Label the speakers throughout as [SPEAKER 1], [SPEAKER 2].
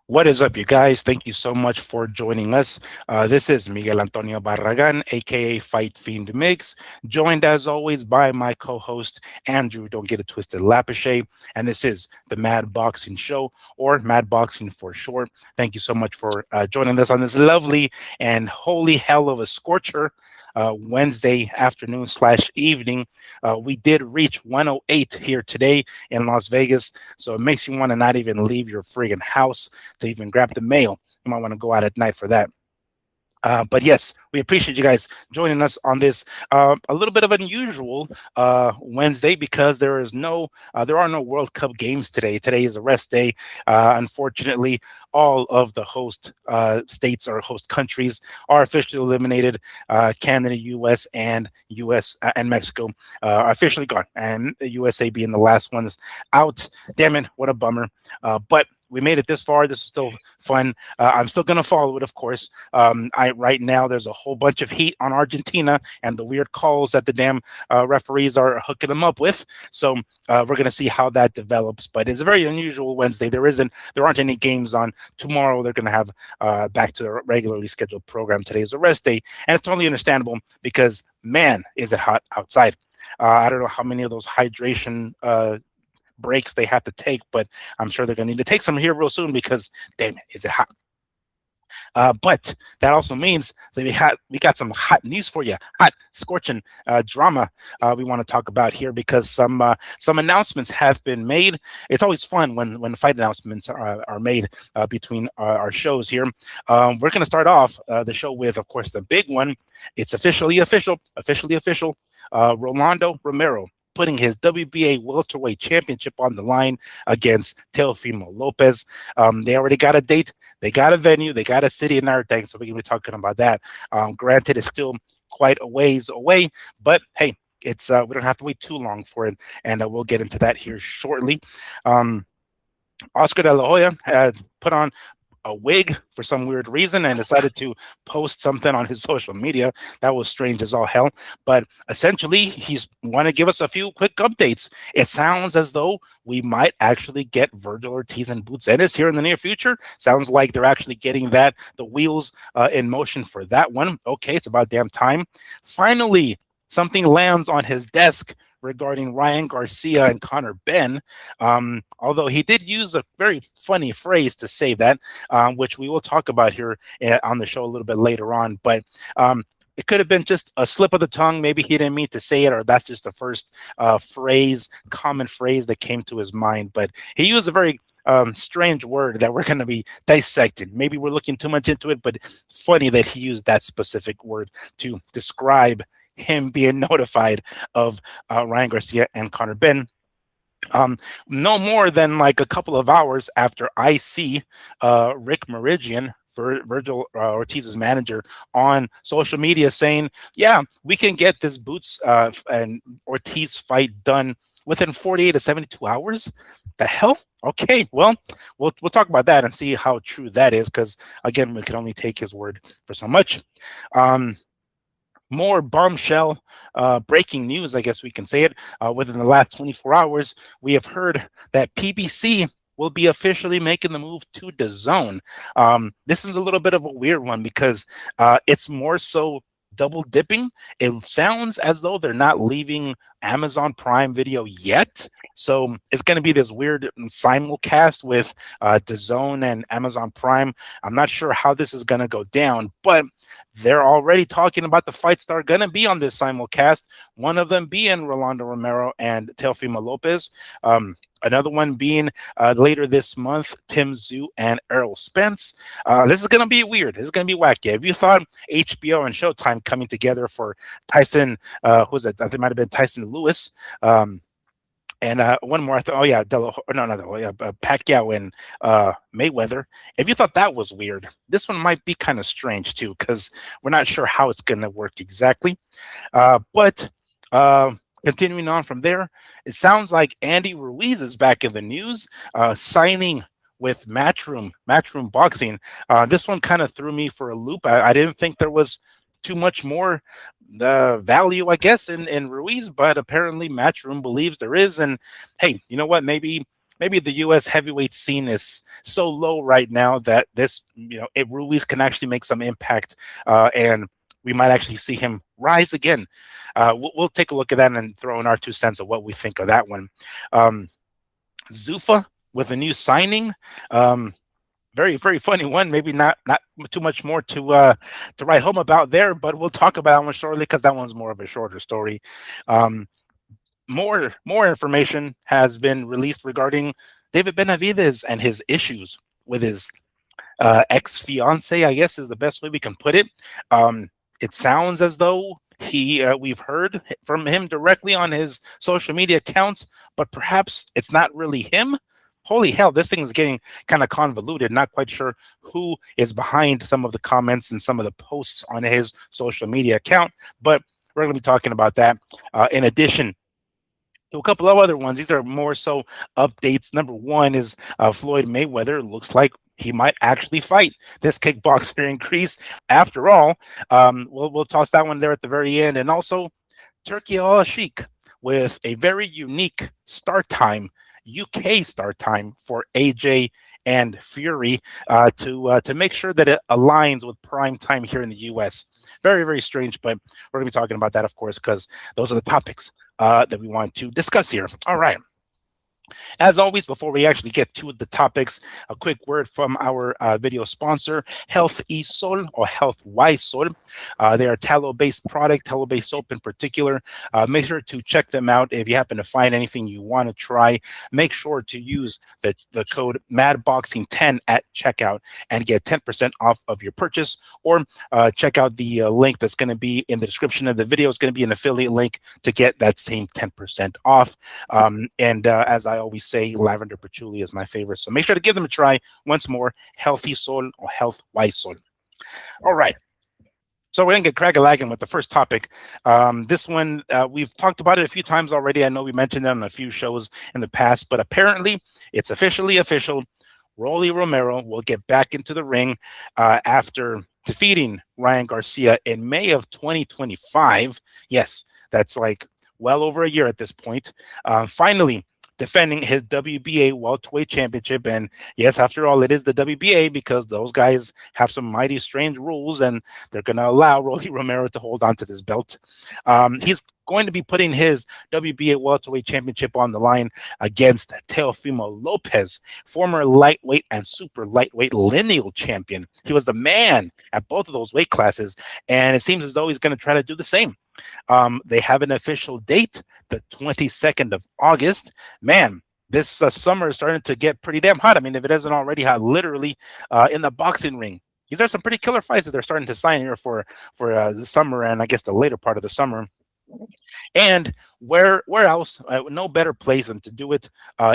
[SPEAKER 1] What is up, you guys? Thank you so much for joining us. This is Miguel Antonio Barragan, aka Fight Fiend Mix, joined as always by my co-host Andrew. Don't get it twisted, Lapache, and this is the Mad Boxing Show, or Mad Boxing for short. Thank you so much for joining us on this lovely and holy hell of a scorcher Wednesday afternoon slash evening. We did reach 108 here today in Las Vegas, so it makes you want to not even leave your friggin' house to even grab the mail. You might want to go out at night for that. But yes, we appreciate you guys joining us on this a little bit of unusual Wednesday because there are no World Cup games today. Today is a rest day. Unfortunately, all of the host states or host countries are officially eliminated. Canada, U.S. and Mexico are officially gone, and the USA being the last ones out. Damn it, what a bummer. But we made it this far. This is still fun. I'm still going to follow it, of course. Right now, there's a whole bunch of heat on Argentina and the weird calls that the damn referees are hooking them up with. So we're going to see how that develops. But it's a very unusual Wednesday. There aren't any games on tomorrow. They're going to have back to their regularly scheduled program. Today is a rest day, and it's totally understandable because man, is it hot outside. I don't know how many of those hydration breaks they have to take, but I'm sure they're going to need to take some here real soon because, damn it, is it hot. But that also means that we got some hot news for you, hot scorching drama we want to talk about here because some announcements have been made. It's always fun when fight announcements are made between our shows here. We're going to start off the show with, of course, the big one. It's officially official. Rolando Romero putting his WBA welterweight championship on the line against Teofimo Lopez. They already got a date, they got a venue, they got a city and everything, so we're going to be talking about that. Granted, it's still quite a ways away, but hey, it's we don't have to wait too long for it, and we'll get into that here shortly. Oscar De La Hoya had put on a wig for some weird reason and decided to post something on his social media. That was strange as all hell. But essentially, he's want to give us a few quick updates. It sounds as though we might actually get Vergil, Ortiz, and Boots Ennis here in the near future. Sounds like they're actually getting the wheels in motion for that one. Okay, it's about damn time. Finally, something lands on his desk regarding Ryan Garcia and Conor Benn, although he did use a very funny phrase to say that, which we will talk about here on the show a little bit later on. But it could have been just a slip of the tongue. Maybe he didn't mean to say it, or that's just the first common phrase that came to his mind. But he used a very strange word that we're going to be dissecting. Maybe we're looking too much into it, but funny that he used that specific word to describe him being notified of Ryan Garcia and Conor Benn. No more than like a couple of hours after I see Rick Meridian, Vergil Ortiz's manager, on social media saying, yeah, we can get this Boots and Ortiz fight done within 48 to 72 hours. The hell? Okay, well, we'll talk about that and see how true that is, because again, we can only take his word for so much. More bombshell breaking news, I guess we can say it. Within the last 24 hours, we have heard that PBC will be officially making the move to DAZN. This is a little bit of a weird one because it's more so double dipping. It sounds as though they're not leaving Amazon Prime Video yet. So it's going to be this weird simulcast with DAZN and Amazon Prime. I'm not sure how this is going to go down, but they're already talking about the fights that are going to be on this simulcast. One of them being Rolando Romero and Teofimo Lopez. Another one being later this month, Tim Tszyu and Errol Spence. This is going to be weird. This is going to be wacky. If you thought HBO and Showtime coming together for Tyson, who was it? I think it might have been Tyson Lewis. And one more, I thought, Pacquiao and Mayweather. If you thought that was weird, this one might be kind of strange too, because we're not sure how it's going to work exactly. But continuing on from there, it sounds like Andy Ruiz is back in the news, signing with Matchroom Boxing. This one kind of threw me for a loop. I didn't think there was too much more value, I guess, in Ruiz, but apparently Matchroom believes there is. And hey, you know what? Maybe maybe the U.S. heavyweight scene is so low right now that this, Ruiz can actually make some impact, and we might actually see him rise again. We'll take a look at that and throw in our 2 cents of what we think of that one. Um, Zuffa with a new signing. Very very funny one. Maybe not too much more to write home about there, but we'll talk about that one shortly because that one's more of a shorter story. Um, more information has been released regarding David Benavidez and his issues with his ex fiance, I guess is the best way we can put it. It sounds as though we've heard from him directly on his social media accounts, but perhaps it's not really him. Holy hell, this thing is getting kind of convoluted. Not quite sure who is behind some of the comments and some of the posts on his social media account, but we're going to be talking about that. In addition to a couple of other ones, these are more so updates. Number one is Floyd Mayweather looks like he might actually fight this kickboxer in Greece. After all, we'll toss that one there at the very end. And also, Turkey Al Sheikh with a very unique start time, UK start time for AJ and Fury to make sure that it aligns with prime time here in the US. Very, very strange, but we're going to be talking about that, of course, because those are the topics that we want to discuss here. All right. As always, before we actually get to the topics, a quick word from our video sponsor, Health E Sol or Health Y Sol. They are tallow-based product, tallow-based soap in particular. Make sure to check them out. If you happen to find anything you want to try, make sure to use the code MADBoxing10 at checkout and get 10% off of your purchase, or check out the link that's going to be in the description of the video. It's going to be an affiliate link to get that same 10% off. As I always say, lavender patchouli is my favorite, so make sure to give them a try. Once more, Healthy Sol or Health Y Sol. All right. So we're going to get crack-a-lagging with the first topic. This one, we've talked about it a few times already. I know we mentioned it on a few shows in the past, but apparently it's officially official. Rolly Romero will get back into the ring after defeating Ryan Garcia in May of 2025. Yes, that's like well over a year at this point. Finally, defending his WBA welterweight championship. And yes, after all, it is the WBA because those guys have some mighty strange rules, and they're going to allow Rolly Romero to hold on to this belt. He's going to be putting his WBA welterweight championship on the line against Teofimo Lopez, former lightweight and super lightweight lineal champion. He was the man at both of those weight classes, and it seems as though he's going to try to do the same. They have an official date, the 22nd of August. Man, this summer is starting to get pretty damn hot. I mean, if it isn't already hot, literally in the boxing ring. These are some pretty killer fights that they're starting to sign here for the summer, and I guess the later part of the summer. And where else? No better place than to do it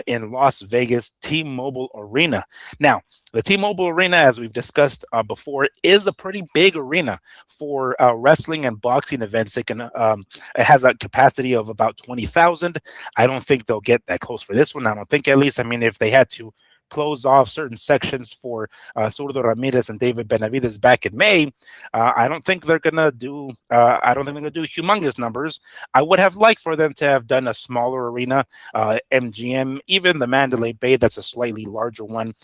[SPEAKER 1] in Las Vegas T-Mobile Arena. Now, the T-Mobile Arena, as we've discussed before, is a pretty big arena for wrestling and boxing events. It has a capacity of about 20,000. I don't think they'll get that close for this one. I don't think, at least. I mean, if they had to close off certain sections for Zurdo Ramirez and David Benavidez back in May, I don't think they're gonna do. I don't think they're gonna do humongous numbers. I would have liked for them to have done a smaller arena, MGM, even the Mandalay Bay. That's a slightly larger one.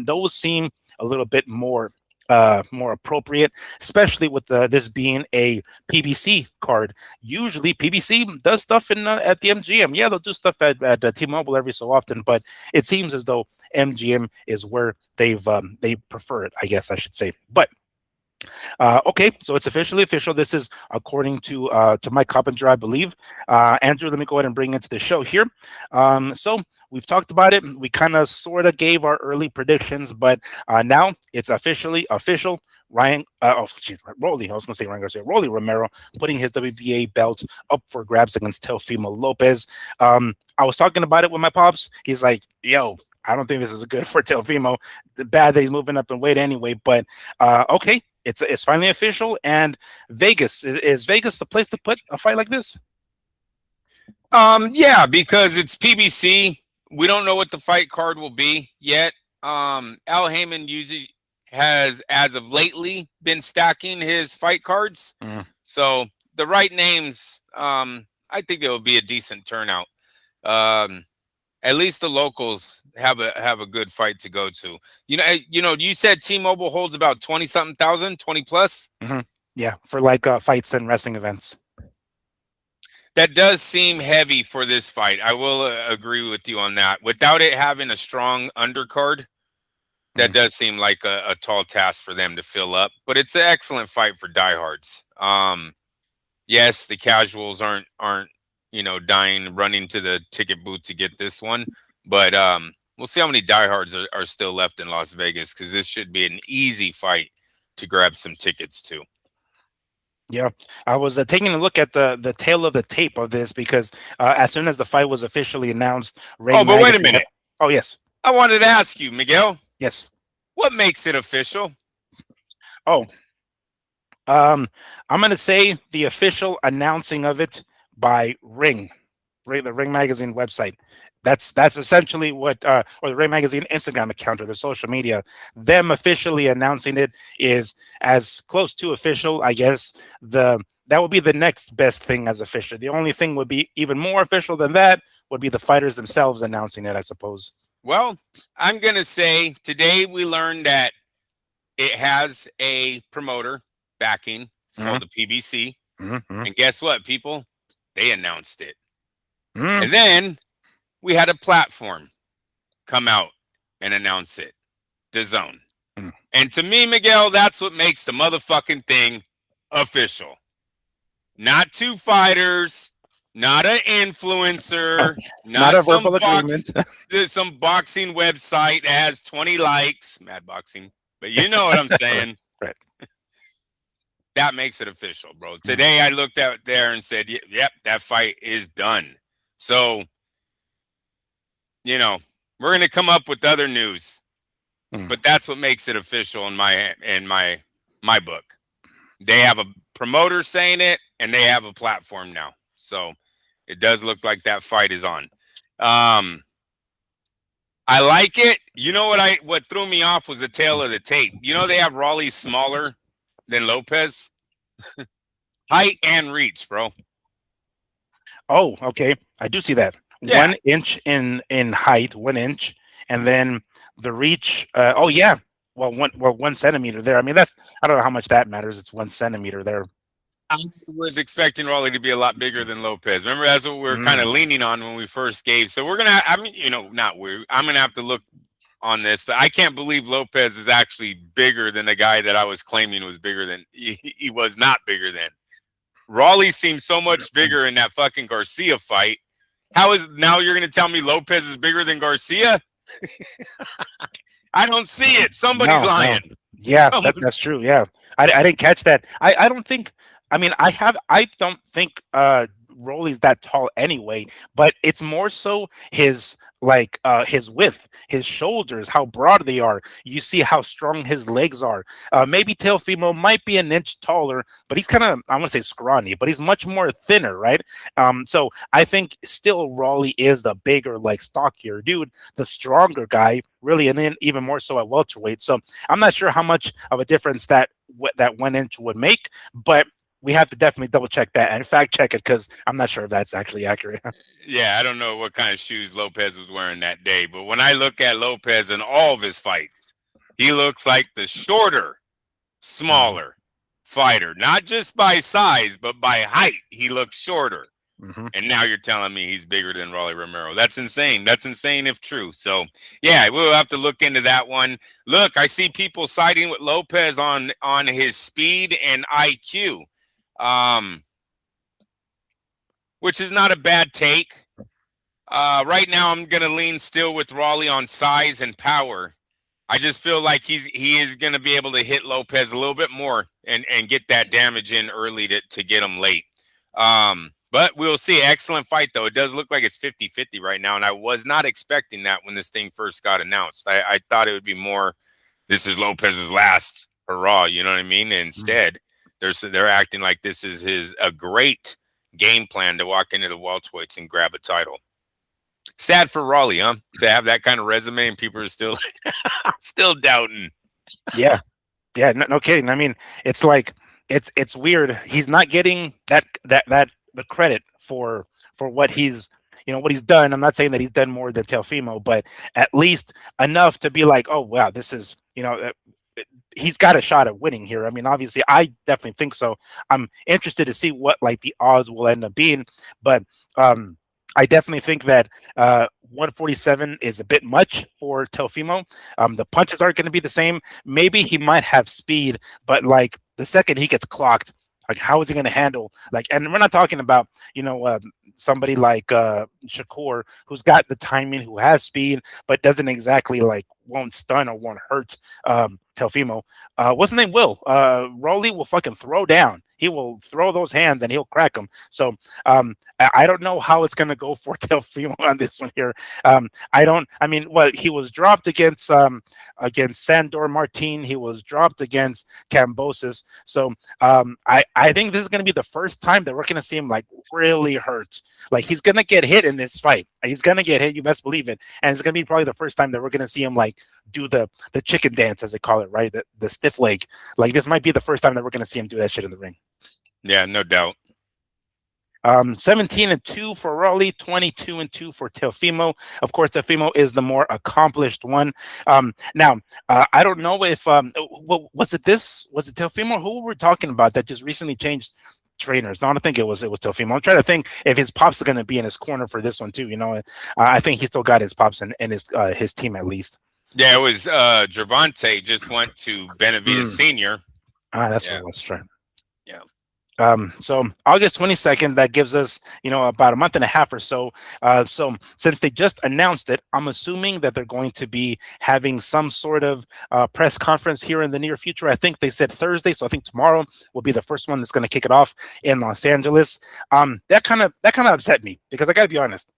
[SPEAKER 1] Those seem a little bit more appropriate, especially with this being a PBC card. Usually PBC does stuff at the MGM. Yeah, they'll do stuff at T-Mobile every so often, but it seems as though MGM is where they prefer it, I guess I should say. But okay, so it's officially official. This is according to Mike Coppinger, I believe. Andrew, let me go ahead and bring into the show here. So we've talked about it. We kind of sort of gave our early predictions, but now it's officially official. Rolly, I was going to say Ryan Garcia, Rolly Romero putting his WBA belt up for grabs against Teofimo Lopez. I was talking about it with my pops. He's like, yo, I don't think this is good for Teofimo. Bad that he's moving up in weight anyway, but okay. It's finally official, and Vegas is Vegas the place to put a fight like this?
[SPEAKER 2] Yeah, because it's PBC. We don't know what the fight card will be yet. Al Heyman usually has, as of lately, been stacking his fight cards. So the right names, I think it will be a decent turnout. At least the locals have a good fight to go to. You said T-Mobile holds about 20 something thousand, 20 plus.
[SPEAKER 1] Mm-hmm. Yeah, for like fights and wrestling events.
[SPEAKER 2] That does seem heavy for this fight. I will agree with you on that. Without it having a strong undercard, that does seem like a tall task for them to fill up. But it's an excellent fight for diehards. Yes, the casuals aren't dying running to the ticket booth to get this one, but we'll see how many diehards are still left in Las Vegas, because this should be an easy fight to grab some tickets to.
[SPEAKER 1] Yeah, I was taking a look at the tail of the tape of this, because as soon as the fight was officially announced,
[SPEAKER 2] but wait a minute.
[SPEAKER 1] Oh, yes.
[SPEAKER 2] I wanted to ask you, Miguel.
[SPEAKER 1] Yes.
[SPEAKER 2] What makes it official?
[SPEAKER 1] Oh, I'm going to say the official announcing of it by Ring, the Ring Magazine website. That's essentially what, or the Ring Magazine Instagram account or the social media, them officially announcing it is as close to official, I guess. That would be the next best thing as official. The only thing would be even more official than that would be the fighters themselves announcing it, I suppose.
[SPEAKER 2] Well, I'm going to say today we learned that it has a promoter backing. It's called the PBC. And guess what, people? They announced it. And then we had a platform come out and announce it, DAZN. And to me, Miguel, that's what makes the motherfucking thing official. Not two fighters, not an influencer,
[SPEAKER 1] not a verbal agreement.
[SPEAKER 2] Some boxing website that has 20 likes, MADBoxing, but you know what I'm saying.
[SPEAKER 1] Right.
[SPEAKER 2] That makes it official, bro. Today I looked out there and said, yep, that fight is done. So, we're going to come up with other news, but that's what makes it official in my book. They have a promoter saying it, and they have a platform now. So it does look like that fight is on. I like it. You know what threw me off was the tail of the tape. They have ROLLY smaller than Lopez. Height and reach, bro.
[SPEAKER 1] Oh, okay. I do see that.
[SPEAKER 2] Yeah.
[SPEAKER 1] 1 inch in height, 1 inch, and then the reach. Oh yeah. Well, 1 centimeter there. I mean, I don't know how much that matters. It's 1 centimeter there.
[SPEAKER 2] I was expecting ROLLY to be a lot bigger than Lopez. Remember, that's what we were kind of leaning on when we first gave. So we're gonna. I'm gonna have to look on this, but I can't believe Lopez is actually bigger than the guy that I was claiming was bigger than. He was not bigger than. ROLLY seemed so much bigger in that fucking Garcia fight. Now you're gonna tell me Lopez is bigger than Garcia? I don't see it. Somebody's lying.
[SPEAKER 1] No. Yeah, that's true. Yeah, I didn't catch that. I don't think. I mean, I don't think ROLLY's that tall anyway, but it's more so his width, his shoulders, how broad they are. You see how strong his legs are. Maybe Teofimo might be an inch taller, but he's kind of, I want to say scrawny, but he's much more thinner, right? So I think still ROLLY is the bigger, stockier dude, the stronger guy, really, and then even more so at welterweight. So I'm not sure how much of a difference that 1 inch would make, but we have to definitely double check that and fact check it, because I'm not sure if that's actually accurate.
[SPEAKER 2] Yeah, I don't know what kind of shoes Lopez was wearing that day, but when I look at Lopez in all of his fights, he looks like the shorter, smaller fighter, not just by size, but by height. He looks shorter. And now you're telling me he's bigger than ROLLY Romero. That's insane. That's insane if true. So, yeah, we'll have to look into that one. Look, I see people siding with Lopez on his speed and IQ. Which is not a bad take. Right now, I'm gonna lean still with ROLLY on size and power. I just feel like he is gonna be able to hit Lopez a little bit more and get that damage in early to get him late. But we'll see. Excellent fight though. It does look like it's 50-50 right now, and I was not expecting that when this thing first got announced. I thought it would be more, this is Lopez's last hurrah. You know what I mean? Instead, they're acting like this is a great game plan to walk into the welterweights and grab a title. Sad for ROLLY, huh? To have that kind of resume and people are still doubting.
[SPEAKER 1] Yeah, no kidding. I mean, it's weird. He's not getting that the credit for what he's what he's done. I'm not saying that he's done more than Teofimo, but at least enough to be like, oh wow, this is he's got a shot at winning here. I mean, obviously, I definitely think so. I'm interested to see what like the odds will end up being, but I definitely think that 147 is a bit much for Teofimo. The punches aren't going to be the same. Maybe he might have speed, but like the second he gets clocked, like how is he going to handle and we're not talking about somebody like Shakur, who's got the timing, who has speed, but doesn't exactly won't stun or won't hurt Teofimo. What's his name? ROLLY will fucking throw down. He will throw those hands and he'll crack them. So I don't know how it's going to go for Teofimo on this one here. He was dropped against Sandor Martin. He was dropped against Cambosis. So I think this is going to be the first time that we're going to see him really hurt. He's going to get hit in this fight. He's going to get hit. You best believe it. And it's going to be probably the first time that we're going to see him do the chicken dance, as they call it, right? The stiff leg. This might be the first time that we're going to see him do that shit in the ring.
[SPEAKER 2] Yeah, no doubt.
[SPEAKER 1] 17-2 for ROLLY, 22-2 for Teofimo. Of course, Teofimo is the more accomplished one. Now, I don't know if was it Teofimo? Who were we talking about that just recently changed trainers? No, I don't think it was Teofimo. I'm trying to think if his pops are going to be in his corner for this one too. I think he still got his pops and his team at least.
[SPEAKER 2] Yeah, it was Gervonta just went to Benavidez Senior.
[SPEAKER 1] That's what I was trying.
[SPEAKER 2] Yeah.
[SPEAKER 1] So August 22nd, that gives us, about a month and a half or so. So since they just announced it, I'm assuming that they're going to be having some sort of press conference here in the near future. I think they said Thursday, so I think tomorrow will be the first one that's going to kick it off in Los Angeles. That kind of upset me because I got to be honest.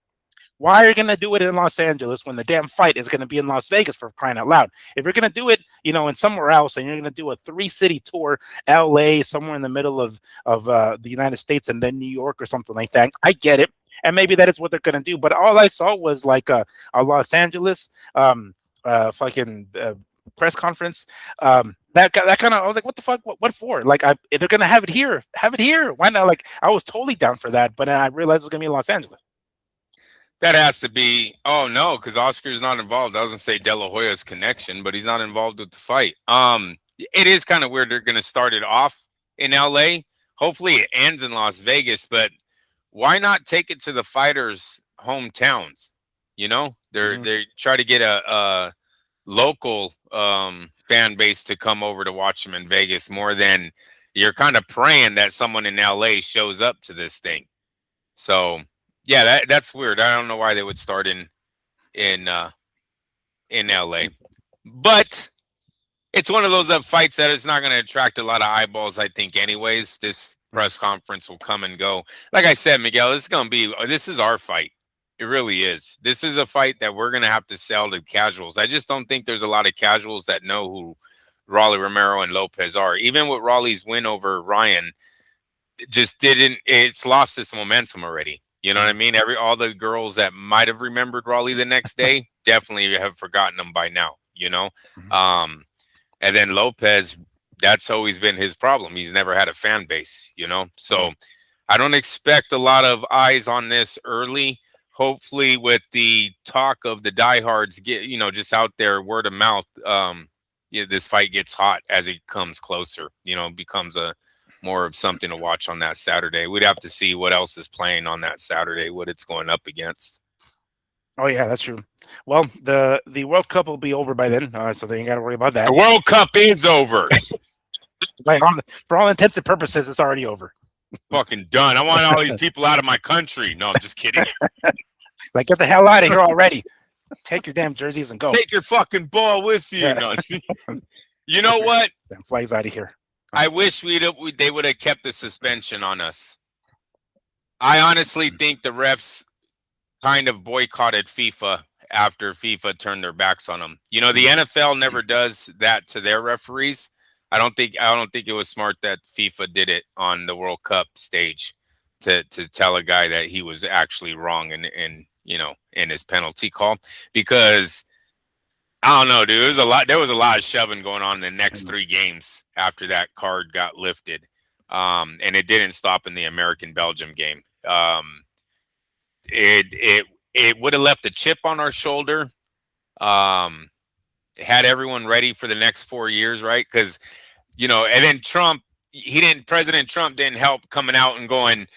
[SPEAKER 1] Why are you going to do it in Los Angeles when the damn fight is going to be in Las Vegas, for crying out loud? If you're going to do it, in somewhere else, and you're going to do a 3-city tour, LA, somewhere in the middle of the United States, and then New York or something like that, I get it. And maybe that is what they're going to do. But all I saw was a Los Angeles fucking press conference. That kind of, I was like, what the fuck? What for? If they're going to have it here, Why not? I was totally down for that. But then I realized it was going to be in Los Angeles.
[SPEAKER 2] That has to be. Oh no, because Oscar's not involved. I was gonna say De La Hoya's connection, but he's not involved with the fight. It is kind of weird. They're gonna start it off in LA. Hopefully, it ends in Las Vegas. But why not take it to the fighters' hometowns? They try to get a local fan base to come over to watch them in Vegas more than you're kind of praying that someone in LA shows up to this thing. So. Yeah, that's weird. I don't know why they would start in LA, but it's one of those fights that it's not going to attract a lot of eyeballs. I think, anyways. This press conference will come and go. Like I said, Miguel, this is our fight. It really is. This is a fight that we're going to have to sell to casuals. I just don't think there's a lot of casuals that know who ROLLY, Romero, and Lopez are. Even with ROLLY's win over Ryan, it's lost its momentum already. You know what I mean? All the girls that might have remembered ROLLY the next day definitely have forgotten him by now, And then Lopez, that's always been his problem. He's never had a fan base, So I don't expect a lot of eyes on this early. Hopefully with the talk of the diehards just out there, word of mouth, this fight gets hot as it comes closer, becomes more of something to watch on that Saturday. We'd have to see what else is playing on that Saturday, what it's going up against.
[SPEAKER 1] Oh yeah, that's true. Well, the World Cup will be over by then, so they ain't got to worry about that.
[SPEAKER 2] The World Cup is over.
[SPEAKER 1] For all intents and purposes, it's already over.
[SPEAKER 2] Fucking done. I want all these people out of my country. No, I'm just kidding.
[SPEAKER 1] Get the hell out of here already. Take your damn jerseys and go.
[SPEAKER 2] Take your fucking ball with you. Yeah. No. You know what?
[SPEAKER 1] Damn flags out of here.
[SPEAKER 2] I wish they would have kept the suspension on us. I honestly think the refs kind of boycotted FIFA after FIFA turned their backs on them. The NFL never does that to their referees. I don't think it was smart that FIFA did it on the World Cup stage to tell a guy that he was actually wrong in his penalty call, because I don't know, dude. There was a lot of shoving going on in the next 3 games after that card got lifted. And it didn't stop in the American-Belgium game. it would have left a chip on our shoulder. Had everyone ready for the next 4 years, right? Because and then President Trump didn't help coming out and going,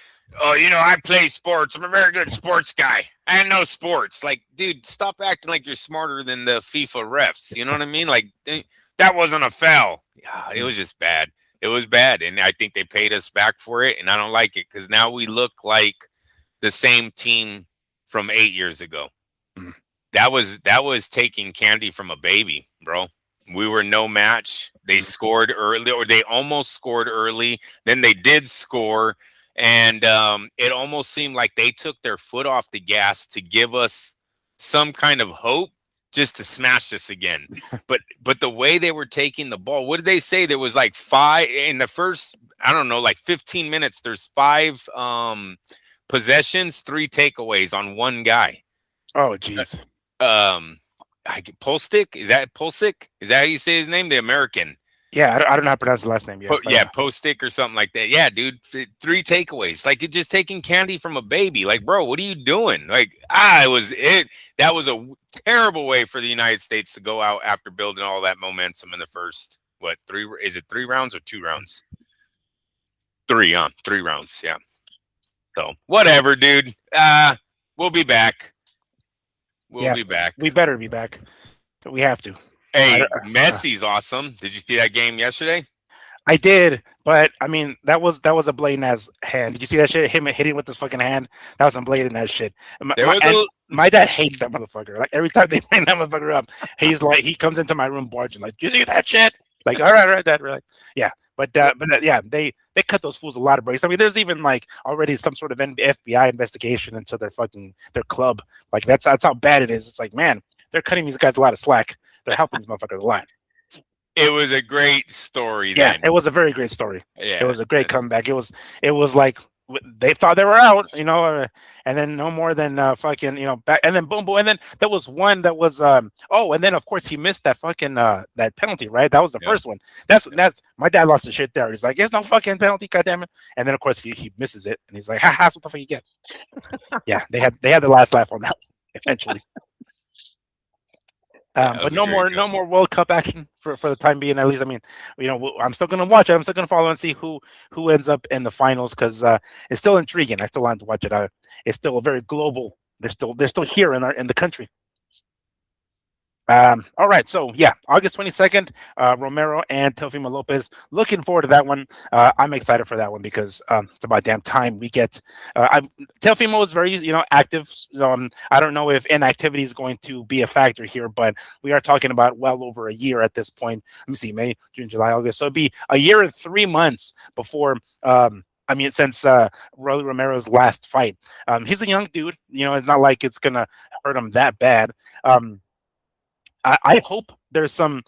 [SPEAKER 2] oh, I play sports. I'm a very good sports guy. I know sports. Like, dude, stop acting like you're smarter than the FIFA refs. You know what I mean? Like, that wasn't a foul. Yeah, it was just bad. It was bad. And I think they paid us back for it. And I don't like it because now we look like the same team from 8 years ago.
[SPEAKER 1] Mm.
[SPEAKER 2] That was taking candy from a baby, bro. We were no match. They scored early, or they almost scored early. Then they did score. And it almost seemed like they took their foot off the gas to give us some kind of hope just to smash us again. But the way they were taking the ball, what did they say? There was like 5 in the first, I don't know, like 15 minutes. There's 5 possessions, 3 takeaways on one guy.
[SPEAKER 1] Oh, jeez.
[SPEAKER 2] Polstick? Is that Polstick? Is that how you say his name? The American.
[SPEAKER 1] Yeah, I don't know how to pronounce the last name yet.
[SPEAKER 2] Postick or something like that. Yeah, dude, 3 takeaways. Like, it's just taking candy from a baby. Like, bro, what are you doing? Like, that was a terrible way for the United States to go out after building all that momentum in the first, 3 rounds or 2 rounds? 3 rounds, yeah. So, whatever, dude. We'll be back. We'll be back.
[SPEAKER 1] We better be back. We have to.
[SPEAKER 2] Hey, Messi's awesome. Did you see that game yesterday?
[SPEAKER 1] I did, but I mean that was a blatant ass hand. Did you see that shit? Him hitting with his fucking hand. That was some blatant ass shit. My dad hates that motherfucker. Like every time they bring that motherfucker up, he's like, he comes into my room barging like, "You see that shit?" Like, all right, Dad. We're like, yeah, but yeah, they cut those fools a lot of breaks. I mean, there's even like already some sort of FBI investigation into their club. Like that's how bad it is. It's like, man, they're cutting these guys a lot of slack. They're helping these motherfuckers a lot.
[SPEAKER 2] It was a great story.
[SPEAKER 1] Yeah, it was a very great story.
[SPEAKER 2] Yeah,
[SPEAKER 1] it was a great comeback. It was like they thought they were out, and then no more than fucking, back, and then boom, and then there was one that was and then of course he missed that fucking that penalty, right? That was the first one. That's my dad lost his shit there. He's like, "It's no fucking penalty, goddammit!" And then of course he misses it, and he's like, "Ha, what the fuck you get?" Yeah, they had the last laugh on that eventually. But no more World Cup action for the time being. At least, I mean, I'm still gonna watch it. I'm still gonna follow and see who ends up in the finals because it's still intriguing. I still want to watch it. It's still a very global. They're still here in the country. All right, so yeah, August 22nd, Romero and Teofimo Lopez. Looking forward to that one. I'm excited for that one because it's about damn time we get. Teofimo is very active. So I don't know if inactivity is going to be a factor here, but we are talking about well over a year at this point. Let me see, May, June, July, August. So it'd be a year and 3 months before. Since Rolly Romero's last fight, he's a young dude. It's not like it's gonna hurt him that bad. I hope there's some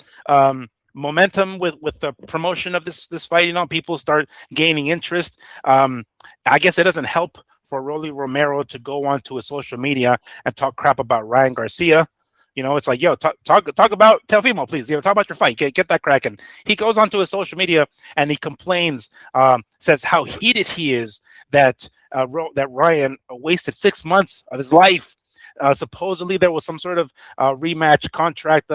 [SPEAKER 1] momentum with the promotion of this fight. People start gaining interest. I guess it doesn't help for Rolly Romero to go onto his social media and talk crap about Ryan Garcia. It's like, yo, talk about Teofimo, please. Talk about your fight. Get that cracking. He goes onto his social media and he complains, says how heated he is that Ryan wasted 6 months of his life. Supposedly there was some sort of rematch contract,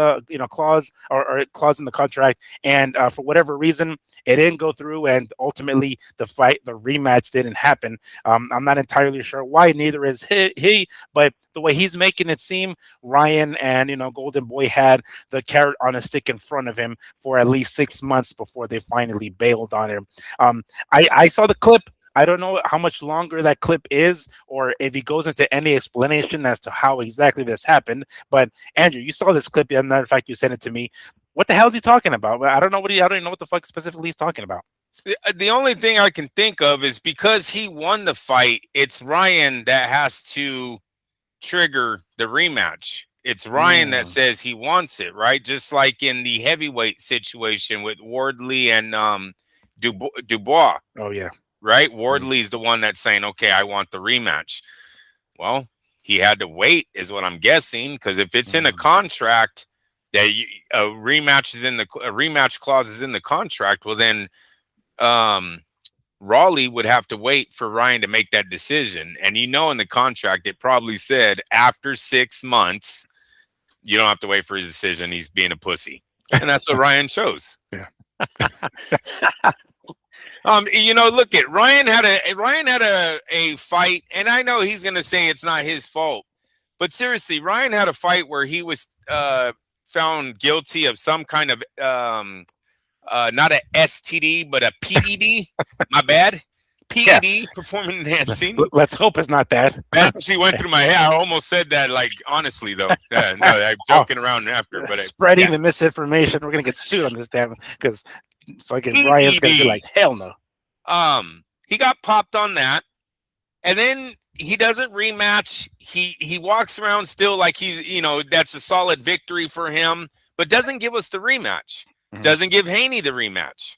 [SPEAKER 1] clause or clause in the contract, and for whatever reason it didn't go through, and ultimately the rematch didn't happen. I'm not entirely sure why. Neither is he, but the way he's making it seem, Ryan and Golden Boy had the carrot on a stick in front of him for at least 6 months before they finally bailed on him. I saw the clip. I don't know how much longer that clip is, or if he goes into any explanation as to how exactly this happened. But Andrew, you saw this clip. As a matter of fact, you sent it to me. What the hell is he talking about? I don't know I don't even know what the fuck specifically he's talking about.
[SPEAKER 2] The only thing I can think of is because he won the fight, it's Ryan that has to trigger the rematch. It's Ryan that says he wants it, right? Just like in the heavyweight situation with Wardley and Dubois.
[SPEAKER 1] Oh yeah.
[SPEAKER 2] Right? Wardley's the one that's saying, okay, I want the rematch. Well, he had to wait is what I'm guessing, because if it's in a contract that a rematch clause is in the contract, well then ROLLY would have to wait for Ryan to make that decision. And in the contract, it probably said after 6 months, you don't have to wait for his decision. He's being a pussy. And that's what Ryan chose.
[SPEAKER 1] Yeah.
[SPEAKER 2] Look at Ryan had a fight, and I know he's gonna say it's not his fault. But seriously, Ryan had a fight where he was found guilty of some kind of not a STD, but a PED. My bad. PED, performance enhancing.
[SPEAKER 1] Let's hope it's not that.
[SPEAKER 2] That actually went through my head. I almost said that, like, honestly, though. No, I'm joking around after. But
[SPEAKER 1] spreading the misinformation. We're going to get sued on this, damn, because fucking Ryan's going to be like, hell no.
[SPEAKER 2] He got popped on that. And then he doesn't rematch. He walks around still like he's, that's a solid victory for him, but doesn't give us the rematch. Mm-hmm. Doesn't give Haney the rematch.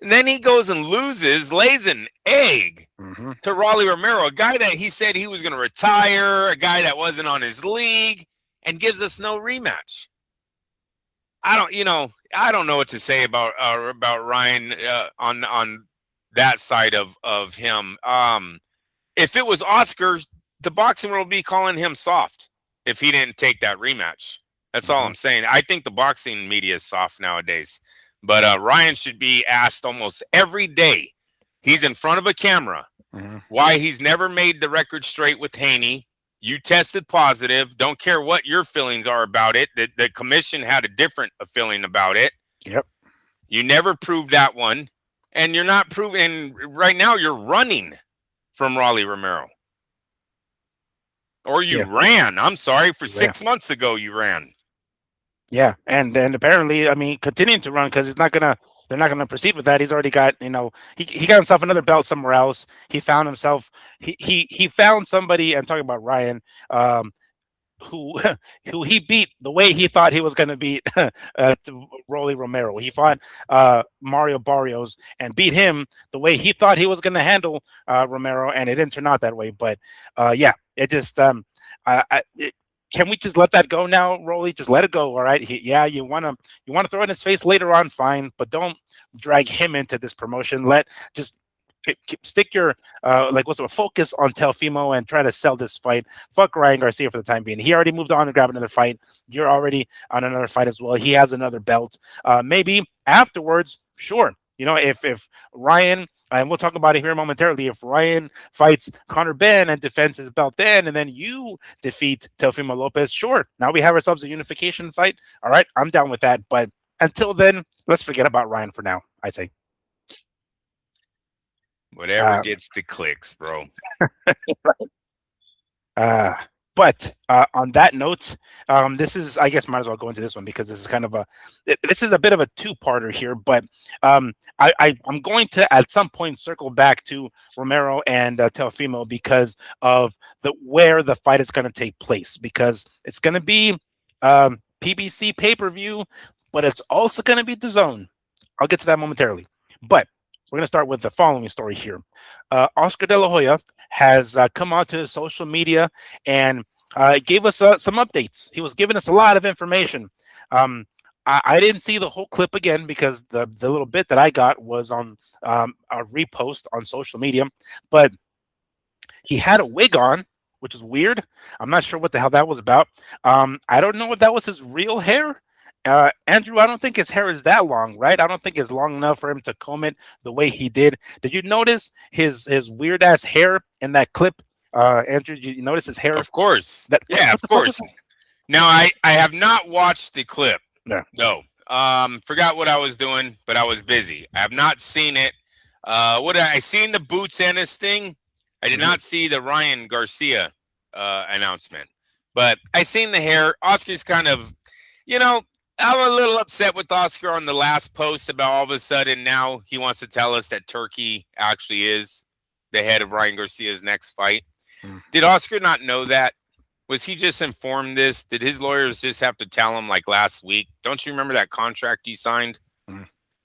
[SPEAKER 2] And then he goes and lays an egg to ROLLY Romero, a guy that he said he was going to retire, a guy that wasn't on his league, and gives us no rematch. I don't know what to say about Ryan on that side of him. If it was Oscar, the boxing world would be calling him soft if he didn't take that rematch. That's all I'm saying. I think the boxing media is soft nowadays. But Ryan should be asked almost every day. He's in front of a camera. Why he's never made the record straight with Haney. You tested positive. Don't care what your feelings are about it. The commission had a different feeling about it.
[SPEAKER 1] Yep.
[SPEAKER 2] You never proved that one. And you're not proving. Right now, you're running from ROLLY Romero. Or you ran. I'm sorry. For 6 months ago, you ran.
[SPEAKER 1] Yeah, and then apparently, I mean, continuing to run because they're not gonna proceed with that. He's already got, he got himself another belt somewhere else. He found himself, he found somebody, and talking about Ryan, who he beat the way he thought he was gonna beat ROLLY Romero. He fought Mario Barrios and beat him the way he thought he was gonna handle Romero, and it didn't turn out that way. But it just can we just let that go now, ROLLY? Just let it go, all right? You want to throw it in his face later on, fine, but don't drag him into this promotion. Just stick your focus on Teofimo and try to sell this fight. Fuck Ryan Garcia for the time being. He already moved on to grab another fight. You're already on another fight as well. He has another belt. Maybe afterwards, sure. If Ryan. And we'll talk about it here momentarily. If Ryan fights Conor Benn and defends his belt then, and then you defeat Teofimo Lopez, sure. Now we have ourselves a unification fight. All right, I'm down with that. But until then, let's forget about Ryan for now, I say.
[SPEAKER 2] Whatever gets the clicks, bro.
[SPEAKER 1] But on that note, this is, I guess, might as well go into this one because this is kind of this is a bit of a two-parter here. But I'm going to at some point circle back to Romero and Teofimo because of where the fight is going to take place, because it's going to be PBC pay-per-view, but it's also going to be DAZN. I'll get to that momentarily. But we're going to start with the following story here. Oscar De La Hoya has come onto his social media and gave us some updates. He was giving us a lot of information. I didn't see the whole clip again because the little bit that I got was on a repost on social media. But he had a wig on, which is weird. I'm not sure what the hell that was about. I don't know if that was his real hair. Andrew, I don't think his hair is that long, right? I don't think it's long enough for him to comb it the way he did. Did you notice his weird ass hair in that clip? Andrew, did you notice his hair?
[SPEAKER 2] Of course. Of course. Now, I have not watched the clip. No. Forgot what I was doing, but I was busy. I have not seen it. I seen the Boots Ennis thing. I did not see the Ryan Garcia announcement, but I seen the hair. Oscar's kind of, I'm a little upset with Oscar on the last post about all of a sudden now he wants to tell us that Turkey actually is the head of Ryan Garcia's next fight. Did Oscar not know that? Was he just informed this? Did his lawyers just have to tell him like last week? Don't you remember that contract you signed?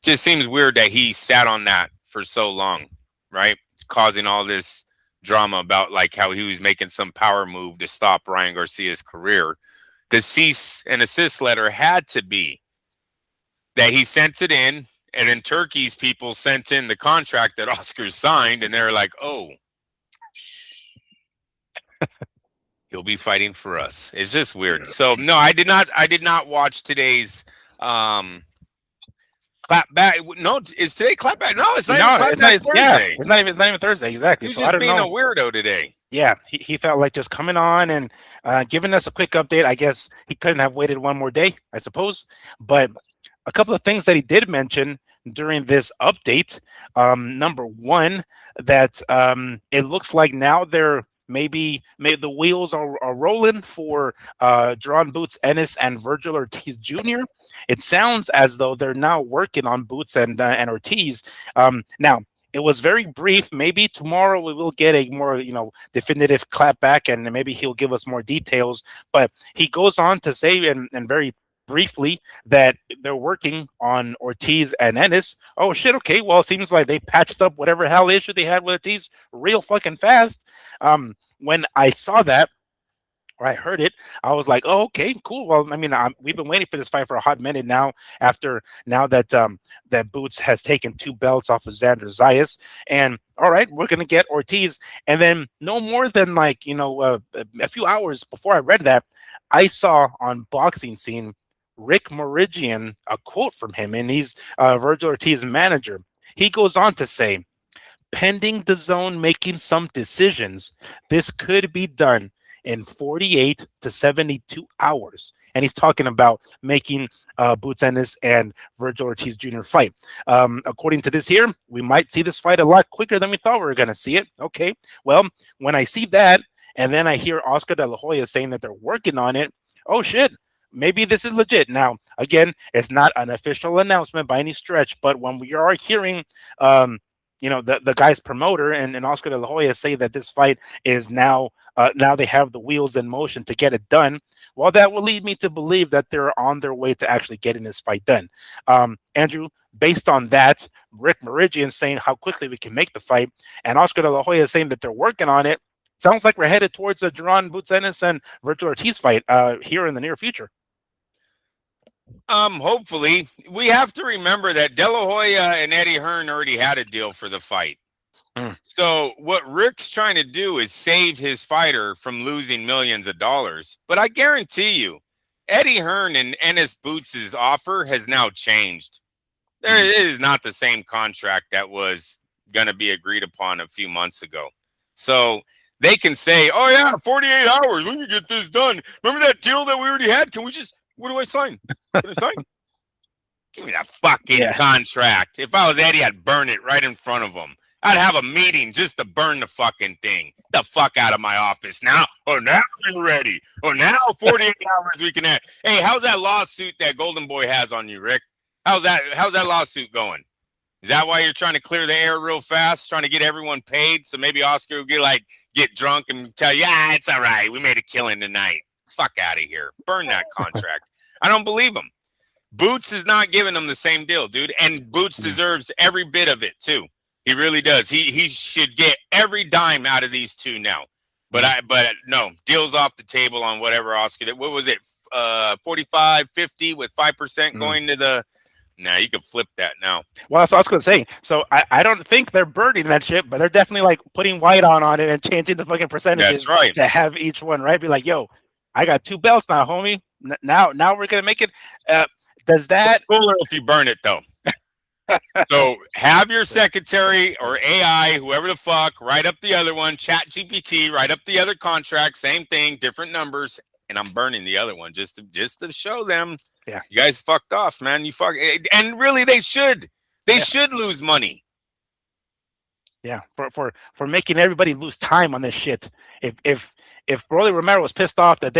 [SPEAKER 2] Just seems weird that he sat on that for so long, right? Causing all this drama about like how he was making some power move to stop Ryan Garcia's career. The cease and assist letter had to be that he sent it in And then Turkey's people sent in the contract that Oscar signed, and they're like, "Oh, he'll be fighting for us." It's just weird. So no, I did not watch today's clapback. No, is today clapback? No, it's not even clapback Thursday.
[SPEAKER 1] Yeah, it's not even Thursday. Exactly.
[SPEAKER 2] He's
[SPEAKER 1] so
[SPEAKER 2] just
[SPEAKER 1] I don't
[SPEAKER 2] being
[SPEAKER 1] know.
[SPEAKER 2] a weirdo today.
[SPEAKER 1] Yeah, he felt like just coming on and giving us a quick update. I guess he couldn't have waited one more day, I suppose. But a couple of things that he did mention during this update. Number one, that it looks like now they're maybe the wheels are rolling for Drawn Boots Ennis and Vergil Ortiz Jr. It sounds as though they're now working on Boots and Ortiz. Now, it was very brief. Maybe tomorrow we will get a more, definitive clapback, and maybe he'll give us more details. But he goes on to say, and very briefly, that they're working on Ortiz and Ennis. Oh shit! Okay, well, it seems like they patched up whatever hell issue they had with Ortiz real fucking fast. When I saw that, or I heard it, I was like, "Oh, okay, cool." Well, I mean, we've been waiting for this fight for a hot minute now. Now that that Boots has taken 2 belts off of Xander Zayas, and all right, we're gonna get Ortiz. And then no more than a few hours before I read that, I saw on Boxing Scene Rick Meridian, a quote from him, and he's Vergil Ortiz's manager. He goes on to say, "Pending DAZN making some decisions, this could be done in 48 to 72 hours." And he's talking about making Boots Ennis and Vergil Ortiz Jr. fight. According to this here, we might see this fight a lot quicker than we thought we were going to see it. Okay, well, when I see that, and then I hear Oscar De La Hoya saying that they're working on it, oh shit, maybe this is legit. Now, again, it's not an official announcement by any stretch, but when we are hearing the guy's promoter and Oscar De La Hoya say that this fight is now they have the wheels in motion to get it done, well, that will lead me to believe that they're on their way to actually getting this fight done. Andrew, based on that, Rick Meridian saying how quickly we can make the fight, and Oscar De La Hoya saying that they're working on it, sounds like we're headed towards a Drawn Boots Ennis and Vergil Ortiz fight here in the near future.
[SPEAKER 2] Hopefully. We have to remember that De La Hoya and Eddie Hearn already had a deal for the fight. So what Rick's trying to do is save his fighter from losing millions of dollars. But I guarantee you, Eddie Hearn and Ennis Boots' offer has now changed. There is not the same contract that was going to be agreed upon a few months ago. So they can say, oh yeah, 48 hours, we can get this done. Remember that deal that we already had? Can we just, what do I sign? Can I sign? Give me that fucking contract. If I was Eddie, I'd burn it right in front of him. I'd have a meeting just to burn the fucking thing. The fuck out of my office now. Oh, now you're ready. Oh, now 48 hours we can have. Hey, how's that lawsuit that Golden Boy has on you, Rick? How's that lawsuit going? Is that why you're trying to clear the air real fast, trying to get everyone paid? So maybe Oscar will get drunk and tell you, it's all right. We made a killing tonight. Fuck out of here. Burn that contract. I don't believe him. Boots is not giving them the same deal, dude. And Boots deserves every bit of it, too. He really does. He should get every dime out of these two now. But no, deals off the table on whatever Oscar did. What was it? 45, 50 with 5% going to the. Nah, you can flip that now.
[SPEAKER 1] Well, so I was going to say. So I don't think they're burning that shit, but they're definitely putting white on it and changing the fucking percentages.
[SPEAKER 2] That's right.
[SPEAKER 1] To have each one, right? Be like, yo, I got 2 belts now, homie. Now we're going to make it. Does that.
[SPEAKER 2] It's cooler if you burn it, though. So have your secretary or AI, whoever the fuck, write up the other one, Chat GPT, write up the other contract, same thing, different numbers, and I'm burning the other one just to show them, you guys fucked off, man. You fuck, and really they should lose money.
[SPEAKER 1] Yeah, for making everybody lose time on this shit. If Rolly Romero was pissed off that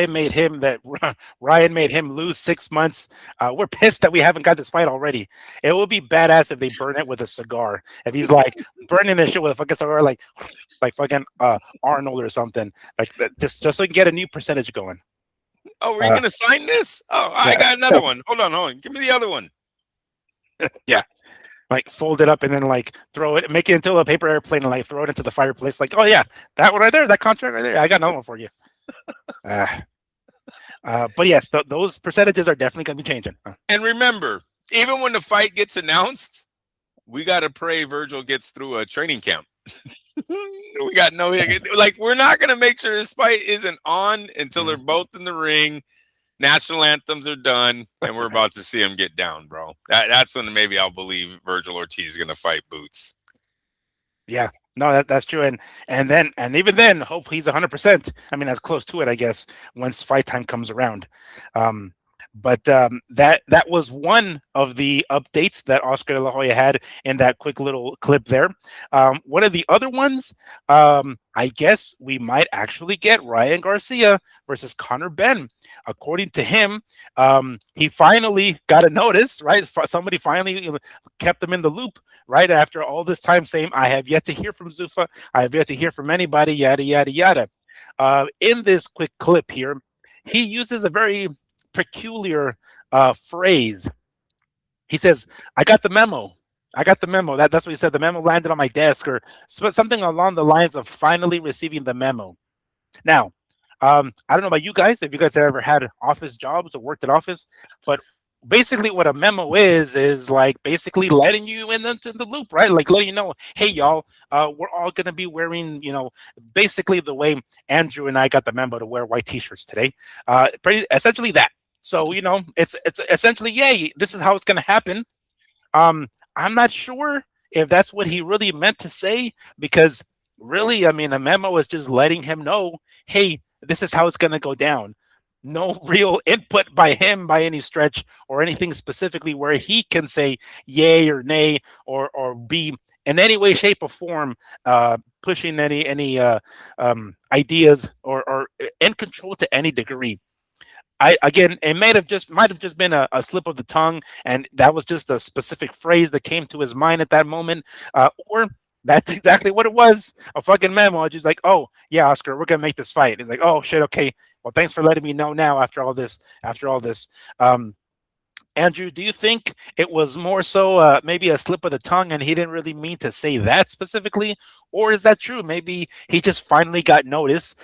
[SPEAKER 1] Ryan made him lose 6 months, we're pissed that we haven't got this fight already. It would be badass if they burn it with a cigar. If he's burning this shit with a fucking cigar, like fucking Arnold or something, just so we can get a new percentage going.
[SPEAKER 2] Oh, were you gonna sign this? Oh, I got another one. Hold on. Give me the other one.
[SPEAKER 1] Yeah. Fold it up and then throw it, make it into a paper airplane and throw it into the fireplace. Oh yeah, that one right there, that contract right there. I got another one for you. But yes, those percentages are definitely going to be changing.
[SPEAKER 2] And remember, even when the fight gets announced, we got to pray Vergil gets through a training camp. We got no, like, we're not going to make sure this fight isn't on until they're both in the ring. National anthems are done, and we're about to see him get down, bro. That's when maybe I'll believe Vergil Ortiz is going to fight Boots.
[SPEAKER 1] Yeah, no, that's true, and even then, hope he's 100%. I mean, that's close to it, I guess, once fight time comes around. But that was one of the updates that Oscar De La Hoya had in that quick little clip there. One of the other ones, I guess we might actually get Ryan Garcia versus Conor Benn. According to him, he finally got a notice, right? Somebody finally kept him in the loop, right? After all this time saying, I have yet to hear from Zuffa, I have yet to hear from anybody, yada, yada, yada. In this quick clip here, he uses a very peculiar phrase. He says, I got the memo. I got the memo. That's what he said. The memo landed on my desk, or something along the lines of finally receiving the memo. Now, I don't know about you guys, if you guys have ever had office jobs or worked at office, but basically what a memo is like basically letting you into the loop, right? Like letting you know, hey, y'all, we're all going to be wearing, basically the way Andrew and I got the memo to wear white t-shirts today. Essentially that. So, it's essentially, yay, this is how it's going to happen. I'm not sure if that's what he really meant to say, because really, I mean, a memo is just letting him know, hey, this is how it's going to go down. No real input by him by any stretch, or anything specifically where he can say yay or nay, or be in any way, shape, or form pushing any ideas, or in control to any degree. Again, it might have just been a slip of the tongue, and that was just a specific phrase that came to his mind at that moment, or that's exactly what it was, a fucking memo. Just like, oh yeah, Oscar, we're gonna make this fight. It's like, oh shit, okay. Well, thanks for letting me know now after all this. Andrew, do you think it was more so maybe a slip of the tongue, and he didn't really mean to say that specifically? Or is that true? Maybe he just finally got notice.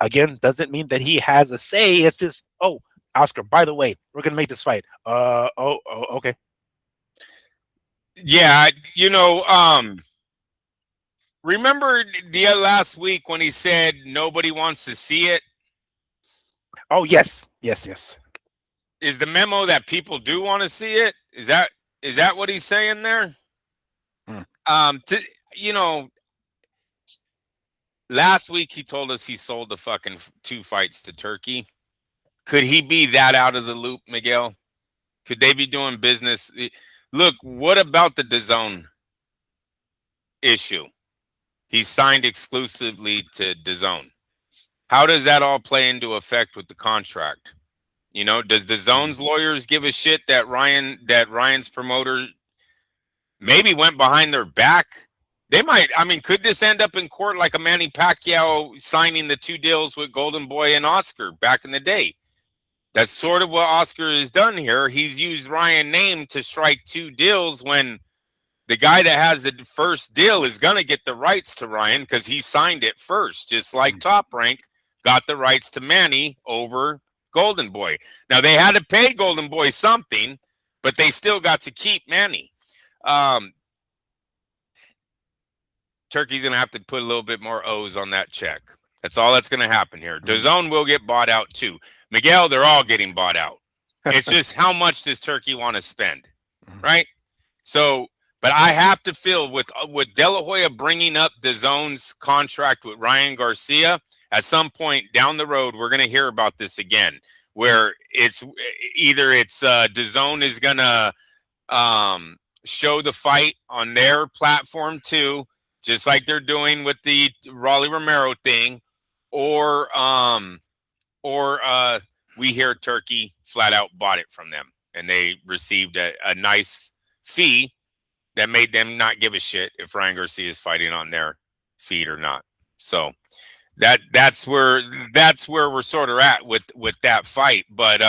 [SPEAKER 1] Again, doesn't mean that he has a say. It's just, oh, Oscar, by the way, we're going to make this fight. Okay.
[SPEAKER 2] Yeah, remember the last week when he said nobody wants to see it?
[SPEAKER 1] Oh, yes.
[SPEAKER 2] Is the memo that people do want to see it? Is that what he's saying there? Last week he told us he sold the fucking 2 fights to Turkey. Could he be that out of the loop, Miguel? Could they be doing business? Look, what about the DAZN issue? He signed exclusively to DAZN. How does that all play into effect with the contract? Does DAZN's lawyers give a shit that Ryan's promoter maybe went behind their back? They might. I mean, could this end up in court like a Manny Pacquiao signing the 2 deals with Golden Boy and Oscar back in the day? That's sort of what Oscar has done here. He's used Ryan's name to strike 2 deals when the guy that has the first deal is going to get the rights to Ryan because he signed it first, just like Top Rank got the rights to Manny over Golden Boy. Now, they had to pay Golden Boy something, but they still got to keep Manny. Turkey's going to have to put a little bit more O's on that check. That's all that's going to happen here. DAZN will get bought out too. Miguel, they're all getting bought out. It's just how much does Turkey want to spend, right? So, but I have to feel with De La Hoya bringing up DAZN's contract with Ryan Garcia, at some point down the road, we're going to hear about this again, where it's either DAZN is going to show the fight on their platform too, just like they're doing with the ROLLY Romero thing, or we hear Turkey flat out bought it from them, and they received a nice fee that made them not give a shit if Ryan Garcia is fighting on their feet or not. So that's where we're sort of at with that fight. But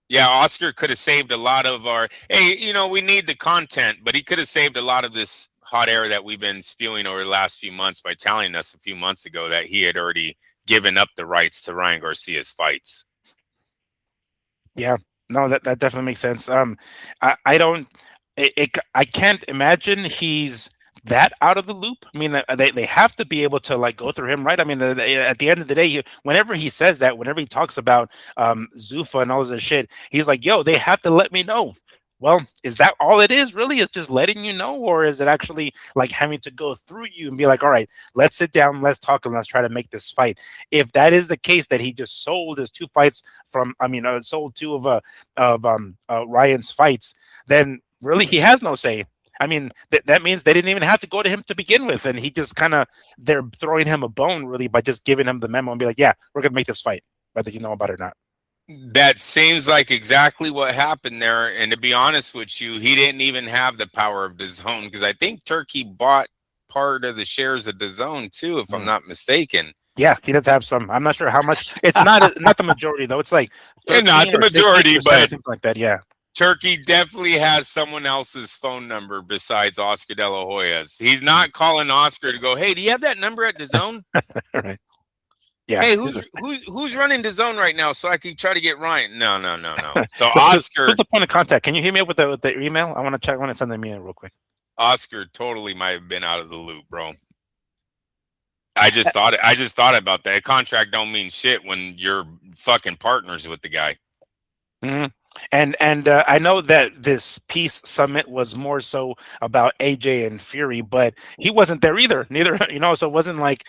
[SPEAKER 2] yeah, Oscar could have saved a lot of our. Hey, we need the content, but he could have saved a lot of this hot air that we've been spewing over the last few months by telling us a few months ago that he had already given up the rights to Ryan Garcia's fights.
[SPEAKER 1] Yeah, no, that definitely makes sense. I don't. I can't imagine he's that out of the loop. I mean, they have to be able to like go through him, right? I mean, at the end of the day, whenever he says that, whenever he talks about Zuffa and all of this shit, he's like, "Yo, they have to let me know." Well, is that all it is? Really, is just letting you know, or is it actually like having to go through you and be like, "All right, let's sit down, let's talk, and let's try to make this fight." If that is the case, that he just sold his 2 fights from, I mean, sold two of Ryan's fights, then really he has no say. I mean, that means they didn't even have to go to him to begin with, and he just kind of, they're throwing him a bone really by just giving him the memo and be like, "Yeah, we're gonna make this fight, whether you know about it or not."
[SPEAKER 2] That seems like exactly what happened there. And to be honest with you, he didn't even have the power of DAZN, because I think Turkey bought part of the shares of DAZN too, if I'm not mistaken.
[SPEAKER 1] Yeah, he does have some. I'm not sure how much. It's not the majority though. It's like
[SPEAKER 2] not the majority, but
[SPEAKER 1] something like that. Yeah.
[SPEAKER 2] Turkey definitely has someone else's phone number besides Oscar De La Hoya's. He's not calling Oscar to go, "Hey, do you have that number at DAZN?"
[SPEAKER 1] Right. Yeah.
[SPEAKER 2] Hey, who's running DAZN right now so I can try to get Ryan? No. So Oscar,
[SPEAKER 1] what's the point of contact? Can you hit me up with the email? I want to check. I want to send them in real quick.
[SPEAKER 2] Oscar totally might have been out of the loop, bro. I just thought about that. A contract don't mean shit when you're fucking partners with the guy.
[SPEAKER 1] Mm-hmm. And I know that this peace summit was more so about AJ and Fury, but he wasn't there either. Neither, so it wasn't like,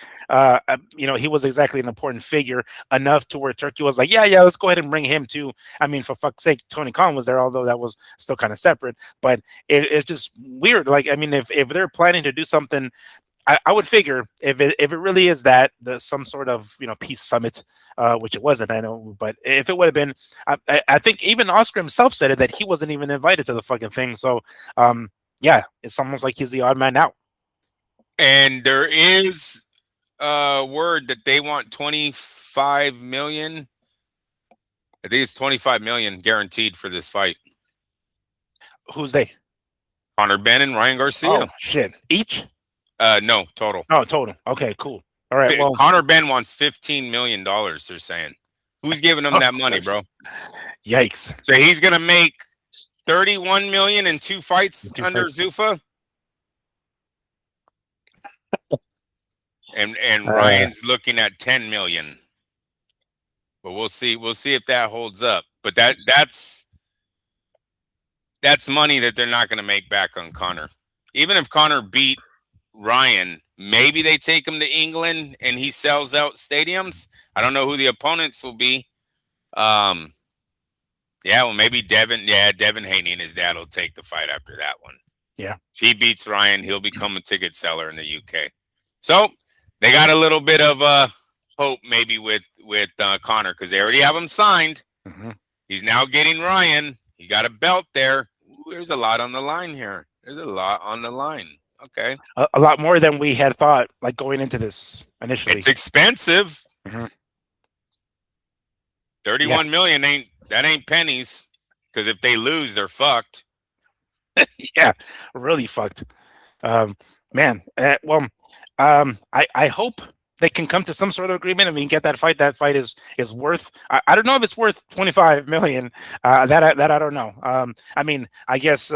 [SPEAKER 1] he was exactly an important figure enough to where Turkey was like, yeah, let's go ahead and bring him too. I mean, for fuck's sake, Tony Khan was there, although that was still kind of separate. But it's just weird. Like, I mean, if they're planning to do something, I would figure if it really is that some sort of peace summit, which it wasn't, I know, but if it would have been, I think even Oscar himself said it, that he wasn't even invited to the fucking thing. So, yeah, it's almost like he's the odd man out.
[SPEAKER 2] And there is word that they want 25 million. I think it's 25 million guaranteed for this fight.
[SPEAKER 1] Who's they?
[SPEAKER 2] Conor, Benn, and Ryan Garcia.
[SPEAKER 1] Oh shit! Each?
[SPEAKER 2] No, total.
[SPEAKER 1] Oh, total. Okay, cool. All right. Well,
[SPEAKER 2] Conor Benn wants $15 million. They're saying. Who's giving him that money, bro?
[SPEAKER 1] Yikes!
[SPEAKER 2] So he's gonna make 31 million in 2 fights under Zuffa. And Ryan's looking at 10 million. But we'll see. We'll see if that holds up. But that's money that they're not going to make back on Conor. Even if Conor beat Ryan, maybe they take him to England and he sells out stadiums. I don't know who the opponents will be. Yeah, well, maybe Devin Haney and his dad will take the fight after that one.
[SPEAKER 1] Yeah.
[SPEAKER 2] If he beats Ryan, he'll become a ticket seller in the UK. So they got a little bit of hope maybe with Conor, because they already have him signed.
[SPEAKER 1] Mm-hmm.
[SPEAKER 2] He's now getting Ryan. He got a belt there. Ooh, there's a lot on the line here. There's a lot on the line. Okay.
[SPEAKER 1] A lot more than we had thought, like going into this initially.
[SPEAKER 2] It's expensive.
[SPEAKER 1] Mm-hmm.
[SPEAKER 2] 31 million ain't pennies, because if they lose, they're fucked.
[SPEAKER 1] Yeah, really fucked. Man, I hope they can come to some sort of agreement. I mean, get that fight. That fight is worth. I don't know if it's worth 25 million. That I don't know. I mean, I guess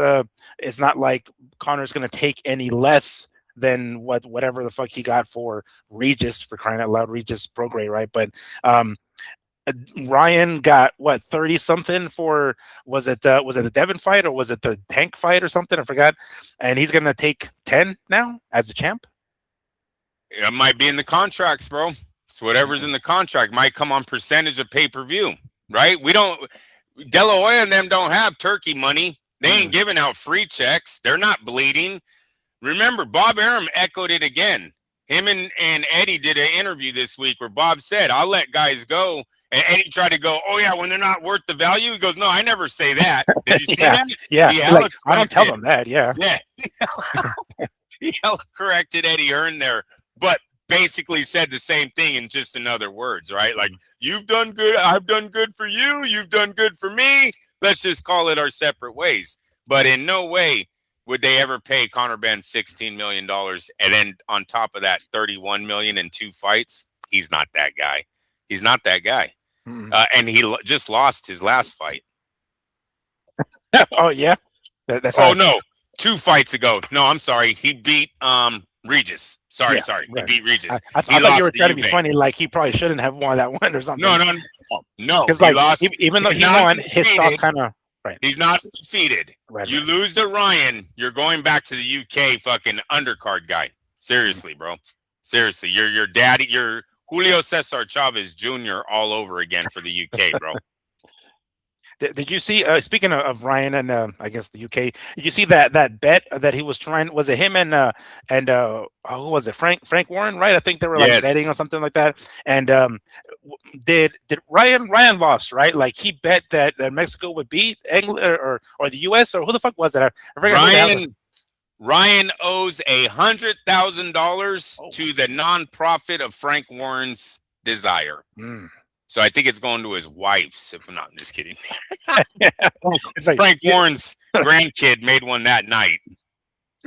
[SPEAKER 1] it's not like Conor's going to take any less than whatever the fuck he got for Regis, for crying out loud, Regis Prograis, right? But Ryan got what, 30 something for, was it the Devin fight, or was it the Tank fight or something? I forgot. And he's going to take 10 now as a champ.
[SPEAKER 2] It might be in the contracts, bro. So whatever's in the contract might come on percentage of pay-per-view, right? We don't, De La Hoya and them don't have Turkey money. They ain't giving out free checks. They're not bleeding. Remember, Bob Arum echoed it again. Him and Eddie did an interview this week where Bob said, "I'll let guys go." And Eddie tried to go, "Oh yeah, when they're not worth the value." He goes, "No, I never say that." Did you see that?
[SPEAKER 1] Yeah. Like, I don't tell them that. Yeah.
[SPEAKER 2] Yeah. He corrected Eddie Hearn there, but basically said the same thing in just in other words, right? Like, you've done good, I've done good for you, you've done good for me. Let's just call it our separate ways. But in no way would they ever pay Conor Benn $16 million, and then on top of that, 31 million in 2 fights. He's not that guy. He's not that guy.
[SPEAKER 1] Mm-hmm.
[SPEAKER 2] And he just lost his last fight.
[SPEAKER 1] Oh yeah. That's
[SPEAKER 2] Oh no, 2 fights ago. No, I'm sorry. He beat Regis. Sorry.
[SPEAKER 1] right.
[SPEAKER 2] He beat Regis.
[SPEAKER 1] I thought you were trying to be funny, like he probably shouldn't have won that one or something.
[SPEAKER 2] No.
[SPEAKER 1] Because
[SPEAKER 2] He
[SPEAKER 1] like
[SPEAKER 2] lost.
[SPEAKER 1] even though he won, his stock kind of right.
[SPEAKER 2] He's not defeated. You lose to Ryan, you're going back to the UK fucking undercard guy. Seriously, bro. Seriously, your daddy, your Julio Cesar Chavez Jr. all over again for the UK, bro.
[SPEAKER 1] Did you see? Speaking of Ryan and I guess the UK, did you see that bet that he was trying? Was it him and who was it? Frank Warren, right? I think they were like betting or something like that. And did Ryan lost, right? Like he bet that Mexico would beat England or the US, or who the fuck was it? I forgot.
[SPEAKER 2] Ryan owes $100,000 to the nonprofit of Frank Warren's Desire. So I think it's going to his wife's, if I'm not just kidding. It's like, Frank Warren's grandkid made one that night.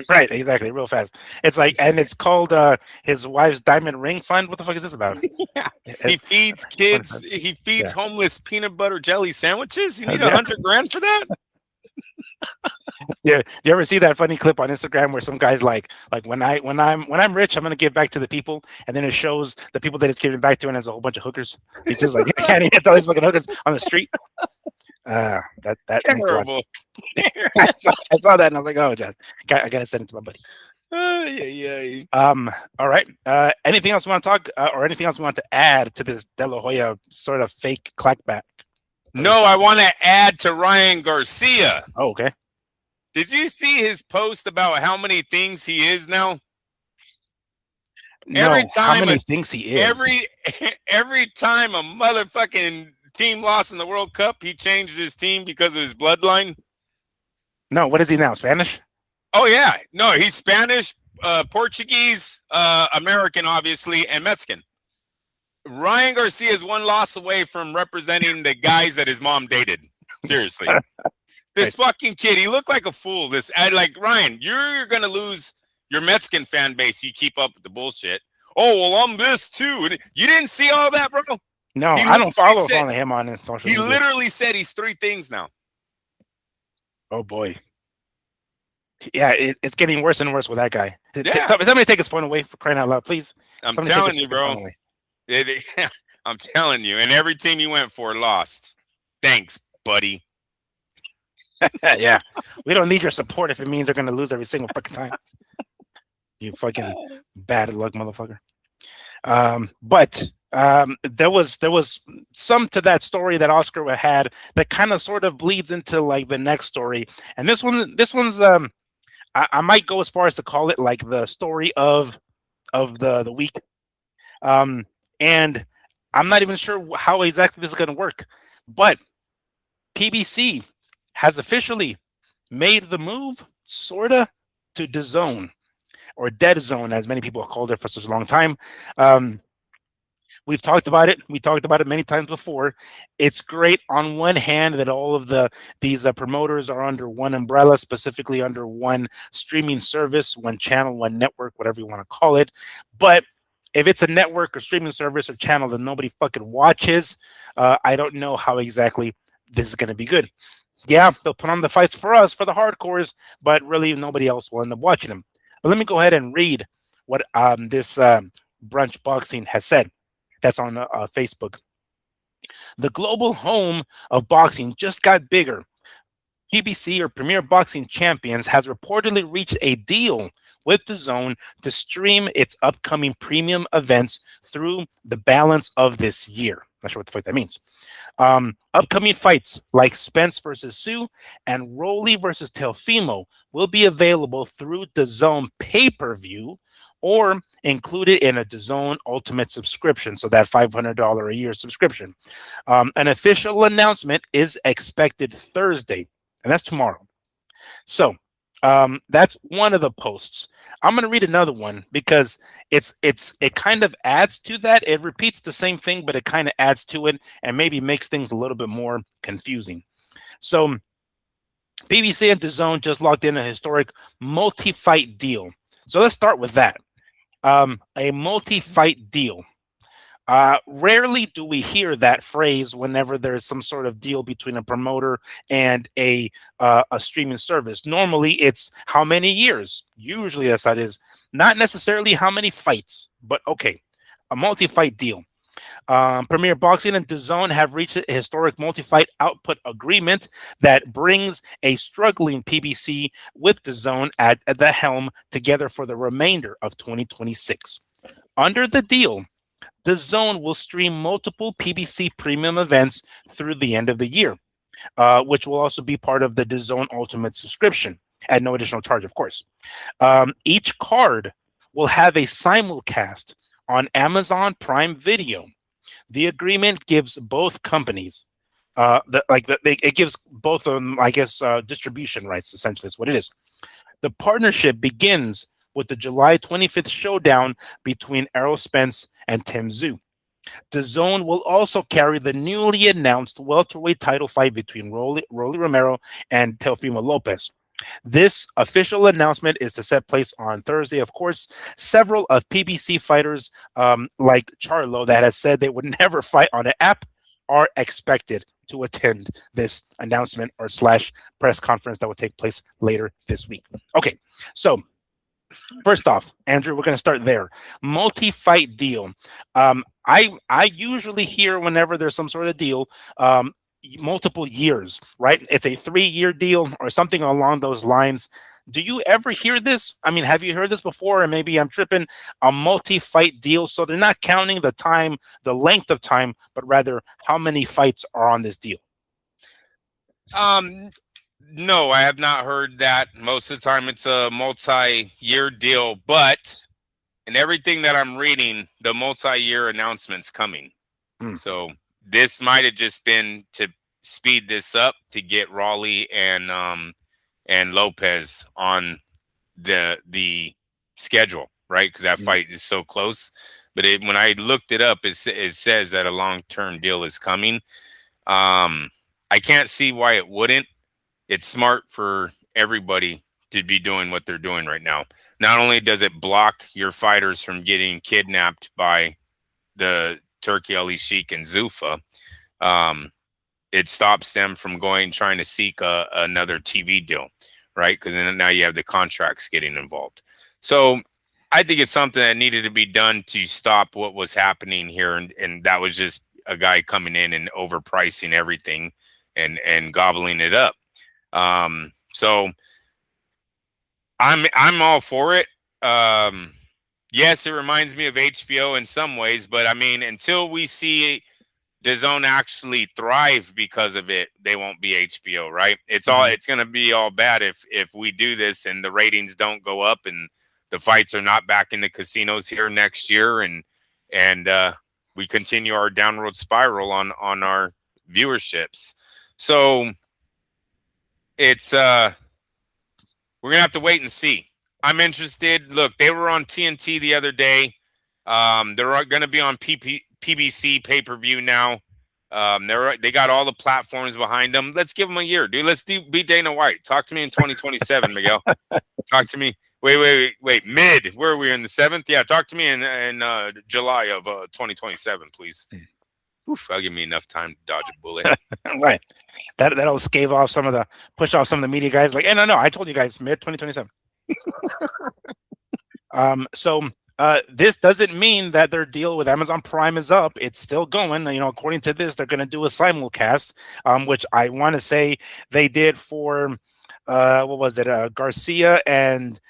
[SPEAKER 1] Right, exactly, real fast. It's like, and it's called his wife's Diamond Ring Fund. What the fuck is this about?
[SPEAKER 2] He feeds kids. He feeds homeless peanut butter jelly sandwiches. You need $100,000 for that?
[SPEAKER 1] Yeah, you ever see that funny clip on Instagram where some guy's like when I'm rich, I'm gonna give back to the people, and then it shows the people that it's giving back to, and there's a whole bunch of hookers. He's just like, can't he hit all these fucking hookers on the street? That makes
[SPEAKER 2] terrible.
[SPEAKER 1] I saw that and I was like, oh, I gotta send it to my buddy. All right. Anything else we want to talk or anything else we want to add to this De La Hoya sort of fake clackback?
[SPEAKER 2] No, I want to add to Ryan Garcia.
[SPEAKER 1] Oh, okay.
[SPEAKER 2] Did you see his post about how many things he is now?
[SPEAKER 1] No, how many things he is?
[SPEAKER 2] Every time a motherfucking team lost in the World Cup, he changed his team because of his bloodline.
[SPEAKER 1] No, what is he now? Spanish?
[SPEAKER 2] Oh yeah, no, he's Spanish, Portuguese, American, obviously, and Mexican. Ryan Garcia is one loss away from representing the guys that his mom dated. Seriously. This fucking kid, he looked like a fool. Like, Ryan, you're going to lose your Mexican fan base. You keep up with the bullshit. Oh, well, I'm this too. You didn't see all that, bro?
[SPEAKER 1] No, I don't follow him on his social media.
[SPEAKER 2] He literally said he's 3 things now.
[SPEAKER 1] Oh, boy. Yeah, it's getting worse and worse with that guy. Somebody take his phone away, for crying out loud, please.
[SPEAKER 2] I'm telling you, bro. I'm telling you. And every team you went for lost. Thanks, buddy.
[SPEAKER 1] Yeah, we don't need your support if it means they're going to lose every single fucking time. You fucking bad luck motherfucker. But there was some to that story that Oscar had that kind of sort of bleeds into like the next story, and this one's I might go as far as to call it like the story of the week, and I'm not even sure how exactly this is going to work, but PBC has officially made the move, sorta, to DAZN, or DAZN, as many people have called it for such a long time. We've talked about it. We talked about it many times before. It's great on one hand that all of these promoters are under one umbrella, specifically under one streaming service, one channel, one network, whatever you want to call it. But if it's a network or streaming service or channel that nobody fucking watches, I don't know how exactly this is going to be good. Yeah, they'll put on the fights for us, for the hardcores, but really nobody else will end up watching them. But let me go ahead and read what this Brunch Boxing has said. That's on Facebook. The global home of boxing just got bigger. PBC, or Premier Boxing Champions, has reportedly reached a deal with DAZN to stream its upcoming premium events through the balance of this year. Not sure what the fuck that means. Upcoming fights like Spence versus Sue and ROLLY versus Teofimo will be available through DAZN pay-per-view or included in a DAZN Ultimate subscription, so that $500 a year subscription. An official announcement is expected Thursday, and that's tomorrow. So that's one of the posts. I'm going to read another one because it kind of adds to that. It repeats the same thing, but it kind of adds to it and maybe makes things a little bit more confusing. So PBC and DAZN just locked in a historic multi-fight deal. So let's start with that. A multi-fight deal. Rarely do we hear that phrase whenever there's some sort of deal between a promoter and a streaming service. Normally, it's how many years. Usually, that is not necessarily how many fights, but okay, a multi-fight deal. Premier Boxing and DAZN have reached a historic multi-fight output agreement that brings a struggling PBC with DAZN at the helm together for the remainder of 2026. Under the deal, DAZN will stream multiple PBC premium events through the end of the year, which will also be part of the DAZN Ultimate subscription at no additional charge, of course. Each card will have a simulcast on Amazon Prime Video. The agreement gives both companies, it gives both of them, I guess, distribution rights. Essentially, is what it is. The partnership begins with the July 25th showdown between Errol Spence and Tim Tszyu. DAZN will also carry the newly announced welterweight title fight between Rolly Romero and Teofimo Lopez. This official announcement is to set place on Thursday. Of course, several of PBC fighters, like Charlo, that has said they would never fight on an app, are expected to attend this announcement or / press conference that will take place later this week. Okay, so first off, Andrew, we're going to start there. Multi-fight deal. I usually hear whenever there's some sort of deal, multiple years, right? It's a 3-year deal or something along those lines. Do you ever hear this? I mean, have you heard this before? Or maybe I'm tripping. A multi-fight deal. So they're not counting the time, the length of time, but rather how many fights are on this deal.
[SPEAKER 2] No, I have not heard that. Most of the time it's a multi-year deal, but in everything that I'm reading, the multi-year announcement's coming. So this might have just been to speed this up to get ROLLY and Lopez on the schedule, right? Because that fight is so close. But when I looked it up, it says that a long-term deal is coming. I can't see why it wouldn't. It's smart for everybody to be doing what they're doing right now. Not only does it block your fighters from getting kidnapped by the Turkey Ali Sheik and Zuffa, it stops them from trying to seek another TV deal, right? Because then now you have the contracts getting involved. So I think it's something that needed to be done to stop what was happening here, and that was just a guy coming in and overpricing everything and gobbling it up. So I'm all for it. Yes, it reminds me of HBO in some ways, but I mean, until we see DAZN actually thrive because of it, they won't be HBO, right? It's going to be all bad if we do this and the ratings don't go up and the fights are not back in the casinos here next year, and we continue our downward spiral on our viewerships. So it's we're gonna have to wait and see. I'm interested. Look, they were on TNT the other day. They're going to be on PBC pay-per-view now. They got all the platforms behind them. Let's give them a year, dude. Let's be Dana White. Talk to me in 2027, Miguel. Talk to me. Wait. Mid. Where are we in the 7th? Yeah, talk to me in July of 2027, please. Oof, that'll give me enough time to dodge a bullet.
[SPEAKER 1] Right. That'll push off some of the media guys. Like, hey, no, I told you guys mid 2027. So this doesn't mean that their deal with Amazon Prime is up. It's still going. You know, according to this, they're going to do a simulcast, which I want to say they did for what was it? Garcia and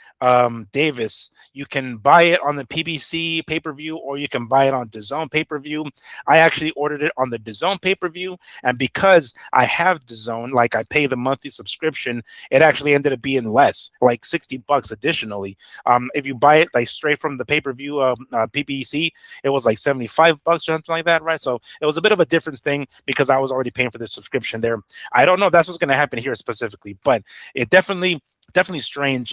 [SPEAKER 1] Davis. You can buy it on the PBC pay-per-view, or you can buy it on DAZN pay-per-view. I actually ordered it on the DAZN pay-per-view, and because I have DAZN, like I pay the monthly subscription, it actually ended up being less, like $60 additionally. If you buy it like straight from the pay-per-view PBC, it was like $75 or something like that, right? So it was a bit of a different thing because I was already paying for the subscription there. I don't know if that's what's going to happen here specifically, but it definitely strange.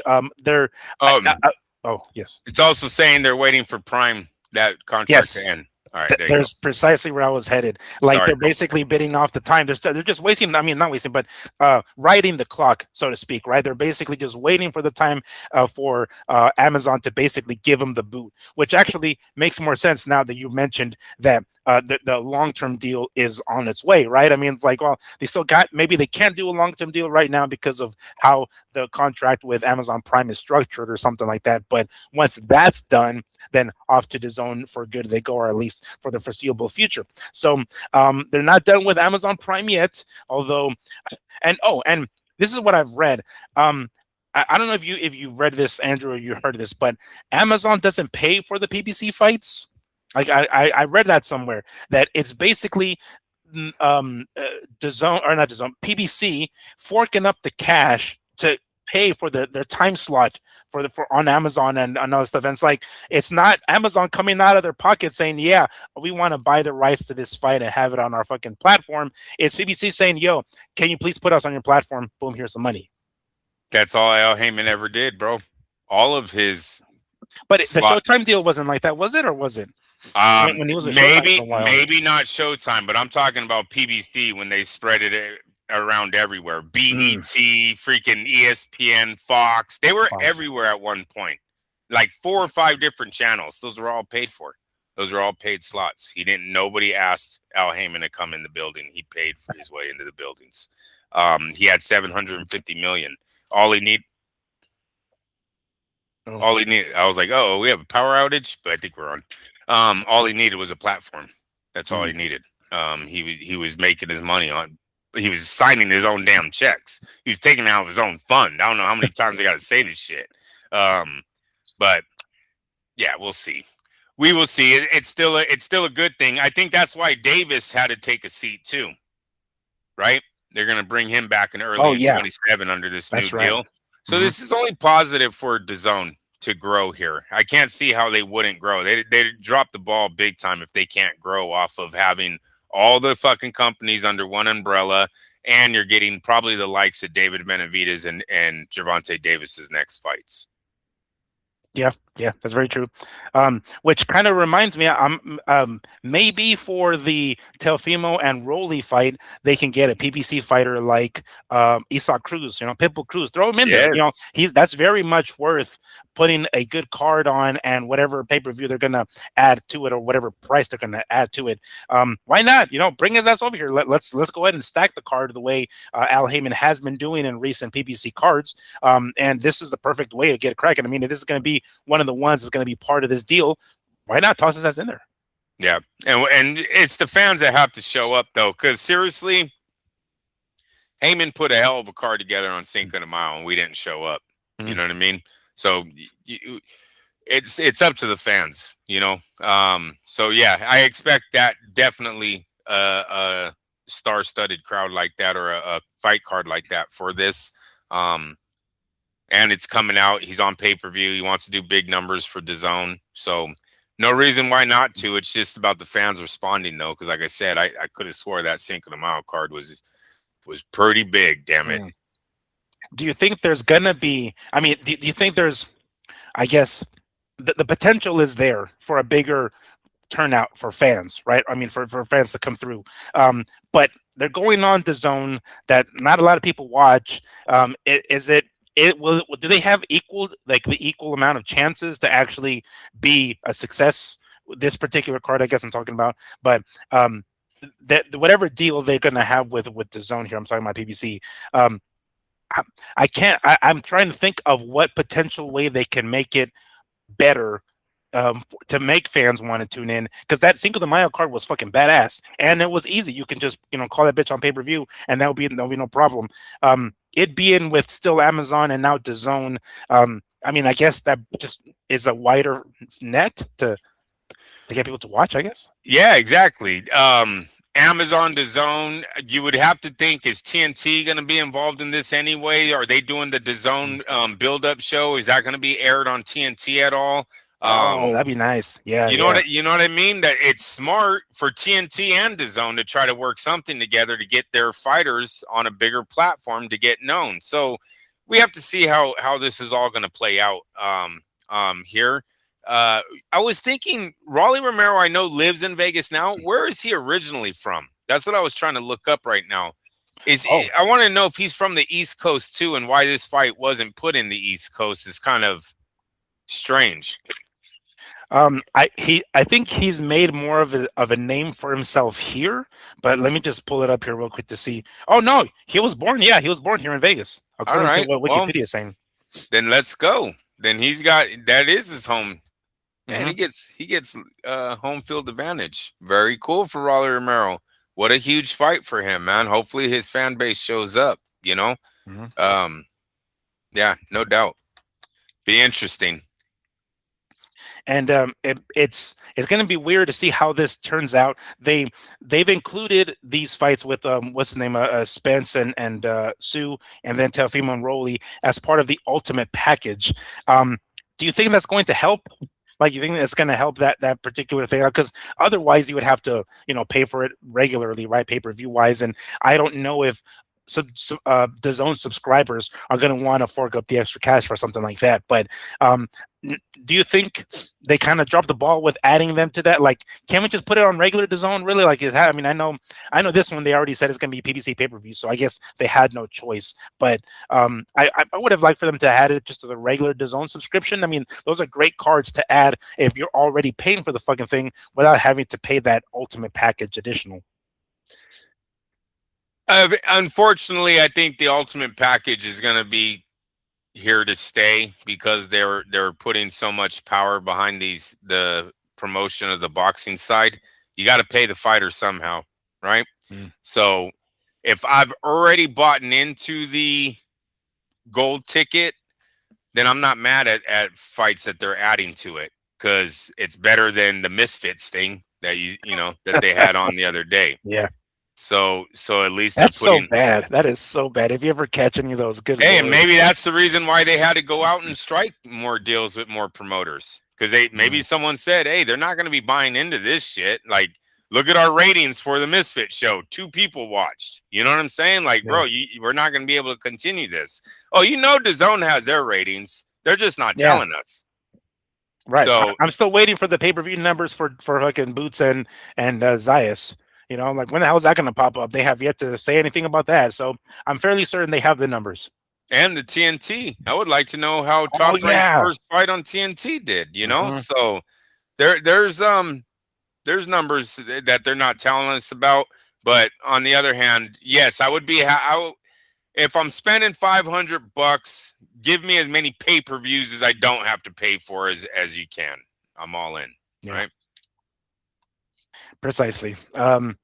[SPEAKER 2] Oh, yes. It's also saying they're waiting for Prime, that contract to end. All right, there you go.
[SPEAKER 1] There's precisely where I was headed. Like
[SPEAKER 2] Sorry.
[SPEAKER 1] they're basically bidding off the time. They're just wasting. I mean, not wasting, but riding the clock, so to speak. Right? They're basically just waiting for the time for Amazon to basically give them the boot, which actually makes more sense now that you mentioned that the long-term deal is on its way. Right? I mean, it's like, well, they still got, maybe they can't do a long-term deal right now because of how the contract with Amazon Prime is structured or something like that. But once that's done, then off to DAZN for good they go, or at least for the foreseeable future. So they're not done with Amazon Prime yet, although, and this is what I've read. I don't know if you read this, Andrew, or you heard this, but Amazon doesn't pay for the PBC fights. Like I read that somewhere, that it's basically DAZN, or not DAZN, PBC forking up the cash to pay for the time slot for on Amazon and other stuff. And it's like, it's not Amazon coming out of their pocket saying, yeah, we want to buy the rights to this fight and have it on our fucking platform. It's PBC saying, yo, can you please put us on your platform? Boom, here's some money.
[SPEAKER 2] That's all Al Heyman ever did, bro. All of his.
[SPEAKER 1] But the Showtime deal wasn't like that, was it, or was it?
[SPEAKER 2] When he was maybe not Showtime, but I'm talking about PBC when they spread it around everywhere. BET, freaking ESPN, Fox. They were everywhere at one point. Like 4 or 5 different channels. Those were all paid for. Those were all paid slots. Nobody asked Al Heyman to come in the building. He paid for his way into the buildings. He had $750 million. All he needed. I was like, oh, we have a power outage, but I think we're on. All he needed was a platform. That's all he needed. He was making his money on. He was signing his own damn checks. He was taking out of his own fund. I don't know how many times I got to say this shit. But yeah, we'll see. We will see. It's still a good thing. I think that's why Davis had to take a seat too. Right? They're going to bring him back in early 27 under this new deal. So this is only positive for DAZN to grow here. I can't see how they wouldn't grow. They dropped the ball big time if they can't grow off of having all the fucking companies under one umbrella, and you're getting probably the likes of David Benavidez and Gervonta Davis's next fights.
[SPEAKER 1] Yeah, that's very true. Which kind of reminds me, maybe for the Teofimo and ROLLY fight, they can get a PBC fighter like Isaac Cruz, Pitbull Cruz. Throw him in there. That's very much worth putting a good card on, and whatever pay-per-view they're gonna add to it, or whatever price they're gonna add to it. Why not? Bring his ass over here. Let's go ahead and stack the card the way Al Heyman has been doing in recent PBC cards. And this is the perfect way to get it cracking. I mean, if this is gonna be one of the ones that's going to be part of this deal, why not toss his ass in there?
[SPEAKER 2] Yeah, and it's the fans that have to show up, though, because seriously, Heyman put a hell of a card together on Cinco de Mayo, and we didn't show up. You know what I mean? So it's up to the fans, So yeah, I expect that definitely a star-studded crowd like that, or a fight card like that for this. And it's coming out. He's on pay-per-view. He wants to do big numbers for DAZN. So no reason why not to. It's just about the fans responding, though, because like I said, I could have swore that Cinco de Mayo card was pretty big, damn it.
[SPEAKER 1] Do you think there's going to be, I mean, do you think there's, I guess, the potential is there for a bigger turnout for fans, right? I mean, for fans to come through. But they're going on DAZN that not a lot of people watch. Do they have the equal amount of chances to actually be a success? This particular card, I guess I'm talking about, but that whatever deal they're going to have with DAZN here, I'm talking about PBC. I'm trying to think of what potential way they can make it better to make fans want to tune in, because that Cinco de Mayo card was fucking badass, and it was easy. You can just call that bitch on pay-per-view, and there'll be no problem. It being with still Amazon and now DAZN, I mean, I guess that just is a wider net to get people to watch, I guess.
[SPEAKER 2] Yeah, exactly. Amazon DAZN, you would have to think, is TNT going to be involved in this anyway? Are they doing the DAZN build-up show? Is that going to be aired on TNT at all?
[SPEAKER 1] That'd be nice. Yeah,
[SPEAKER 2] you know what I mean? That it's smart for TNT and DAZN to try to work something together to get their fighters on a bigger platform to get known. So we have to see how this is all going to play out here. I was thinking Rolly Romero, I know, lives in Vegas now. Where is he originally from? That's what I was trying to look up right now. I want to know if he's from the East Coast too, and why this fight wasn't put in the East Coast is kind of strange.
[SPEAKER 1] I think he's made more of a name for himself here, but let me just pull it up here real quick to see. Oh no, he was born. Yeah, he was born here in Vegas, according to what Wikipedia is saying.
[SPEAKER 2] Then let's go. Then that is his home, and he gets home field advantage. Very cool for Rolly Romero. What a huge fight for him, man. Hopefully his fan base shows up. Yeah, no doubt. Be interesting.
[SPEAKER 1] And it's going to be weird to see how this turns out. They've included these fights with what's his name, Spence and Sue, and then Teofimo and ROLLY as part of the ultimate package. Do you think that's going to help? Like, you think that's going to help that particular thing? Because otherwise, you would have to pay for it regularly, right, pay-per-view wise. And I don't know if DAZN subscribers are going to want to fork up the extra cash for something like that. But do you think they kind of dropped the ball with adding them to that? Like, can't we just put it on regular DAZN? Really? Like, I mean, I know this one they already said it's going to be PBC pay-per-view, so I guess they had no choice. But I would have liked for them to add it just to the regular DAZN subscription. I mean, those are great cards to add if you're already paying for the fucking thing without having to pay that ultimate package additional.
[SPEAKER 2] Unfortunately, I think the ultimate package is going to be here to stay because they're putting so much power behind the promotion of the boxing side. You got to pay the fighter somehow, right? So if I've already bought into the gold ticket, then I'm not mad at fights that they're adding to it, because it's better than the Misfits thing that that they had on the other day.
[SPEAKER 1] Yeah.
[SPEAKER 2] So at least
[SPEAKER 1] that's so bad. That is so bad. If you ever catch any of those, good.
[SPEAKER 2] Hey, and maybe that's the reason why they had to go out and strike more deals with more promoters, because maybe someone said, "Hey, they're not going to be buying into this shit." Like, look at our ratings for the Misfit show. 2 people watched. You know what I'm saying? Like, bro, we're not going to be able to continue this. Oh, DAZN has their ratings. They're just not telling us.
[SPEAKER 1] Right. So I'm still waiting for the pay-per-view numbers for fucking Boots and Zayas. Like, when the hell is that going to pop up? They have yet to say anything about that. So I'm fairly certain they have the numbers.
[SPEAKER 2] And the TNT. I would like to know how Top Rank's first fight on TNT did, So there's numbers that they're not telling us about. But on the other hand, yes, I would be if I'm spending $500, give me as many pay-per-views as I don't have to pay for as you can. I'm all in, right?
[SPEAKER 1] Precisely. When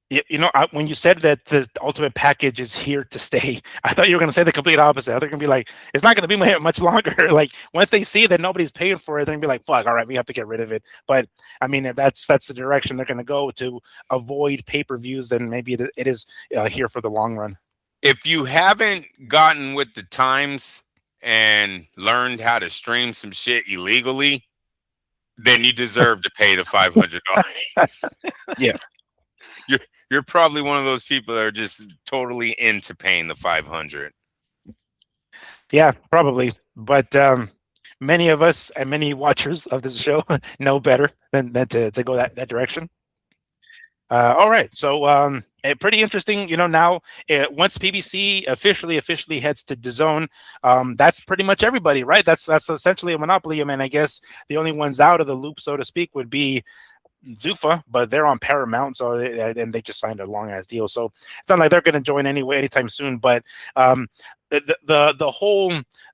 [SPEAKER 1] you said that the ultimate package is here to stay, I thought you were going to say the complete opposite. I thought they're going to be like, it's not going to be much longer. Like, once they see that nobody's paying for it, they're going to be like, fuck, all right, we have to get rid of it. But I mean, if that's the direction they're going to go to avoid pay-per-views, then maybe it is here for the long run.
[SPEAKER 2] If you haven't gotten with the times and learned how to stream some shit illegally, then you deserve to pay the $500.
[SPEAKER 1] Yeah.
[SPEAKER 2] You're probably one of those people that are just totally into paying the $500.
[SPEAKER 1] Yeah, probably. But many of us and many watchers of this show know better than to go that direction. All right. So pretty interesting, now once PBC officially heads to DAZN, that's pretty much everybody, right? That's essentially a monopoly. I mean, I guess the only ones out of the loop, so to speak, would be Zuffa, but they're on Paramount, so they just signed a long ass deal. So it's not like they're going to join anyway anytime soon. But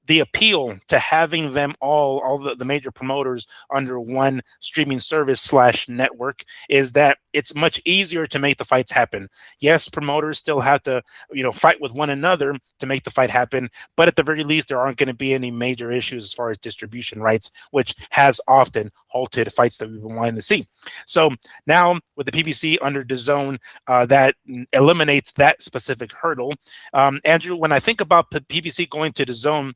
[SPEAKER 1] the appeal to having them all the major promoters under one streaming service / network is that it's much easier to make the fights happen. Yes, promoters still have to fight with one another to make the fight happen, but at the very least there aren't going to be any major issues as far as distribution rights, which has often halted fights that we've been wanting to see. So now with the PBC under DAZN, that eliminates that specific hurdle. Andrew, when I think about PBC going to DAZN,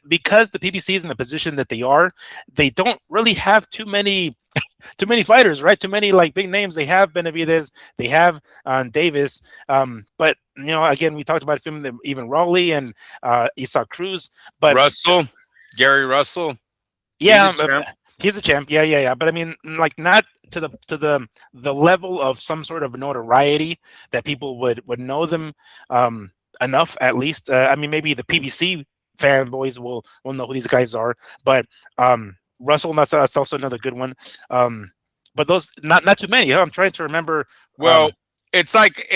[SPEAKER 1] because the PBC is in the position that they are, they don't really have too many fighters, right? Too many like big names. They have Benavidez, they have Davis, but again, we talked about even ROLLY and Isaac Cruz, but
[SPEAKER 2] Gary Russell.
[SPEAKER 1] Yeah, he's a champ. Yeah. But I mean, like, not to the level of some sort of notoriety that people would know them enough, at least. I mean, maybe the PBC fanboys will know who these guys are, but Russell, that's also another good one. But those not too many. I'm trying to remember.
[SPEAKER 2] Well, it's like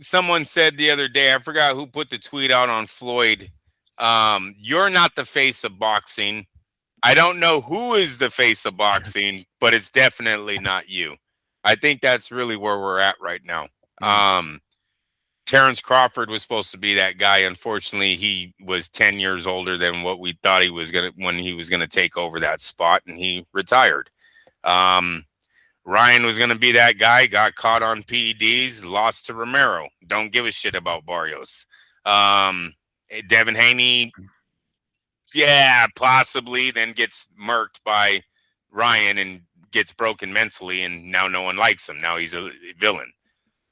[SPEAKER 2] someone said the other day. I forgot who put the tweet out on Floyd. You're not the face of boxing. I don't know who is the face of boxing, but it's definitely not you. I think that's really where we're at right now. Terrence Crawford was supposed to be that guy. Unfortunately, he was 10 years older than what we thought he was when he was gonna take over that spot, and he retired. Ryan was gonna be that guy, got caught on PEDs, lost to Romero. Don't give a shit about Barrios. Devin Haney, yeah, possibly, then gets murked by Ryan and gets broken mentally, and now no one likes him. Now he's a villain.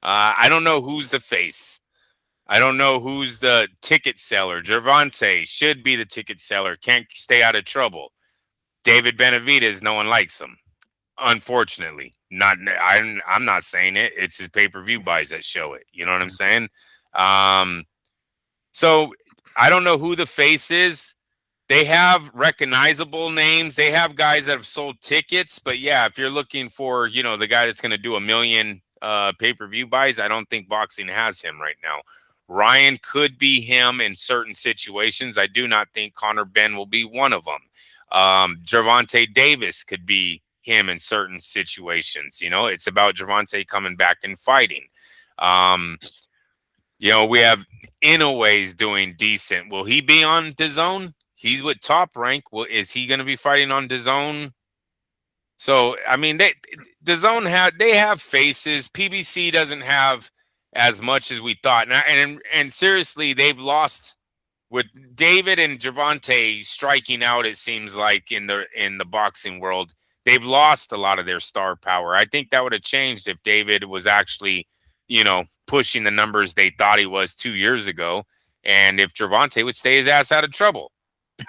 [SPEAKER 2] I don't know who's the face. I don't know who's the ticket seller. Gervonta should be the ticket seller. Can't stay out of trouble. David Benavidez, no one likes him. Unfortunately, I'm not saying it. It's his pay-per-view buys that show it. You know what I'm saying? So I don't know who the face is. They have recognizable names. They have guys that have sold tickets. But yeah, if you're looking for, the guy that's going to do 1 million pay-per-view buys, I don't think boxing has him right now. Ryan could be him in certain situations. I do not think Conor Benn will be one of them. Gervonta Davis could be him in certain situations. It's about Gervonta coming back and fighting. We have Inoue doing decent. Will he be on DAZN? He's with Top Rank. Well, is he going to be fighting on DAZN? So, I mean, DAZN have faces. PBC doesn't have as much as we thought. And seriously, they've lost with David and Gervonta striking out. It seems like in the boxing world, they've lost a lot of their star power. I think that would have changed if David was actually, pushing the numbers they thought he was 2 years ago, and if Gervonta would stay his ass out of trouble.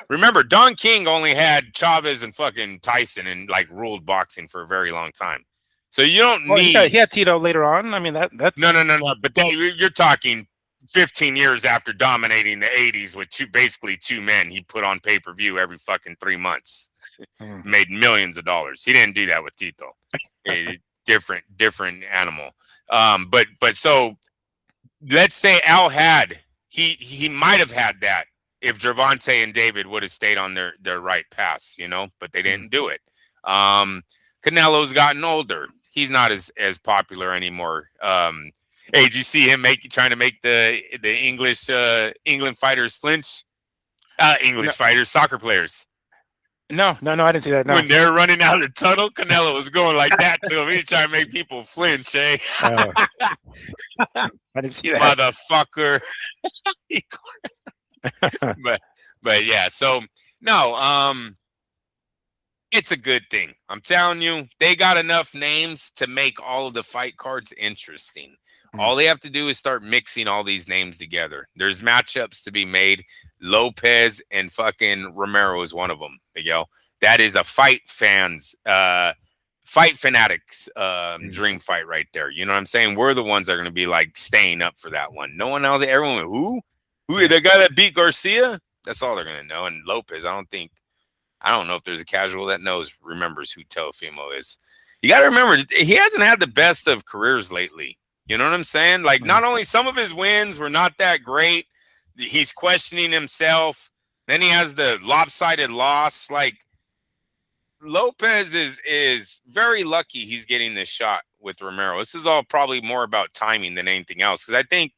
[SPEAKER 2] Remember, Don King only had Chavez and fucking Tyson and ruled boxing for a very long time. So you don't need.
[SPEAKER 1] He had Tito later on. I mean, that's
[SPEAKER 2] no. But you're talking 15 years after dominating the 80s with basically two men. He put on pay-per-view every fucking 3 months, made millions of dollars. He didn't do that with Tito. Different animal. But so let's say Al had he might have had that if Gervonta and David would have stayed on their right paths, but they didn't do it. Canelo's gotten older. He's not as popular anymore. Hey, did you see him trying to make the English England fighters flinch? Fighters, soccer players.
[SPEAKER 1] No, I didn't see that. No.
[SPEAKER 2] When they're running out of the tunnel, Canelo was going like that to him. He's trying to make people flinch, eh?
[SPEAKER 1] I didn't see that.
[SPEAKER 2] Motherfucker. but yeah, so no, it's a good thing. I'm telling you, they got enough names to make all of the fight cards interesting. All they have to do is start mixing all these names together. There's matchups to be made. Lopez and fucking Romero is one of them. That is a fight fanatics dream fight right there. You know what I'm saying? We're the ones that are going to be staying up for that one. No one else. Everyone went, who the guy that beat Garcia? That's all they're going to know. And Lopez, I don't know if there's a casual that remembers who Teofimo is. You got to remember, he hasn't had the best of careers lately. You know what I'm saying? Not only some of his wins were not that great, he's questioning himself. Then he has the lopsided loss. Lopez is very lucky he's getting this shot with Romero. This is all probably more about timing than anything else, because I think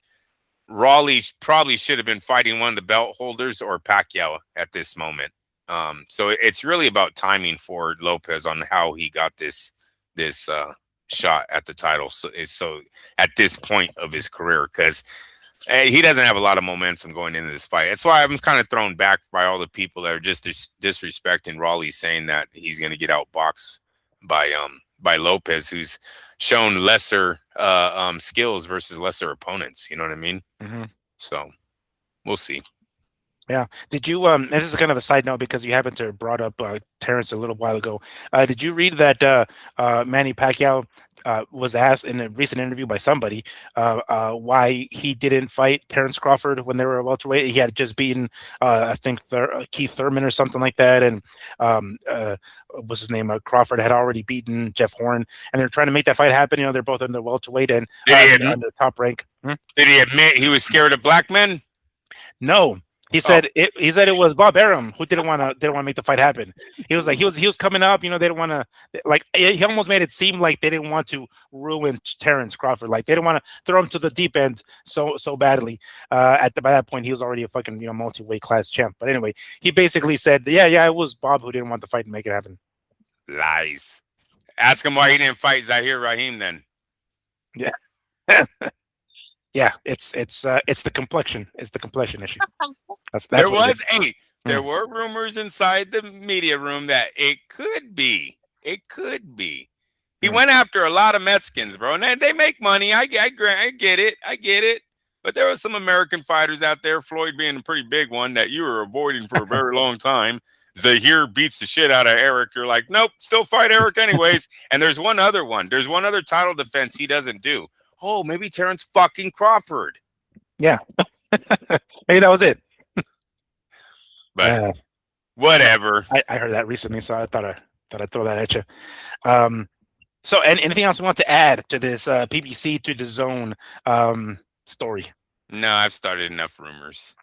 [SPEAKER 2] ROLLY probably should have been fighting one of the belt holders or Pacquiao at this moment. So it's really about timing for Lopez on how he got this shot at the title. So at this point of his career, because he doesn't have a lot of momentum going into this fight. That's why I'm kind of thrown back by all the people that are just disrespecting ROLLY, saying that he's going to get outboxed by Lopez, who's shown lesser skills versus lesser opponents. You know what I mean?
[SPEAKER 1] Mm-hmm.
[SPEAKER 2] So we'll see.
[SPEAKER 1] Yeah. Did you and this is kind of a side note because you happened to brought up Terrence a little while ago. Did you read that Manny Pacquiao was asked in a recent interview by somebody why he didn't fight Terrence Crawford when they were a welterweight? He had just beaten I think Keith Thurman or something like that, and what's his name? Crawford had already beaten Jeff Horn, and they're trying to make that fight happen. You know, they're both in the welterweight and on the top rank.
[SPEAKER 2] Did he admit he was scared of black men?
[SPEAKER 1] No, he
[SPEAKER 2] Oh,
[SPEAKER 1] said it was Bob Arum who didn't want to make the fight happen. He was like he was coming up, you know, they didn't want to like he almost made it seem like they didn't want to ruin Terrence Crawford. Like they didn't want to throw him to the deep end so badly. By that point he was already a fucking, you know, multi-weight class champ. But anyway, he basically said, yeah, it was Bob who didn't want the fight and make it happen.
[SPEAKER 2] lies. Ask him why he didn't fight Zahir Rahim then.
[SPEAKER 1] Yeah. Yeah, it's the complexion. It's the complexion issue. That's
[SPEAKER 2] There
[SPEAKER 1] what
[SPEAKER 2] was there were rumors inside the media room that it could be. It could be. He went after a lot of Mexicans, bro, and they make money. I get it. I get it. But there were some American fighters out there, Floyd being a pretty big one that you were avoiding for a very long time. Zahir beats the shit out of Eric. You're like, nope, still fight Eric anyways. And there's one other one. There's one other title defense he doesn't do. Oh, maybe Terrence fucking Crawford.
[SPEAKER 1] Yeah. Hey, that was it.
[SPEAKER 2] But whatever.
[SPEAKER 1] I heard that recently, so I thought I'd throw that at you. So, anything else you want to add to this PBC to DAZN story?
[SPEAKER 2] No, I've started enough rumors.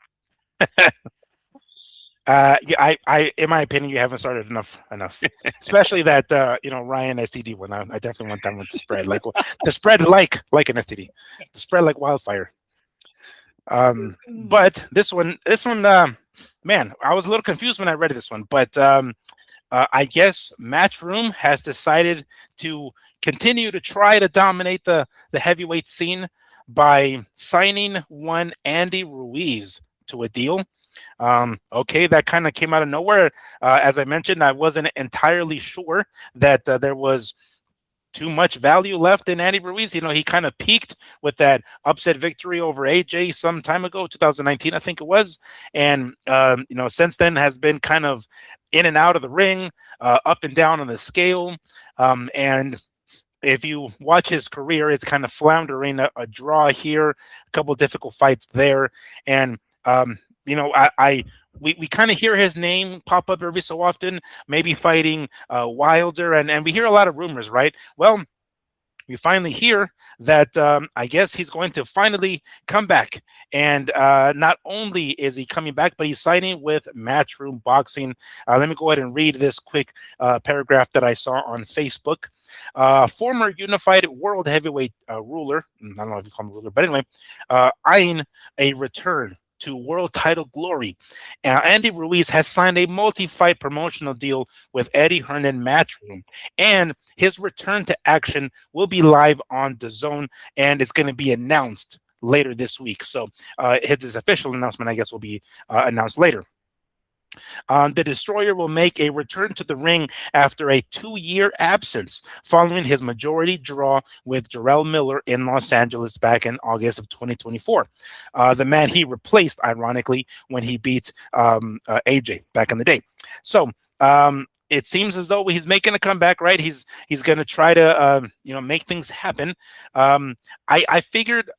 [SPEAKER 1] Yeah, I, in my opinion, you haven't started enough, especially that you know, Ryan STD one. I definitely want that one to spread like an STD, to spread like wildfire. But this one, man, I was a little confused when I read this one, but I guess Matchroom has decided to continue to try to dominate the heavyweight scene by signing one Andy Ruiz to a deal. Okay, that kind of came out of nowhere. As I mentioned, I wasn't entirely sure that there was too much value left in Andy Ruiz. You know, he kind of peaked with that upset victory over AJ some time ago, 2019, I think it was. And, you know, since then has been kind of in and out of the ring, up and down on the scale. And if you watch his career, it's kind of floundering, a draw here, a couple difficult fights there. And, you know, we kind of hear his name pop up every so often, maybe fighting Wilder, and we hear a lot of rumors, right? Well, we finally hear that I guess he's going to finally come back. And not only is he coming back, but he's signing with Matchroom Boxing. Let me go ahead and read this quick paragraph that I saw on Facebook. Former unified world heavyweight ruler, I don't know if you call him ruler, but anyway, eyeing a return to world title glory. Andy Ruiz has signed a multi-fight promotional deal with Eddie Hernan Matchroom, and his return to action will be live on DAZN, and it's going to be announced later this week. So his official announcement, I guess, will be announced later. The Destroyer will make a return to the ring after a 2-year absence following his majority draw with Jarrell Miller in Los Angeles back in August of 2024. The man he replaced, ironically, when he beat AJ back in the day. So it seems as though he's making a comeback, right? He's going to try to you know, make things happen. I figured.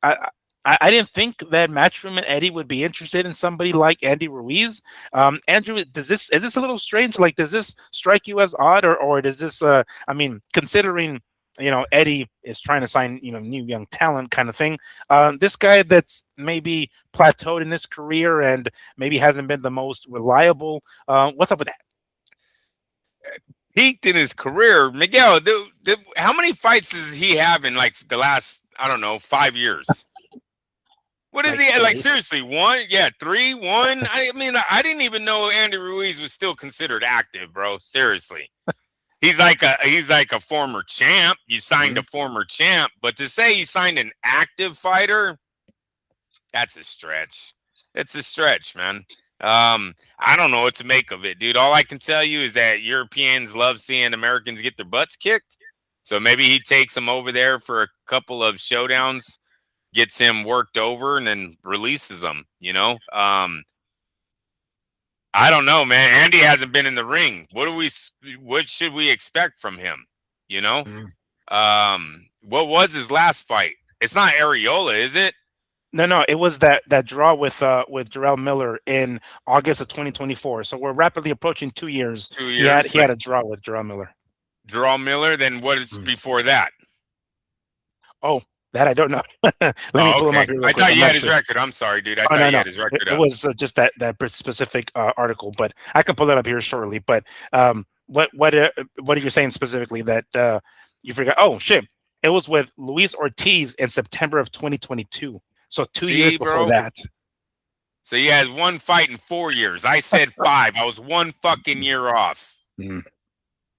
[SPEAKER 1] I didn't think that Matchroom and Eddie would be interested in somebody like Andy Ruiz. Andrew, is this a little strange? Like, does this strike you as odd, or does this? I mean, considering, you know, Eddie is trying to sign, you know, new young talent kind of thing. This guy that's maybe plateaued in his career and maybe hasn't been the most reliable. What's up with that?
[SPEAKER 2] Peaked in his career, Miguel. How many fights does he have in like the last, I don't know, 5 years? What is he like? Seriously, 1? Yeah, 3, 1. I mean, I didn't even know Andy Ruiz was still considered active, bro. Seriously, he's like a former champ. You signed a former champ, but to say he signed an active fighter, that's a stretch. It's a stretch, man. I don't know what to make of it, dude. All I can tell you is that Europeans love seeing Americans get their butts kicked. So maybe he takes them over there for a couple of showdowns, gets him worked over, and then releases them, you know? I don't know, man. Andy hasn't been in the ring. What should we expect from him? You know? What was his last fight? It's not Areola, is it?
[SPEAKER 1] No, it was that draw with Jarrell Miller in August of 2024. So we're rapidly approaching 2 years.
[SPEAKER 2] 2 years.
[SPEAKER 1] He had a draw with Jarrell Miller.
[SPEAKER 2] Jarrell Miller. Then what is before that?
[SPEAKER 1] Oh, that I don't know. Let me pull him up here real quick.
[SPEAKER 2] I thought you had his record. I'm sorry, dude. I thought you had his record.
[SPEAKER 1] It was just that specific article, but I can pull that up here shortly. But what are you saying specifically that you forgot? Oh shit! It was with Luis Ortiz in September of 2022. So 2 years before that.
[SPEAKER 2] So he has one fight in 4 years. I said 5. I was 1 fucking year off.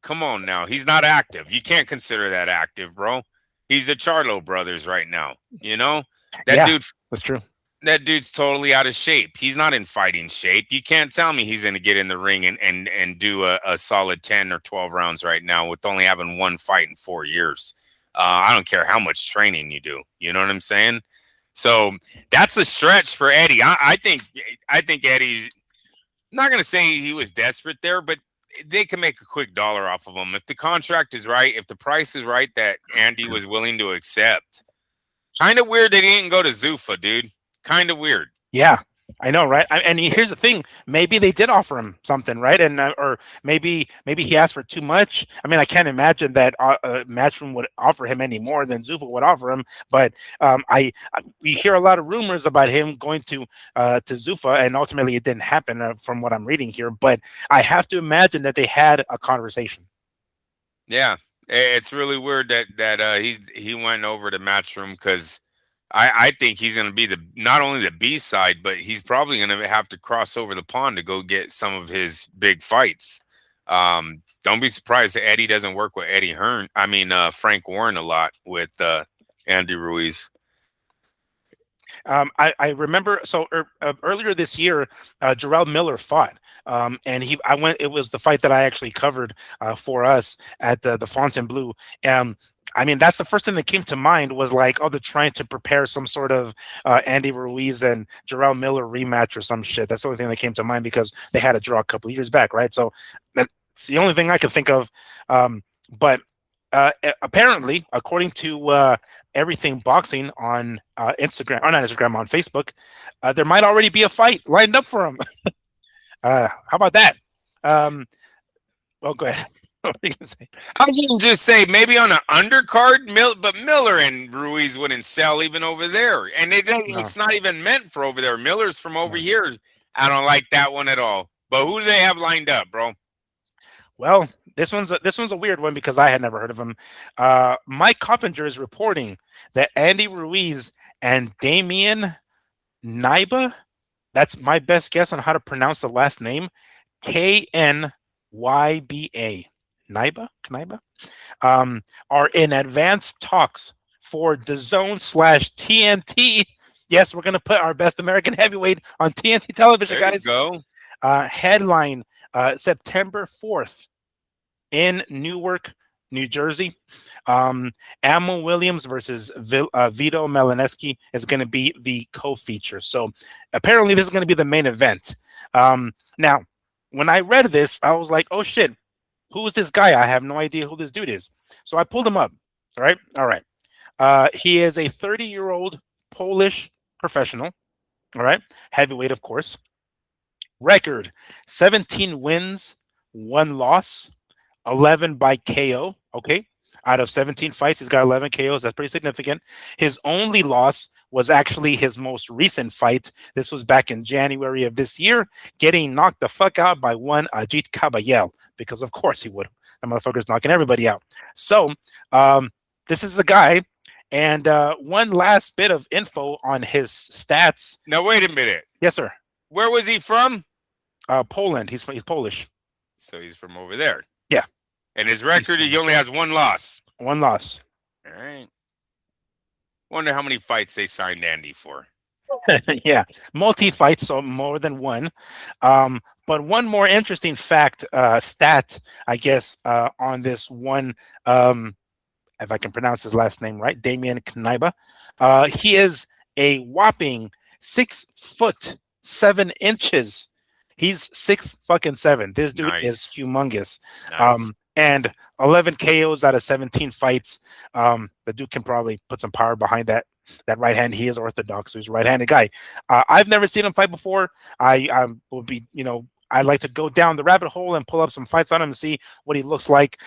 [SPEAKER 2] Come on now. He's not active. You can't consider that active, bro. He's the Charlo brothers right now. You know? Dude,
[SPEAKER 1] that's true.
[SPEAKER 2] That dude's totally out of shape. He's not in fighting shape. You can't tell me he's going to get in the ring and do a solid 10 or 12 rounds right now with only having one fight in 4 years. I don't care how much training you do. You know what I'm saying? So that's a stretch for Eddie. I think Eddie's not going to say he was desperate there, but they can make a quick dollar off of him. If the contract is right, if the price is right that Andy was willing to accept. Kind of weird they didn't go to Zuffa, dude. Kind of weird.
[SPEAKER 1] Yeah, I know, right? And here's the thing: maybe they did offer him something, right? And or maybe he asked for too much. I mean, I can't imagine that Matchroom would offer him any more than Zuffa would offer him. But we hear a lot of rumors about him going to Zuffa, and ultimately it didn't happen, from what I'm reading here. But I have to imagine that they had a conversation.
[SPEAKER 2] Yeah, it's really weird that he went over to Matchroom because. I think he's going to be not only the B side, but he's probably going to have to cross over the pond to go get some of his big fights. Don't be surprised that Eddie doesn't work with Frank Warren a lot with Andy Ruiz.
[SPEAKER 1] I remember earlier this year, Jarrell Miller fought, and it was the fight that I actually covered for us at the Fontainebleau. I mean, that's the first thing that came to mind was like, oh, they're trying to prepare some sort of Andy Ruiz and Jarrell Miller rematch or some shit. That's the only thing that came to mind because they had a draw a couple of years back, right? So that's the only thing I could think of. But apparently, according to Everything Boxing on Instagram, or not Instagram, on Facebook, there might already be a fight lined up for him. How about that? Well, go ahead. What are you gonna say?
[SPEAKER 2] I was going to just say maybe on an undercard, but Miller and Ruiz wouldn't sell even over there. And it's not even meant for over there. Miller's from over here. I don't like that one at all. But who do they have lined up, bro?
[SPEAKER 1] Well, this one's a weird one because I had never heard of him. Mike Coppinger is reporting that Andy Ruiz and Damian Kneiba, that's my best guess on how to pronounce the last name, Knyba. Kneiba, are in advanced talks for DAZN/TNT. Yes, we're going to put our best American heavyweight on TNT television, guys.
[SPEAKER 2] There you go.
[SPEAKER 1] Headline September 4th in Newark, New Jersey. Ammo Williams versus Vito Malineski is going to be the co-feature. So apparently this is going to be the main event. Now, when I read this, I was like, oh, shit. Who is this guy? I have no idea who this dude is. So I pulled him up. All right. He is a 30-year-old Polish professional. All right. Heavyweight, of course. Record 17 wins, 1 loss, 11 by KO. Okay. Out of 17 fights, he's got 11 KOs. That's pretty significant. His only loss was actually his most recent fight. This was back in January of this year, getting knocked the fuck out by one Ajit Kabayel, because of course he would. The motherfucker's knocking everybody out. So this is the guy. And one last bit of info on his stats.
[SPEAKER 2] Now, wait a minute.
[SPEAKER 1] Yes, sir.
[SPEAKER 2] Where was he from?
[SPEAKER 1] Poland. He's Polish.
[SPEAKER 2] So he's from over there.
[SPEAKER 1] Yeah.
[SPEAKER 2] And his record, he only has 1 loss.
[SPEAKER 1] 1 loss.
[SPEAKER 2] All right. Wonder how many fights they signed Andy for.
[SPEAKER 1] Yeah, multi-fights, so more than one. But one more interesting stat, I guess, on this one, if I can pronounce his last name right, Damian Kneiba. He is a whopping 6'7". He's 6'7". This dude is
[SPEAKER 2] Nice.
[SPEAKER 1] humongous.
[SPEAKER 2] Nice.
[SPEAKER 1] And 11 KOs out of 17 fights. The dude can probably put some power behind that right hand. He is orthodox, so he's a right-handed guy. I've never seen him fight before. I will be, I'd like to go down the rabbit hole and pull up some fights on him and see what he looks like.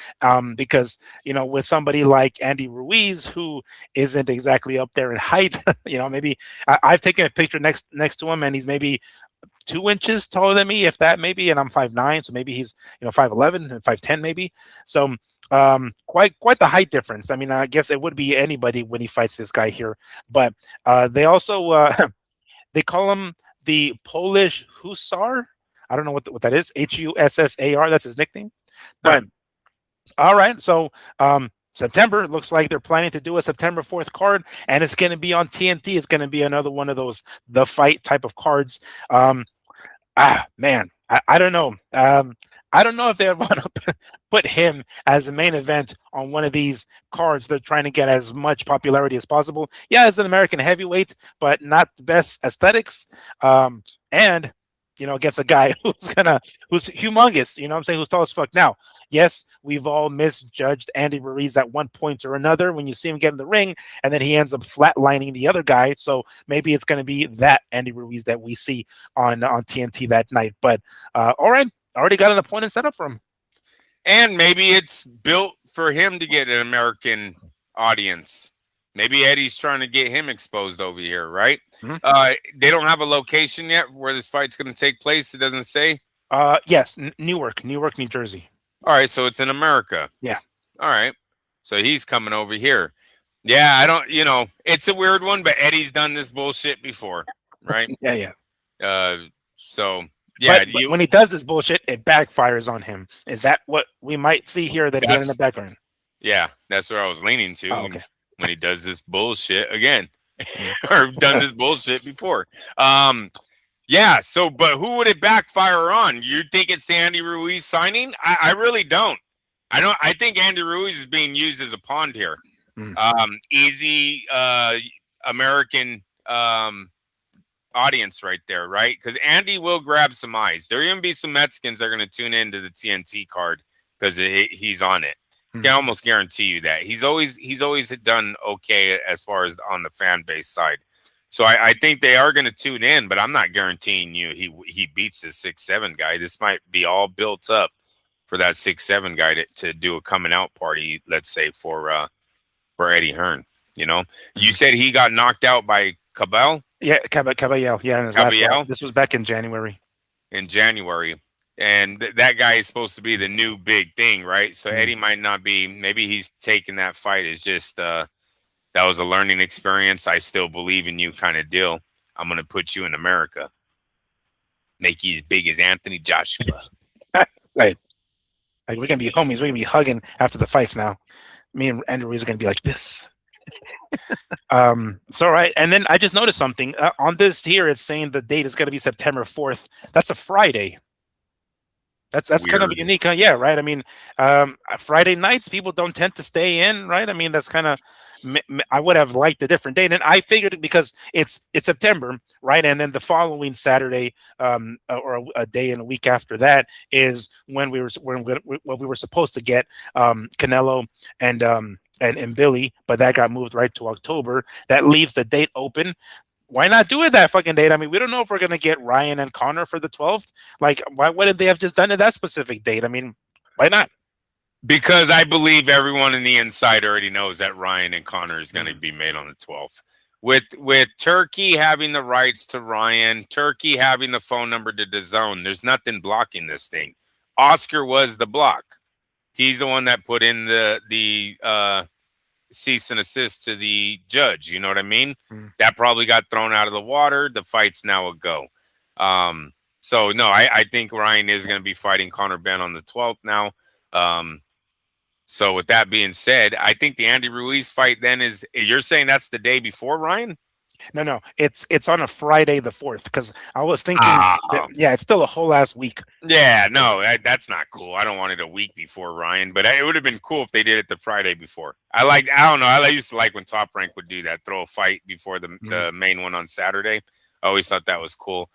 [SPEAKER 1] Because with somebody like Andy Ruiz, who isn't exactly up there in height, maybe I've taken a picture next to him, and he's maybe 2 inches taller than me, if that, maybe, and I'm 5'9", so maybe he's 5'11" and 5'10" maybe. So quite the height difference. I mean, I guess it would be anybody when he fights this guy here, but they also they call him the Polish Hussar. I don't know what that is. Hussar. That's his nickname. But all right, so September looks like they're planning to do a September 4th card, and it's going to be on TNT. It's going to be another one of those the fight type of cards. Man, I don't know. I don't know if they want to put him as the main event on one of these cards. They're trying to get as much popularity as possible. Yeah, it's an American heavyweight, but not the best aesthetics. And against a guy who's humongous, I'm saying, who's tall as fuck. Now, yes, we've all misjudged Andy Ruiz at one point or another when you see him get in the ring, and then he ends up flatlining the other guy. So maybe it's going to be that Andy Ruiz that we see on TNT that night. But all right, already got an opponent set up for him.
[SPEAKER 2] And maybe it's built for him to get an American audience. Maybe Eddie's trying to get him exposed over here, right? Mm-hmm. They don't have a location yet where this fight's going to take place. It doesn't say.
[SPEAKER 1] Yes, Newark, New Jersey.
[SPEAKER 2] All right, so it's in America.
[SPEAKER 1] Yeah.
[SPEAKER 2] All right, so he's coming over here. Yeah, I don't. It's a weird one, but Eddie's done this bullshit before, right?
[SPEAKER 1] Yeah.
[SPEAKER 2] So yeah,
[SPEAKER 1] but when he does this bullshit, it backfires on him. Is that what we might see here? That he's in the background.
[SPEAKER 2] Yeah, that's where I was leaning to.
[SPEAKER 1] Oh, okay.
[SPEAKER 2] When he does this bullshit again, or done this bullshit before. Yeah, so, but who would it backfire on? You think it's the Andy Ruiz signing? I really don't. I think Andy Ruiz is being used as a pawn here. Easy American audience right there, right? Because Andy will grab some eyes. There are going to be some Mexicans that are going to tune into the TNT card because he's on it. I can almost guarantee you that he's always done okay as far as on the fan base side. So I think they are going to tune in, but I'm not guaranteeing you he beats this 6'7" guy. This might be all built up for that 6'7" guy to do a coming out party, let's say for Eddie Hearn. You said he got knocked out by Cabell.
[SPEAKER 1] Yeah, Cabell. Yeah, this was back in January.
[SPEAKER 2] And that guy is supposed to be the new big thing, right? So Eddie might not be. Maybe he's taking that fight as just that was a learning experience. I still believe in you, kind of deal. I'm gonna put you in America, make you as big as Anthony Joshua.
[SPEAKER 1] Right. Like, we're gonna be homies. We're gonna be hugging after the fights now. Me and Andy Ruiz are gonna be like this. So right, and then I just noticed something on this here. It's saying the date is gonna be September 4th. That's a Friday. That's kind of unique, huh? Yeah, right. I mean, Friday nights people don't tend to stay in, right? I mean, that's kind of. I would have liked a different date, and I figured because it's September, right? And then the following Saturday, or a day and a week after that, is when we were supposed to get Canelo and Billy, but that got moved right to October. That leaves the date open. Why not do it that fucking date? I mean, we don't know if we're going to get Ryan and Conor for the 12th. Like, why wouldn't they have just done it that specific date? I mean, why not?
[SPEAKER 2] Because I believe everyone in the inside already knows that Ryan and Conor is going to be made on the 12th. With Turkey having the rights to Ryan, Turkey having the phone number to DAZN, there's nothing blocking this thing. Oscar was the block. He's the one that put in the cease and assist to the judge. You know what I mean? That probably got thrown out of the water. The fight's now a go. So no, I think Ryan is going to be fighting Conor Benn on the 12th now. So with that being said, I think the Andy Ruiz fight then is, you're saying that's the day before Ryan?
[SPEAKER 1] No, it's on a Friday the 4th, because I was thinking, it's still a whole ass week.
[SPEAKER 2] Yeah, no, that's not cool. I don't want it a week before Ryan, but it would have been cool if they did it the Friday before. I don't know. I used to like when Top Rank would do that, throw a fight before the main one on Saturday. I always thought that was cool.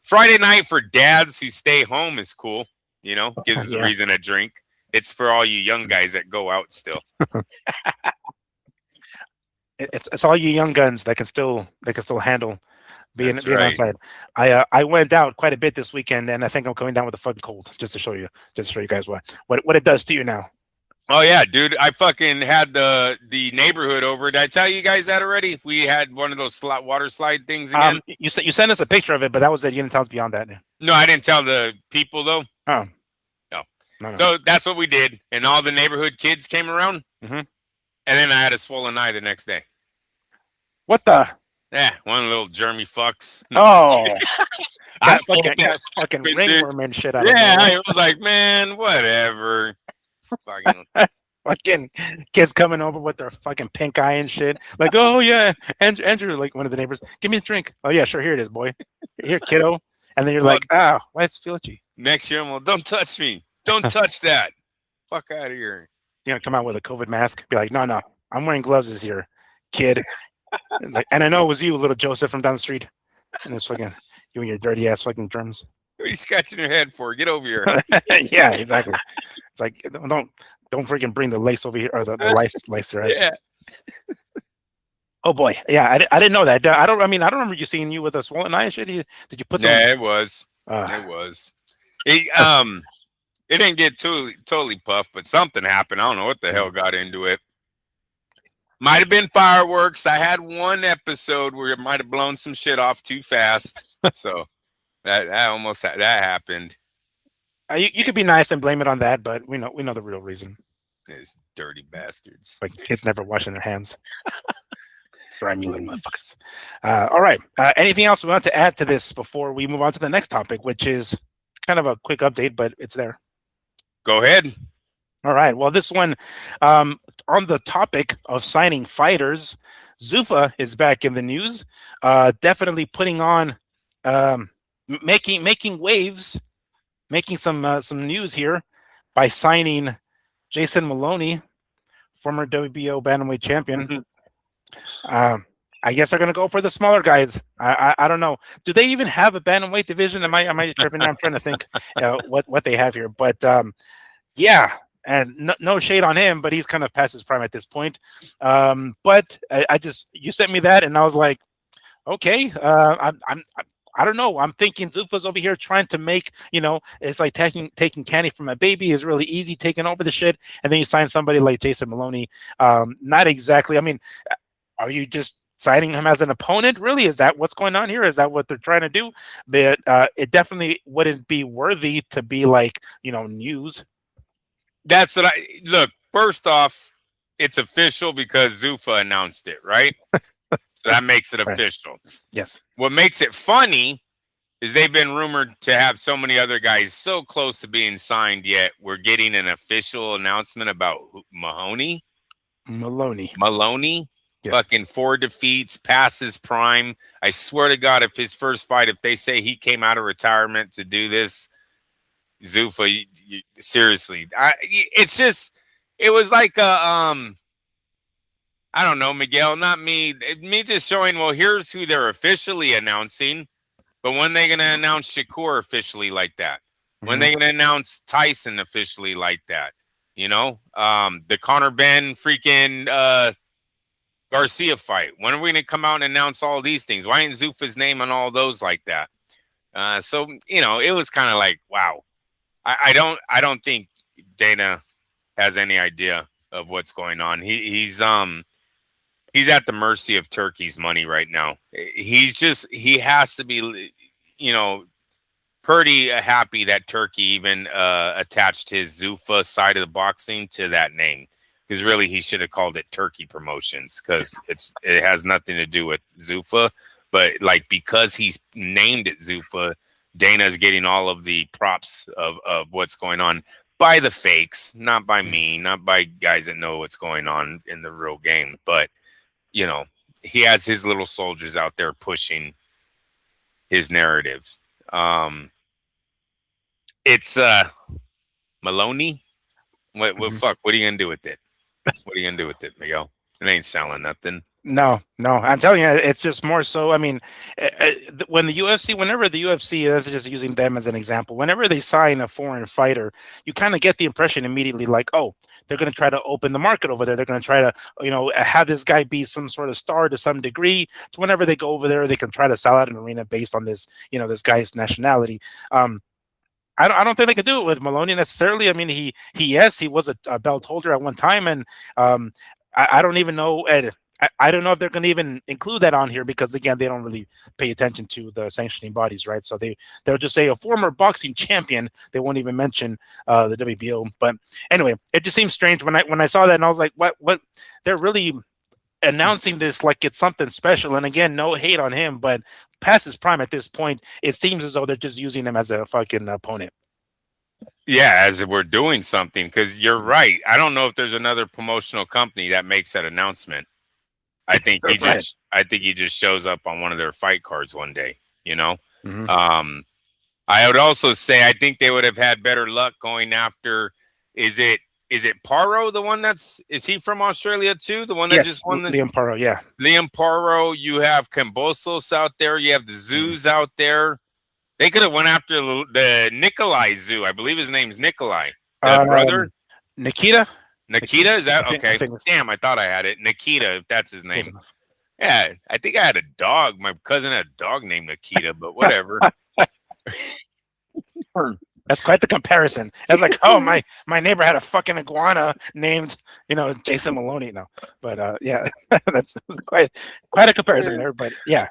[SPEAKER 2] Friday night for dads who stay home is cool. You know, gives us a reason to drink. It's for all you young guys that go out still.
[SPEAKER 1] It's all you young guns that can still handle being
[SPEAKER 2] right.
[SPEAKER 1] outside. I went out quite a bit this weekend, and I think I'm coming down with a fucking cold just to show you guys what it does to you now.
[SPEAKER 2] Oh yeah, dude! I fucking had the neighborhood over. Did I tell you guys that already? We had one of those water slide things again.
[SPEAKER 1] You sent us a picture of it, but that was it. You didn't tell us beyond that.
[SPEAKER 2] No, I didn't tell the people though.
[SPEAKER 1] Oh,
[SPEAKER 2] no. So that's what we did, and all the neighborhood kids came around, and then I had a swollen eye the next day.
[SPEAKER 1] What the?
[SPEAKER 2] Yeah, one little germy fucks.
[SPEAKER 1] No, I fucking ringworm and shit.
[SPEAKER 2] I was like, man, whatever.
[SPEAKER 1] Fucking kids coming over with their fucking pink eye and shit. Like, oh yeah, Andrew, like one of the neighbors, give me a drink. Oh yeah, sure, here it is, boy. Here, kiddo. And then you're like, why is it feel itchy?
[SPEAKER 2] Next year, well, don't touch me. Don't touch that. Fuck out of here.
[SPEAKER 1] You know, come out with a COVID mask. Be like, no, I'm wearing gloves this year, kid. It's like, and I know it was you, little Joseph from down the street. And it's fucking you and your dirty ass fucking germs.
[SPEAKER 2] What are you scratching your head for? Get over here.
[SPEAKER 1] Yeah, exactly. It's like don't freaking bring the lace over here or the lice there.
[SPEAKER 2] Yeah.
[SPEAKER 1] Oh boy, yeah, I didn't know that. I don't remember you seeing you with a swollen eye and shit. Did you put some?
[SPEAKER 2] Yeah, it was. It was. It didn't get totally puffed, but something happened. I don't know what the hell got into it. Might have been fireworks. I had one episode where it might have blown some shit off too fast. So that happened.
[SPEAKER 1] You could be nice and blame it on that, but we know the real reason.
[SPEAKER 2] These dirty bastards.
[SPEAKER 1] Like kids never washing their hands. Brand new little motherfuckers. All right. Anything else we want to add to this before we move on to the next topic, which is kind of a quick update, but it's there.
[SPEAKER 2] Go ahead.
[SPEAKER 1] All right. Well, this one, on the topic of signing fighters, Zuffa is back in the news. Definitely putting on, making waves, making some news here by signing Jason Maloney, former WBO bantamweight champion. I guess they're gonna go for the smaller guys. I don't know. Do they even have a bantamweight division? Am I tripping? I'm trying to think what they have here, but yeah. And no shade on him, but he's kind of past his prime at this point. But you sent me that, and I was like, okay. I don't know. I'm thinking Zuffa's over here trying to make, it's like taking candy from a baby is really easy, taking over the shit, and then you sign somebody like Jason Maloney. Not exactly. I mean, are you just signing him as an opponent? Really, is that what's going on here? Is that what they're trying to do? But it definitely wouldn't be worthy to be like news.
[SPEAKER 2] That's what look. First off, it's official because Zuffa announced it, right? So that makes it official.
[SPEAKER 1] Yes.
[SPEAKER 2] What makes it funny is they've been rumored to have so many other guys so close to being signed, yet we're getting an official announcement about Maloney. Yes. Fucking 4 defeats, past his prime. I swear to God, if his first fight, if they say he came out of retirement to do this, Zuffa, seriously, it was like I don't know, Miguel, not me just showing, well, here's who they're officially announcing, but when they going to announce Shakur officially like that? When they going to announce Tyson officially like that? The Conor Benn freaking Garcia fight. When are we going to come out and announce all these things? Why ain't Zuffa's name on all those like that? So, it was kind of like, wow. I don't think Dana has any idea of what's going on. He's at the mercy of Turkey's money right now. He has to be, pretty happy that Turkey even attached his Zuffa side of the boxing to that name. Because really, he should have called it Turkey Promotions, because it has nothing to do with Zuffa. But because he's named it Zuffa, Dana's getting all of the props of what's going on by the fakes, not by me, not by guys that know what's going on in the real game. But, he has his little soldiers out there pushing his narrative. It's Maloney. What fuck? What are you gonna do with it? What are you gonna do with it, Miguel? It ain't selling nothing.
[SPEAKER 1] No, no, I'm telling you, it's just more so. I mean, when the UFC, whenever the UFC, that's just using them as an example, whenever they sign a foreign fighter, you kind of get the impression immediately, like, oh, they're going to try to open the market over there. They're going to try to, have this guy be some sort of star to some degree. So whenever they go over there, they can try to sell out an arena based on this, this guy's nationality. I don't think they could do it with Maloney necessarily. I mean, yes, he was a belt holder at one time, and I don't even know. I don't know if they're going to even include that on here because again, they don't really pay attention to the sanctioning bodies, right? So they'll just say a former boxing champion. They won't even mention the WBO. But anyway, it just seems strange when I saw that, and I was like, what? They're really announcing this like it's something special. And again, no hate on him, but past his prime at this point, it seems as though they're just using him as a fucking opponent.
[SPEAKER 2] Yeah, as if we're doing something, because you're right. I don't know if there's another promotional company that makes that announcement. I think he
[SPEAKER 1] Right.
[SPEAKER 2] I think he just shows up on one of their fight cards one day,
[SPEAKER 1] Mhm.
[SPEAKER 2] I would also say I think they would have had better luck going after. Is it Paro, the one is he from Australia too? The one that
[SPEAKER 1] Yes,
[SPEAKER 2] just won the
[SPEAKER 1] Liam Paro, yeah.
[SPEAKER 2] Liam Paro. You have Cambosos out there. You have the Zoos out there. They could have went after the Nikolai Zoo. I believe his name's Nikolai. The brother
[SPEAKER 1] Nikita.
[SPEAKER 2] Nikita, is that okay?
[SPEAKER 1] I
[SPEAKER 2] Damn, I thought I had it. Nikita, if that's his name.
[SPEAKER 1] enough.
[SPEAKER 2] Yeah, I think I had a dog. My cousin had a dog named Nikita, but whatever.
[SPEAKER 1] That's quite the comparison. It's like, oh, my neighbor had a fucking iguana named, Jason Maloney. No, but yeah, that's quite a comparison there. But yeah,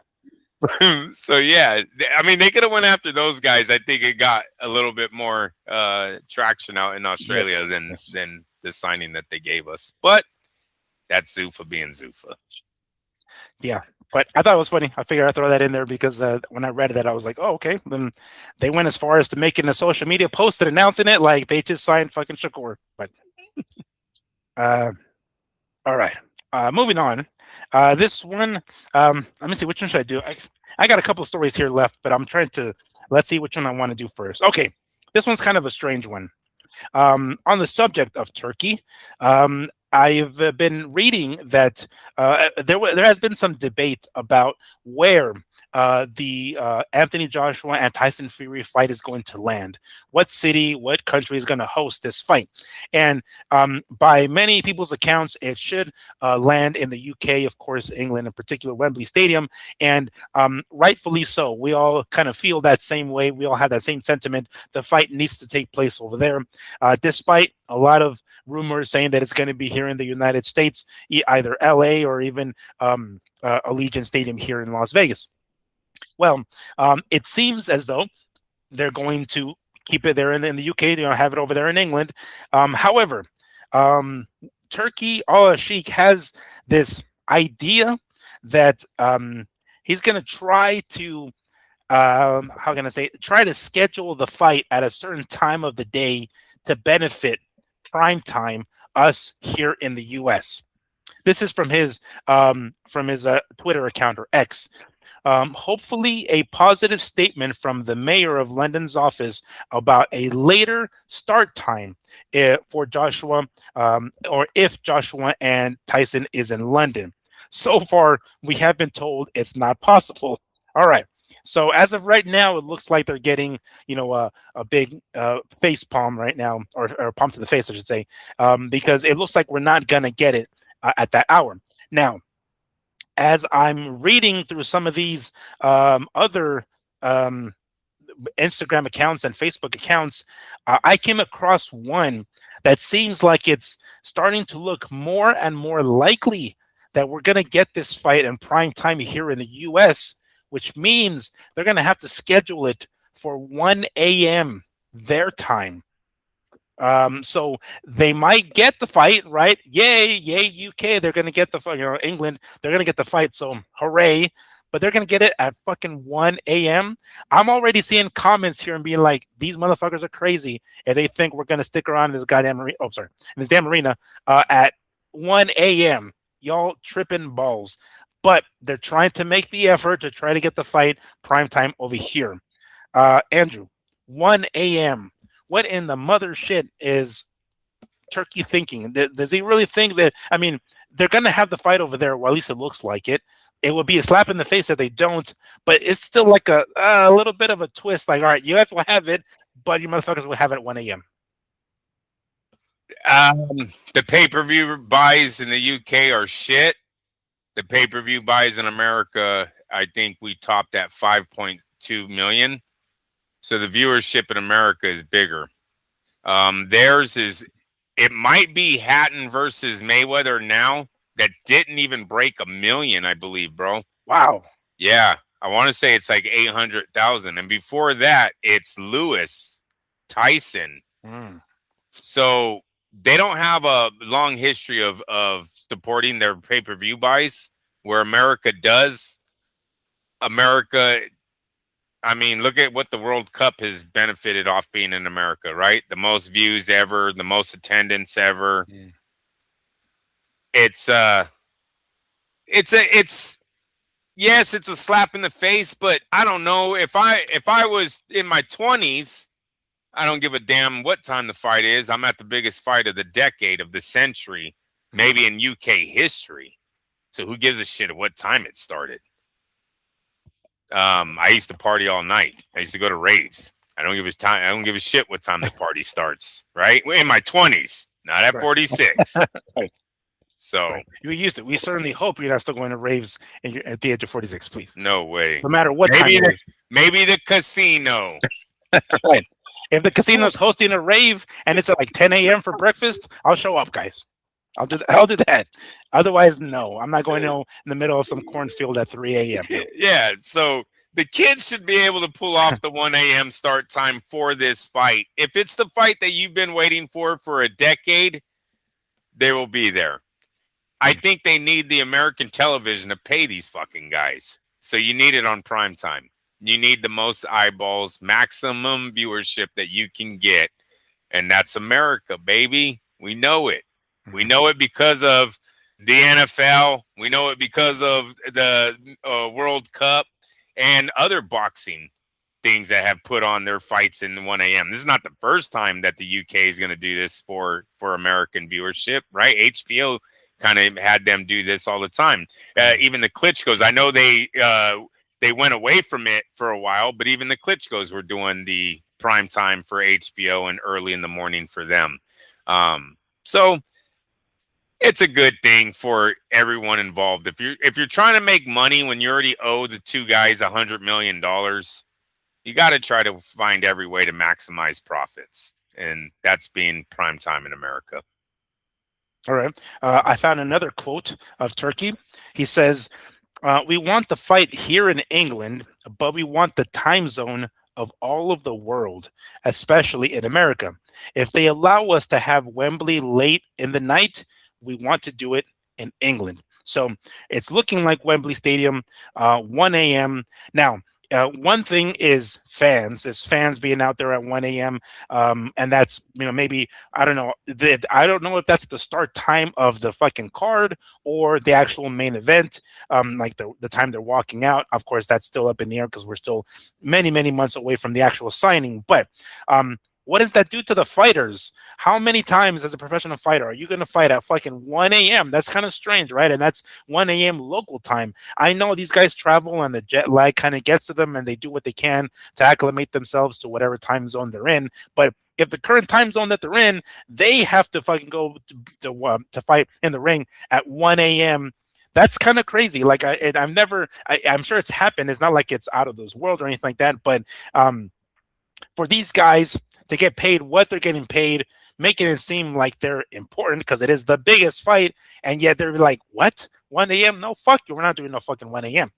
[SPEAKER 2] So yeah, I mean, they could have went after those guys. I think it got a little bit more traction out in Australia than the signing that they gave us. But that's Zuffa being Zuffa.
[SPEAKER 1] Yeah, but I thought it was funny. I figured I'd throw that in there because when I read that, I was like, oh, okay. Then they went as far as to making a social media post and announcing it like they just signed fucking Shakur. But all right, moving on. This one, let me see, which one should I do? I got a couple of stories here left, but I'm trying to, let's see which one I want to do first. Okay, this one's kind of a strange one. On the subject of Turkey, I've been reading that there has been some debate about where the Anthony Joshua and Tyson Fury fight is going to land. What city, what country is going to host this fight? And by many people's accounts, it should land in the UK, of course, England, in particular, Wembley Stadium. And rightfully so. We all kind of feel that same way. We all have that same sentiment. The fight needs to take place over there, despite a lot of rumors saying that it's going to be here in the United States, either LA or even Allegiant Stadium here in Las Vegas. Well, it seems as though they're going to keep it there in the UK. They're going to have it over there in England. However, Turkey Al-Sheikh has this idea that he's going to try to, how can I say, try to schedule the fight at a certain time of the day to benefit prime time us here in the U.S. This is from his Twitter account, or X. Hopefully a positive statement from the mayor of London's office about a later start time for Joshua, or if Joshua and Tyson is in London. So far, we have been told it's not possible. All right. So as of right now, it looks like they're getting, a big face palm right now, or palm to the face, I should say, because it looks like we're not going to get it at that hour. Now, as I'm reading through some of these other Instagram accounts and Facebook accounts, I came across one that seems like it's starting to look more and more likely that we're going to get this fight in prime time here in the U.S., which means they're going to have to schedule it for 1 a.m. their time. So they might get the fight, right? Yay, UK. They're going to get the fight, England. They're going to get the fight. So hooray. But they're going to get it at fucking 1 a.m. I'm already seeing comments here and being like, these motherfuckers are crazy if they think we're going to stick around in this goddamn arena. Oh, sorry. In this damn arena at 1 a.m. Y'all tripping balls. But they're trying to make the effort to try to get the fight prime time over here. Andrew, 1 a.m. What in the mother shit is Turkey thinking? Does he really think that? I mean, they're going to have the fight over there, or at least it looks like it. It would be a slap in the face if they don't, but it's still like a little bit of a twist. Like, all right, you guys will have it, but you motherfuckers will have it at 1 a.m.
[SPEAKER 2] The pay-per-view buys in the UK are shit. The pay-per-view buys in America, I think we topped at 5.2 million. So the viewership in America is bigger. Theirs is, it might be Hatton versus Mayweather now that didn't even break 1 million, I believe, bro.
[SPEAKER 1] Wow.
[SPEAKER 2] Yeah. I want to say it's like 800,000. And before that, it's Lewis, Tyson. So they don't have a long history of supporting their pay-per-view buys where America does. America, I mean, look at what the World Cup has benefited off being in America, right? The most views ever, the most attendance ever. Yeah. It's yes, it's a slap in the face, but I don't know if I was in my 20s, I don't give a damn what time the fight is. I'm at the biggest fight of the decade, of the century, maybe in UK history. So who gives a shit at what time it started? I used to party all night. I used to go to raves. I don't give a shit what time the party starts, right? In my 20s, not at 46.
[SPEAKER 1] Right.
[SPEAKER 2] So
[SPEAKER 1] you used to. We certainly hope you're not still going to raves at the age of 46, please.
[SPEAKER 2] No way.
[SPEAKER 1] No matter what time it is.
[SPEAKER 2] Maybe the casino.
[SPEAKER 1] Right. If the casino's hosting a rave and it's at like 10 a.m. for breakfast, I'll show up, guys. I'll do that. Otherwise, no. I'm not going in the middle of some cornfield at 3 a.m.
[SPEAKER 2] Yeah. So the kids should be able to pull off the 1 a.m. start time for this fight. If it's the fight that you've been waiting for a decade, they will be there. I think they need the American television to pay these fucking guys. So you need it on prime time. You need the most eyeballs, maximum viewership that you can get. And that's America, baby. We know it. We know it because of the NFL. We know it because of the World Cup and other boxing things that have put on their fights in 1 a.m. This is not the first time that the UK is going to do this for American viewership, right? HBO kind of had them do this all the time. Even the Klitschko's, I know they went away from it for a while, but even the Klitschko's were doing the prime time for HBO and early in the morning for them. So it's a good thing for everyone involved. If you're trying to make money when you already owe the two guys $100 million, you got to try to find every way to maximize profits, and that's being prime time in America.
[SPEAKER 1] All right. I found another quote of Turkey. He says, we want the fight here in England, but we want the time zone of all of the world, especially in America. If they allow us to have Wembley late in the night, we want to do it in England. So it's looking like Wembley Stadium, 1 a.m. Now, one thing is fans being out there at 1 a.m. And that's, maybe, I don't know. I don't know if that's the start time of the fucking card or the actual main event, like the time they're walking out. Of course, that's still up in the air because we're still many, many months away from the actual signing. But what does that do to the fighters? How many times as a professional fighter are you going to fight at fucking 1 a.m.? That's kind of strange, right? And that's 1 a.m. local time. I know these guys travel and the jet lag kind of gets to them and they do what they can to acclimate themselves to whatever time zone they're in. But if the current time zone that they're in, they have to fucking go to fight in the ring at 1 a.m., that's kind of crazy. Like I'm sure it's happened. It's not like it's out of this world or anything like that. But for these guys to get paid what they're getting paid, making it seem like they're important because it is the biggest fight, and yet they're like, what? 1 a.m.? No, fuck you. We're not doing no fucking 1 a.m.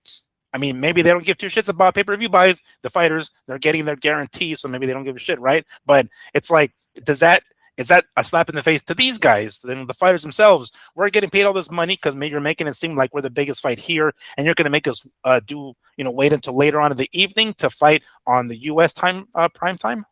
[SPEAKER 1] I mean, maybe they don't give two shits about pay-per-view buys. The fighters, they're getting their guarantee, so maybe they don't give a shit, right? But it's like, is that a slap in the face to these guys? Then the fighters themselves, we're getting paid all this money because maybe you're making it seem like we're the biggest fight here, and you're going to make us wait until later on in the evening to fight on the U.S. time, prime time?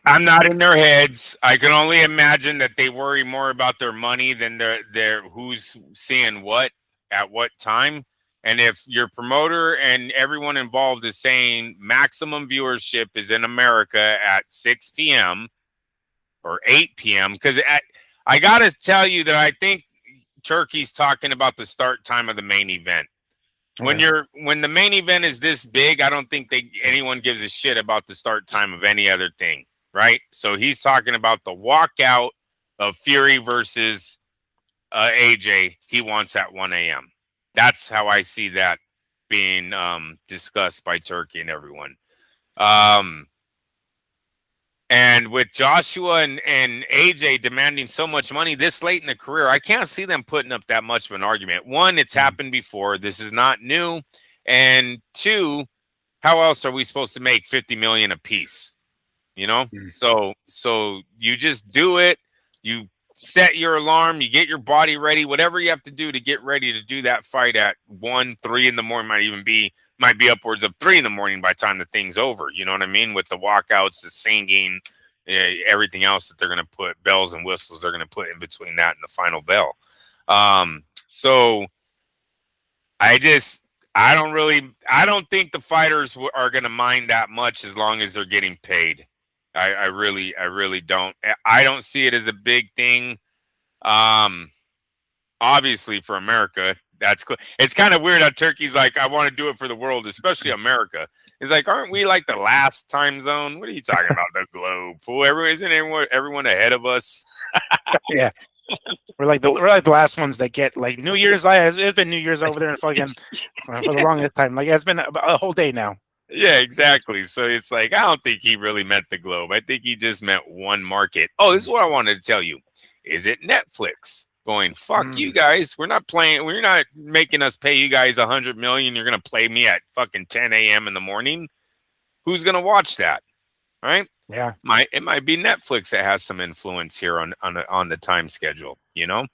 [SPEAKER 2] I'm not in their heads. I can only imagine that they worry more about their money than their who's seeing what at what time. And if your promoter and everyone involved is saying maximum viewership is in America at 6 p.m. or 8 p.m., because I gotta tell you that I think Turkey's talking about the start time of the main event. When the main event is this big, I don't think anyone gives a shit about the start time of any other thing, right? So he's talking about the walkout of Fury versus AJ. He wants at 1 a.m. That's how I see that being discussed by Turkey and everyone. And with Joshua and AJ demanding so much money this late in the career, I can't see them putting up that much of an argument. One, it's happened before. This is not new. And two, how else are we supposed to make $50 million a piece? You know? So you just do it. You set your alarm. You get your body ready. Whatever you have to do to get ready to do that fight at 1, 3 in the morning. Might be upwards of 3 in the morning by the time the thing's over. You know what I mean? With the walkouts, the singing, everything else that they're going to put, bells and whistles, they're going to put in between that and the final bell. So I don't think the fighters are going to mind that much as long as they're getting paid. I really don't. I don't see it as a big thing. Obviously for America, that's cool. It's kind of weird how Turkey's like, I want to do it for the world, especially America. It's like, aren't we like the last time zone? What are you talking about? The globe, fool. Everyone ahead of us?
[SPEAKER 1] Yeah. We're like the last ones that get like New Year's. It's been New Year's over there and fucking for the longest time. Like it's been a whole day now.
[SPEAKER 2] Yeah, exactly. So it's like, I don't think he really meant the globe. I think he just meant one market. Oh, this is what I wanted to tell you. Is it Netflix going, fuck you guys? We're not making us pay you guys $100 million. You're going to play me at fucking 10 a.m. in the morning. Who's going to watch that? Right?
[SPEAKER 1] Yeah.
[SPEAKER 2] It might be Netflix that has some influence here on the time schedule, you know?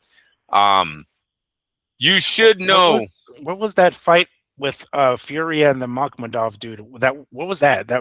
[SPEAKER 2] You should know.
[SPEAKER 1] What was that fight with Fury and the Makhmudov dude? What was that?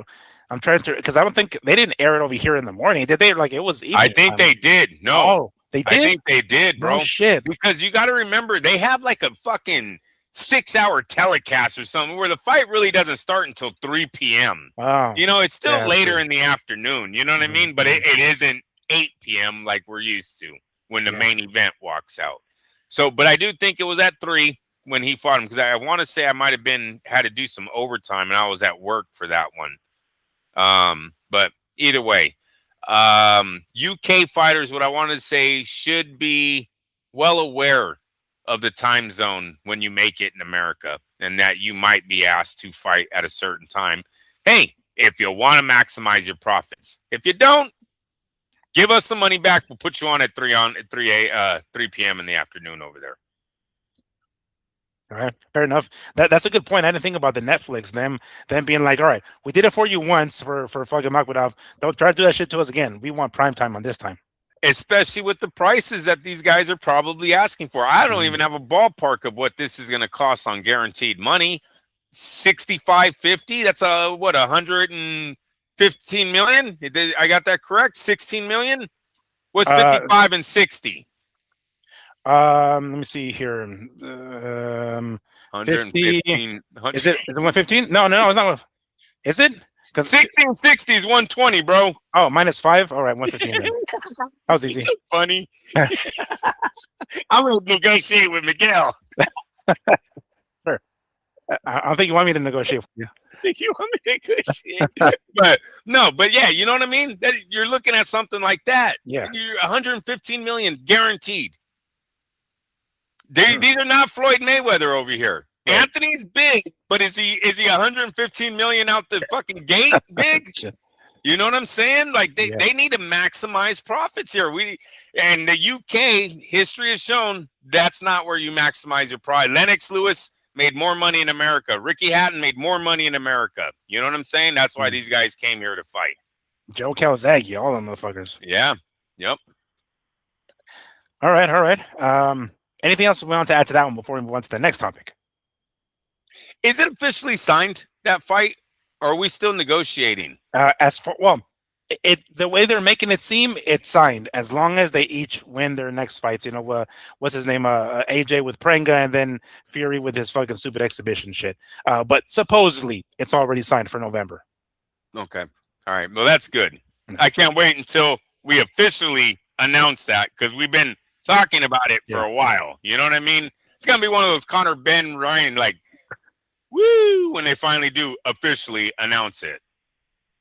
[SPEAKER 1] I'm trying to, because I don't think they didn't air it over here in the morning. Did they? Like it was evening
[SPEAKER 2] I think
[SPEAKER 1] time.
[SPEAKER 2] they did. No.
[SPEAKER 1] Oh, they did?
[SPEAKER 2] I think they did, bro.
[SPEAKER 1] Oh, shit.
[SPEAKER 2] Because you got to remember, they have like a fucking 6-hour telecast or something where the fight really doesn't start until 3 p.m.
[SPEAKER 1] Wow.
[SPEAKER 2] You know, it's still later in the afternoon. You know what I mean? But it isn't 8 p.m. like we're used to when the main event walks out. So, but I do think it was at 3 when he fought him, because I want to say I might have had to do some overtime and I was at work for that one. But either way, UK fighters, what I want to say, should be well aware of the time zone when you make it in America, and that you might be asked to fight at a certain time. Hey, if you want to maximize your profits, if you don't, give us some money back. We'll put you on at 3 p.m. in the afternoon over there.
[SPEAKER 1] All right, fair enough. That's a good point. I didn't think about the Netflix, them being like, all right, we did it for you once for fucking Makhmudov. Don't try to do that shit to us again. We want prime time on this time.
[SPEAKER 2] Especially with the prices that these guys are probably asking for. I don't even have a ballpark of what this is going to cost on guaranteed money. 65, 50. That's what, 115 million? I got that correct? 16 million? What's 55 and 60?
[SPEAKER 1] Let me see here.
[SPEAKER 2] 115.
[SPEAKER 1] Is it 115? No, it's not. Is it?
[SPEAKER 2] 1660 is 120, bro.
[SPEAKER 1] Oh, -5. All right, 115. That was easy.
[SPEAKER 2] So funny. I'm gonna negotiate with Miguel.
[SPEAKER 1] Sure. I don't think you want me to negotiate with you.
[SPEAKER 2] I think you want me to negotiate. but yeah, you know what I mean? You're looking at something like that.
[SPEAKER 1] Yeah.
[SPEAKER 2] You're 115 million guaranteed. These are not Floyd Mayweather over here. Right. Anthony's big, but is he 115 million out the fucking gate big? You know what I'm saying? Like they need to maximize profits here. And the UK history has shown that's not where you maximize your pride. Lennox Lewis made more money in America. Ricky Hatton made more money in America. You know what I'm saying? That's why these guys came here to fight.
[SPEAKER 1] Joe Calzaghe, all them motherfuckers.
[SPEAKER 2] Yeah. Yep.
[SPEAKER 1] All right. Anything else we want to add to that one before we move on to the next topic?
[SPEAKER 2] Is it officially signed, that fight, or are we still negotiating?
[SPEAKER 1] The way they're making it seem, it's signed as long as they each win their next fights. You know, what's his name? AJ with Prenga, and then Fury with his fucking stupid exhibition shit. But supposedly it's already signed for November.
[SPEAKER 2] Okay. All right. Well, that's good. I can't wait until we officially announce that because we've been talking about it for a while. You know what I mean? It's gonna be one of those Conor, Benn, Ryan, like, woo, when they finally do officially announce it.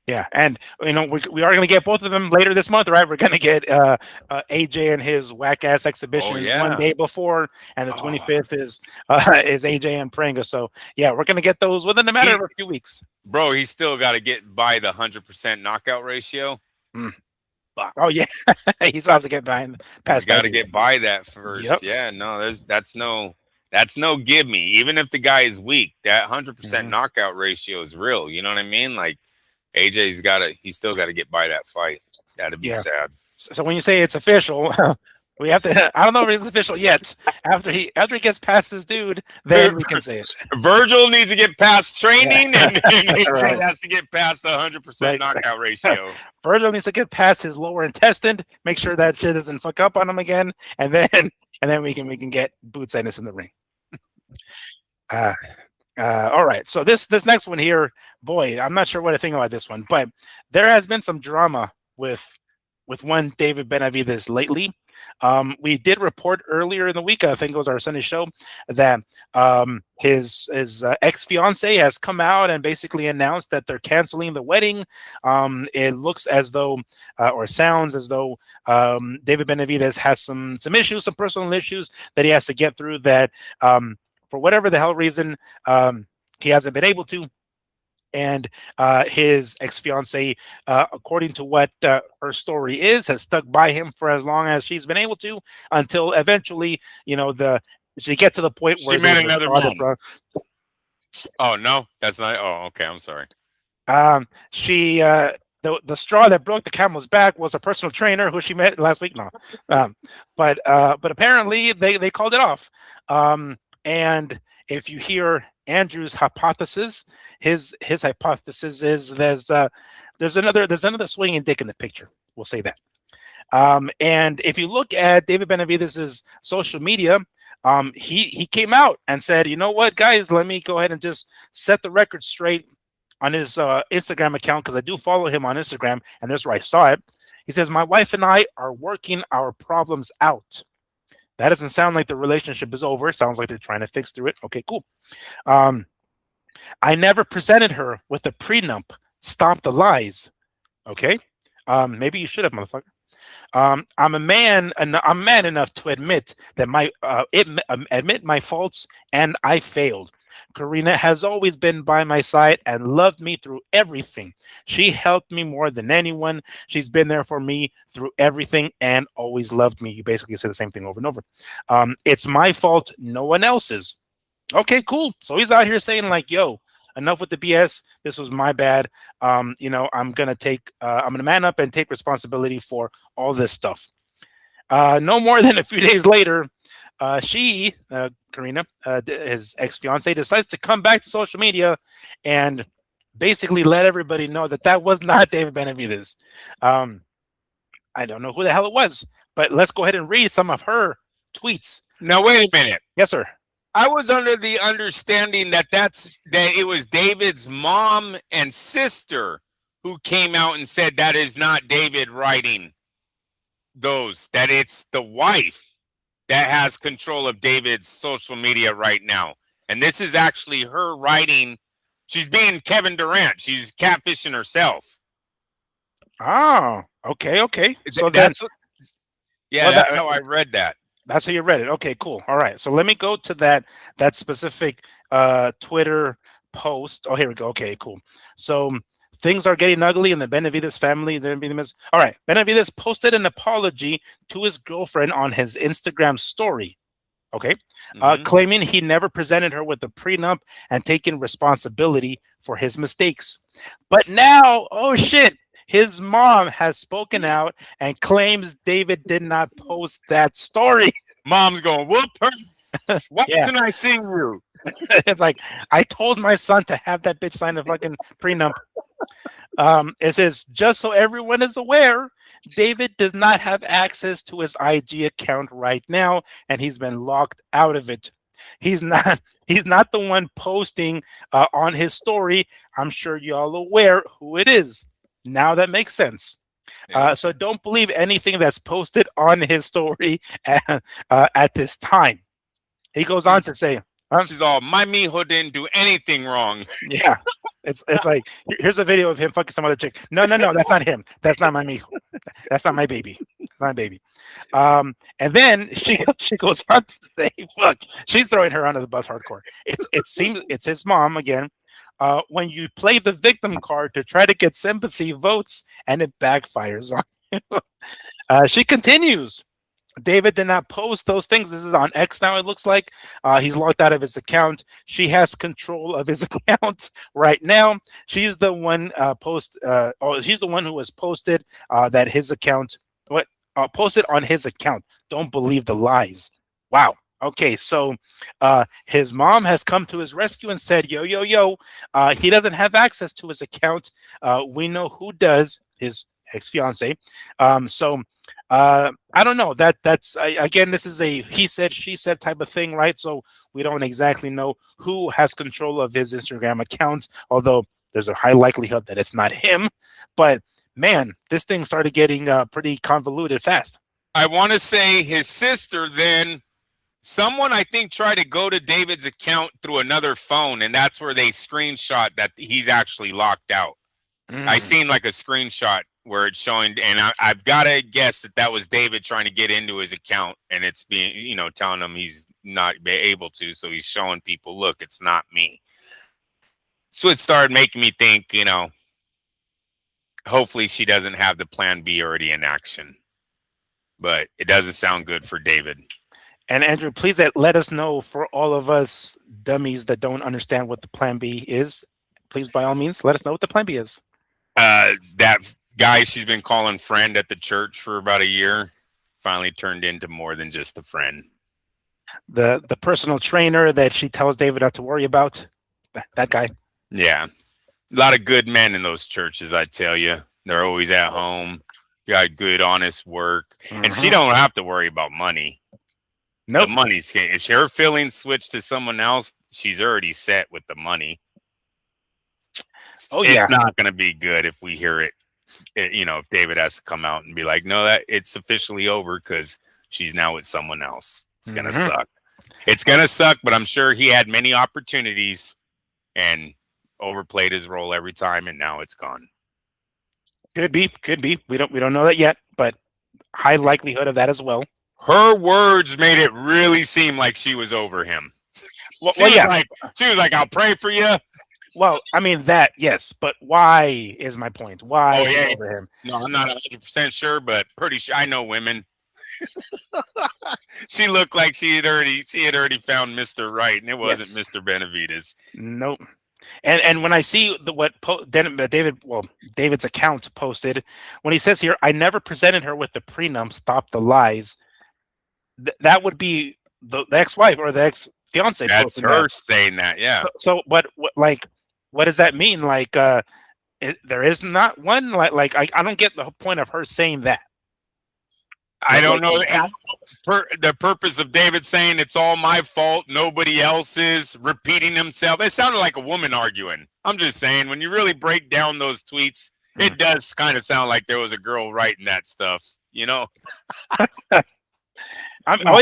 [SPEAKER 1] Yeah, and we are going to get both of them later this month, right? We're going to get AJ and his whack ass exhibition one day before, and the 25th is AJ and Pringa. So yeah, we're going to get those within a matter of a few weeks.
[SPEAKER 2] Bro, he's still got to get by the 100% knockout ratio.
[SPEAKER 1] Oh yeah, he still has to get by.
[SPEAKER 2] He's got to get by that first. Yep. Yeah, no, that's no give me. Even if the guy is weak, that 100% knockout ratio is real. You know what I mean? Like. AJ's he's still got to get by that fight. That'd be sad.
[SPEAKER 1] So when you say it's official, we have to. I don't know if it's official yet. After he gets past this dude, then we can say it.
[SPEAKER 2] Vergil needs to get past training, and AJ has to get past the 100% knockout ratio.
[SPEAKER 1] Vergil needs to get past his lower intestine, make sure that shit doesn't fuck up on him again, and then we can get Boots Ennis in the ring. All right, so this next one here, boy, I'm not sure what to think about this one, but there has been some drama with one David Benavidez lately. We did report earlier in the week, I think it was our Sunday show, that his ex-fiance has come out and basically announced that they're canceling the wedding. It looks as though, or sounds as though, David Benavidez has some issues, some personal issues that he has to get through that. For whatever the hell reason, he hasn't been able to. And his ex-fiance, according to what her story is, has stuck by him for as long as she's been able to, until eventually, she gets to the point where
[SPEAKER 2] she met another mom. Oh no, that's not. Oh, okay, I'm sorry.
[SPEAKER 1] The straw that broke the camel's back was a personal trainer who she met last week. No, but apparently they called it off. And if you hear Andrew's hypothesis, his hypothesis is there's another swinging dick in the picture. We'll say that. And if you look at David Benavidez's social media, he came out and said, you know what, guys, let me go ahead and just set the record straight on his Instagram account, because I do follow him on Instagram, and that's where I saw it. He says, my wife and I are working our problems out. That doesn't sound like the relationship is over. It sounds like they're trying to fix through it. Okay, cool. I never presented her with a prenup. Stop the lies. Okay. Maybe you should have, motherfucker. I'm man enough to admit that admit my faults, and I failed. Karina has always been by my side and loved me through everything. She helped me more than anyone. She's been there for me through everything and always loved me. You basically say the same thing over and over. It's my fault, no one else's. Okay, cool. So he's out here saying like, yo, enough with the BS. This was my bad. I'm gonna man up and take responsibility for all this stuff. No more than a few days later, Karina, his ex-fiance, decides to come back to social media and basically let everybody know that was not David Benavidez. I don't know who the hell it was, but let's go ahead and read some of her tweets.
[SPEAKER 2] Now, wait a minute.
[SPEAKER 1] Yes, sir.
[SPEAKER 2] I was under the understanding that it was David's mom and sister who came out and said that is not David writing those, that it's the wife that has control of David's social media right now. And this is actually her writing. She's being Kevin Durant. She's catfishing herself.
[SPEAKER 1] Oh, okay. So
[SPEAKER 2] that's how I read that.
[SPEAKER 1] That's how you read it. Okay, cool. All right. So let me go to that specific Twitter post. Oh, here we go. Okay, cool. So things are getting ugly in the Benavidez family. All right. Benavidez posted an apology to his girlfriend on his Instagram story. Okay. Claiming he never presented her with a prenup and taking responsibility for his mistakes. But now, oh shit, his mom has spoken out and claims David did not post that story.
[SPEAKER 2] Mom's going, whoop her. Why didn't I see you?
[SPEAKER 1] It's like, I told my son to have that bitch sign a fucking prenup. It says, just so everyone is aware, David does not have access to his IG account right now, and he's been locked out of it. He's not the one posting on his story. I'm sure y'all aware who it is. Now that makes sense. So don't believe anything that's posted on his story at this time. He goes on to say,
[SPEAKER 2] she's all, my mijo didn't do anything wrong.
[SPEAKER 1] Yeah. It's like, here's a video of him fucking some other chick. No, that's not him. That's not my mijo. That's not my baby. It's not my baby. And then she goes on to say, look, she's throwing her under the bus hardcore. It seems it's his mom again. When you play the victim card to try to get sympathy votes and it backfires on you. She continues. David did not post those things. This is on X now, it looks like. He's locked out of his account. She has control of his account right now. She's the one she's the one who has posted that his account posted on his account. Don't believe the lies. Wow. Okay, so his mom has come to his rescue and said, yo, he doesn't have access to his account. We know who does, his ex-fiance. I don't know. That's again, this is a he said, she said type of thing, right? So we don't exactly know who has control of his Instagram account, although there's a high likelihood that it's not him. But man, this thing started getting pretty convoluted fast.
[SPEAKER 2] I want to say his sister then. Someone, I think, tried to go to David's account through another phone, and that's where they screenshot that he's actually locked out. I seen like a screenshot where it's showing, and I've got to guess that was David trying to get into his account, and it's being, telling him he's not able to, so he's showing people, look, it's not me. So it started making me think, hopefully she doesn't have the plan B already in action, but it doesn't sound good for David.
[SPEAKER 1] And Andrew, please let us know, for all of us dummies that don't understand what the plan B is, please, by all means, let us know what the plan B is.
[SPEAKER 2] That guy she's been calling friend at the church for about a year finally turned into more than just a friend.
[SPEAKER 1] The personal trainer that she tells David not to worry about, that guy.
[SPEAKER 2] Yeah. A lot of good men in those churches, I tell you. They're always at home, got good, honest work. And she don't have to worry about money.
[SPEAKER 1] Nope.
[SPEAKER 2] The money's, if her feelings switch to someone else, she's already set with the money. It's not going to be good if we hear it. If David has to come out and be like, no, that it's officially over because she's now with someone else. It's going to suck. It's going to suck, but I'm sure he had many opportunities and overplayed his role every time, and now it's gone.
[SPEAKER 1] Could be. We don't know that yet, but high likelihood of that as well.
[SPEAKER 2] Her words made it really seem like she was over him. She was like, I'll pray for you.
[SPEAKER 1] Well, I mean that, yes, but why is my point? Why over him?
[SPEAKER 2] No, I'm not 100% sure, but pretty sure. I know women. She looked like she had already found Mr. Right, and it wasn't Mr. Benavidez.
[SPEAKER 1] Nope. And when I see David's account posted, when he says here, I never presented her with the prenup, stop the lies. That would be the ex-wife or the ex-fiance.
[SPEAKER 2] That's her saying that, yeah.
[SPEAKER 1] So what does that mean? Like, there is not one. Like I don't get the point of her saying that.
[SPEAKER 2] I don't know the purpose of David saying it's all my fault, nobody else's, repeating himself. It sounded like a woman arguing. I'm just saying, when you really break down those tweets, it does kind of sound like there was a girl writing that stuff,
[SPEAKER 1] it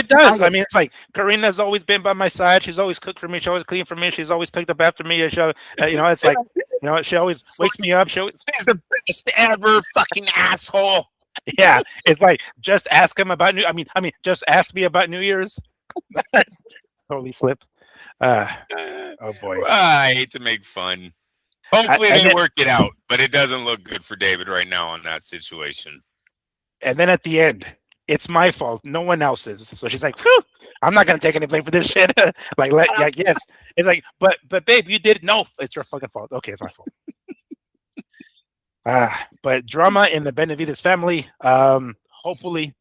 [SPEAKER 1] does. I mean, it's like Karina's always been by my side. She's always cooked for me. She always cleaned for me. She's always picked up after me. It's like, she always wakes me up. She's
[SPEAKER 2] the best ever, fucking asshole.
[SPEAKER 1] Yeah, it's like, just ask him about just ask me about New Year's. Totally slipped. Oh boy.
[SPEAKER 2] I hate to make fun. Hopefully they work it out, but it doesn't look good for David right now on that situation.
[SPEAKER 1] And then at the end, it's my fault, no one else's. So she's like, whew, I'm not gonna take any blame for this shit. Yes. It's like, but babe, you did. No, it's your fucking fault. Okay, it's my fault. But drama in the Benavidez family. Hopefully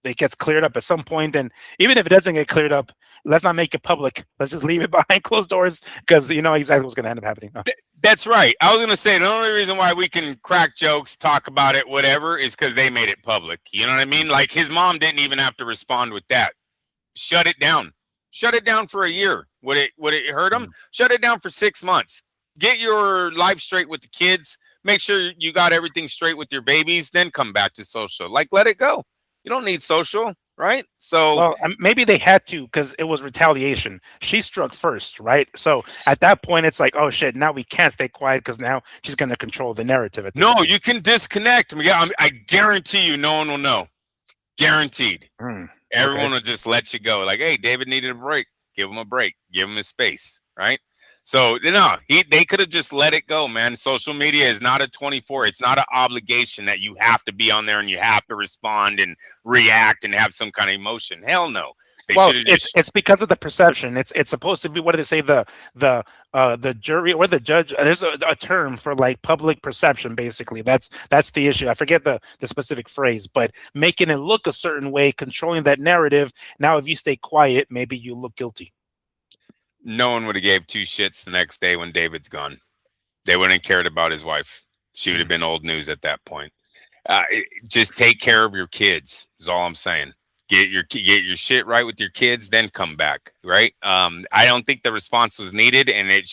[SPEAKER 1] it gets cleared up at some point. And even if it doesn't get cleared up, let's not make it public. Let's just leave it behind closed doors, because you know exactly what's going to end up happening.
[SPEAKER 2] That's right. I was going to say, the only reason why we can crack jokes, talk about it, whatever, is because they made it public. You know what I mean? Like, his mom didn't even have to respond with that. Shut it down. Shut it down for a year. Would it hurt him? Shut it down for 6 months. get your life straight with the kids. Make sure you got everything straight with your babies. Then come back to social. Like, let it go. You don't need social, right? So,
[SPEAKER 1] well, maybe they had to because it was retaliation. She struck first, right? So at that point, it's like, oh shit, now we can't stay quiet because now she's going to control the narrative. At this
[SPEAKER 2] no,
[SPEAKER 1] point.
[SPEAKER 2] you can disconnect. I guarantee you, no one will know. Guaranteed. Everyone will just let you go. Like, hey, David needed a break. Give him a break. Give him his space, right? So, no, they could have just let it go, man. Social media is not a 24. It's not an obligation that you have to be on there and you have to respond and react and have some kind of emotion. Hell no.
[SPEAKER 1] Well, it's because of the perception. It's supposed to be, what do they say, the jury or the judge. There's a term for like public perception. Basically, that's the issue. I forget the specific phrase, but making it look a certain way, controlling that narrative. Now, if you stay quiet, maybe you look guilty.
[SPEAKER 2] No one would have gave two shits the next day when David's gone. They wouldn't have cared about his wife. She would have been old news at that point. Just take care of your kids is all I'm saying. Get your shit right with your kids, then come back, right? I don't think the response was needed, and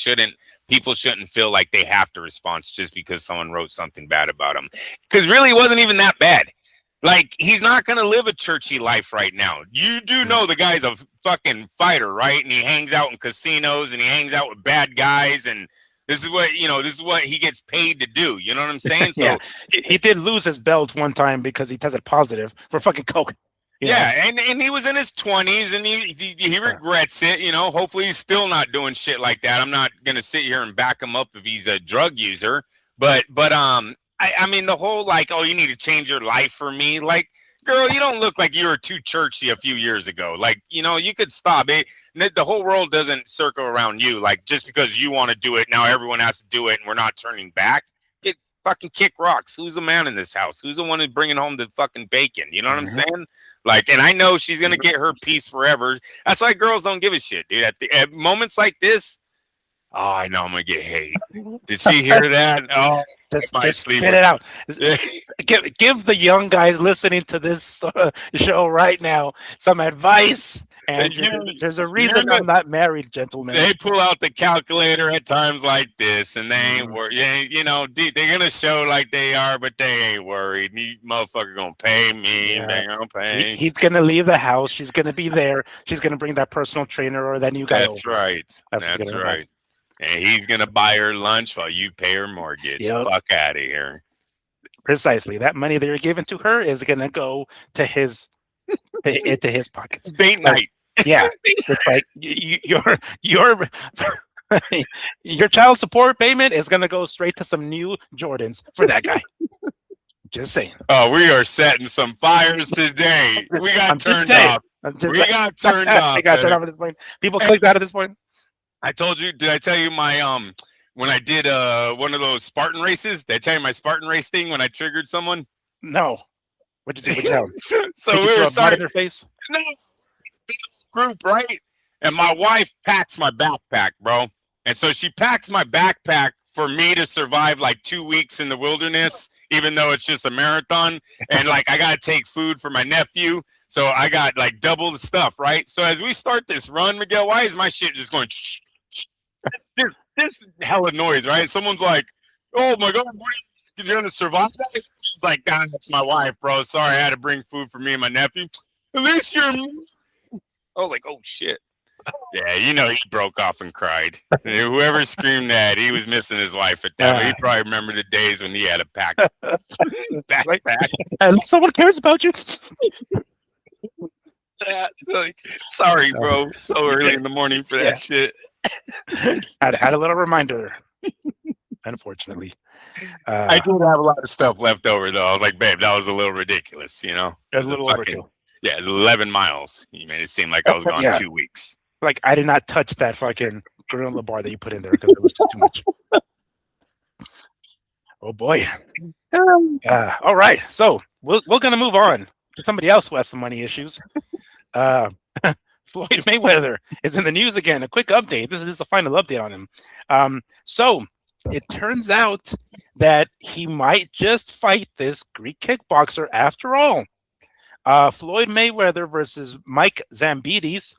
[SPEAKER 2] people shouldn't feel like they have to respond just because someone wrote something bad about him. Because really, it wasn't even that bad. Like, he's not going to live a churchy life right now. You do know the guy's a fucking fighter, right? And he hangs out in casinos and he hangs out with bad guys. And this is what he gets paid to do. You know what I'm saying? So
[SPEAKER 1] yeah, he did lose his belt one time because he tested positive for fucking coke.
[SPEAKER 2] Yeah, and he was in his 20s and he regrets it. You know, hopefully he's still not doing shit like that. I'm not going to sit here and back him up if he's a drug user. But I mean, the whole like, oh, you need to change your life for me. Like, girl, you don't look like you were too churchy a few years ago. Like, you could stop it. The whole world doesn't circle around you. Like, just because you want to do it, now everyone has to do it and we're not turning back. Get fucking kick rocks. Who's the man in this house? Who's the one who's bringing home the fucking bacon? You know what I'm saying? Like, and I know she's going to get her piece forever. That's why girls don't give a shit, dude. At moments like this, oh, I know I'm going to get hate. Did she hear that? Oh,
[SPEAKER 1] just spit it out. Give the young guys listening to this show right now some advice. And there's a reason I'm not married, gentlemen.
[SPEAKER 2] They pull out the calculator at times like this, and they ain't worried. They're gonna show like they are, but they ain't worried. You motherfucker gonna pay me. Yeah. They gonna pay.
[SPEAKER 1] He's gonna leave the house. She's gonna be there. She's gonna bring that personal trainer or that new guy.
[SPEAKER 2] That's over. Right. That's right. And he's gonna buy her lunch while you pay her mortgage. Yep. Fuck out of here.
[SPEAKER 1] Precisely. That money that you're giving to her is gonna go to his into his pockets.
[SPEAKER 2] Date night.
[SPEAKER 1] Yeah, it's like your child support payment is gonna go straight to some new Jordans for that guy. Just saying.
[SPEAKER 2] Oh, we are setting some fires today. We got turned off. We got turned off.
[SPEAKER 1] We got turned off at this point. People clicked out at this point.
[SPEAKER 2] I told you. Did I tell you my when I did one of those Spartan races? Did I tell you my Spartan race thing when I triggered someone?
[SPEAKER 1] No. What did you do?
[SPEAKER 2] So we were starting their face. No. Group, right? And my wife packs my backpack, bro. And so she packs my backpack for me to survive like 2 weeks in the wilderness, even though it's just a marathon. And like, I got to take food for my nephew. So I got like double the stuff, right? So as we start this run, Miguel, why is my shit just going? This hella noise, right? Someone's like, oh my God, you're going to survive that? It's like, God, that's my wife, bro. Sorry, I had to bring food for me and my nephew. At least you're... I was like, oh, shit. Yeah, he broke off and cried. Whoever screamed that, he was missing his wife at that. He probably remembered the days when he had a backpack.
[SPEAKER 1] And someone cares about you.
[SPEAKER 2] Sorry, bro. So early in the morning for that shit.
[SPEAKER 1] I had a little reminder, unfortunately.
[SPEAKER 2] I did have a lot of stuff left over, though. I was like, babe, that was a little ridiculous, It
[SPEAKER 1] was a little overkill.
[SPEAKER 2] Yeah, it was 11 miles. You made it seem like I was gone 2 weeks.
[SPEAKER 1] Like, I did not touch that fucking granola bar that you put in there because it was just too much. Oh, boy. All right. So, we're going to move on to somebody else who has some money issues. Floyd Mayweather is in the news again. A quick update. This is just a final update on him. So, it turns out that he might just fight this Greek kickboxer after all. Floyd Mayweather versus Mike Zambidis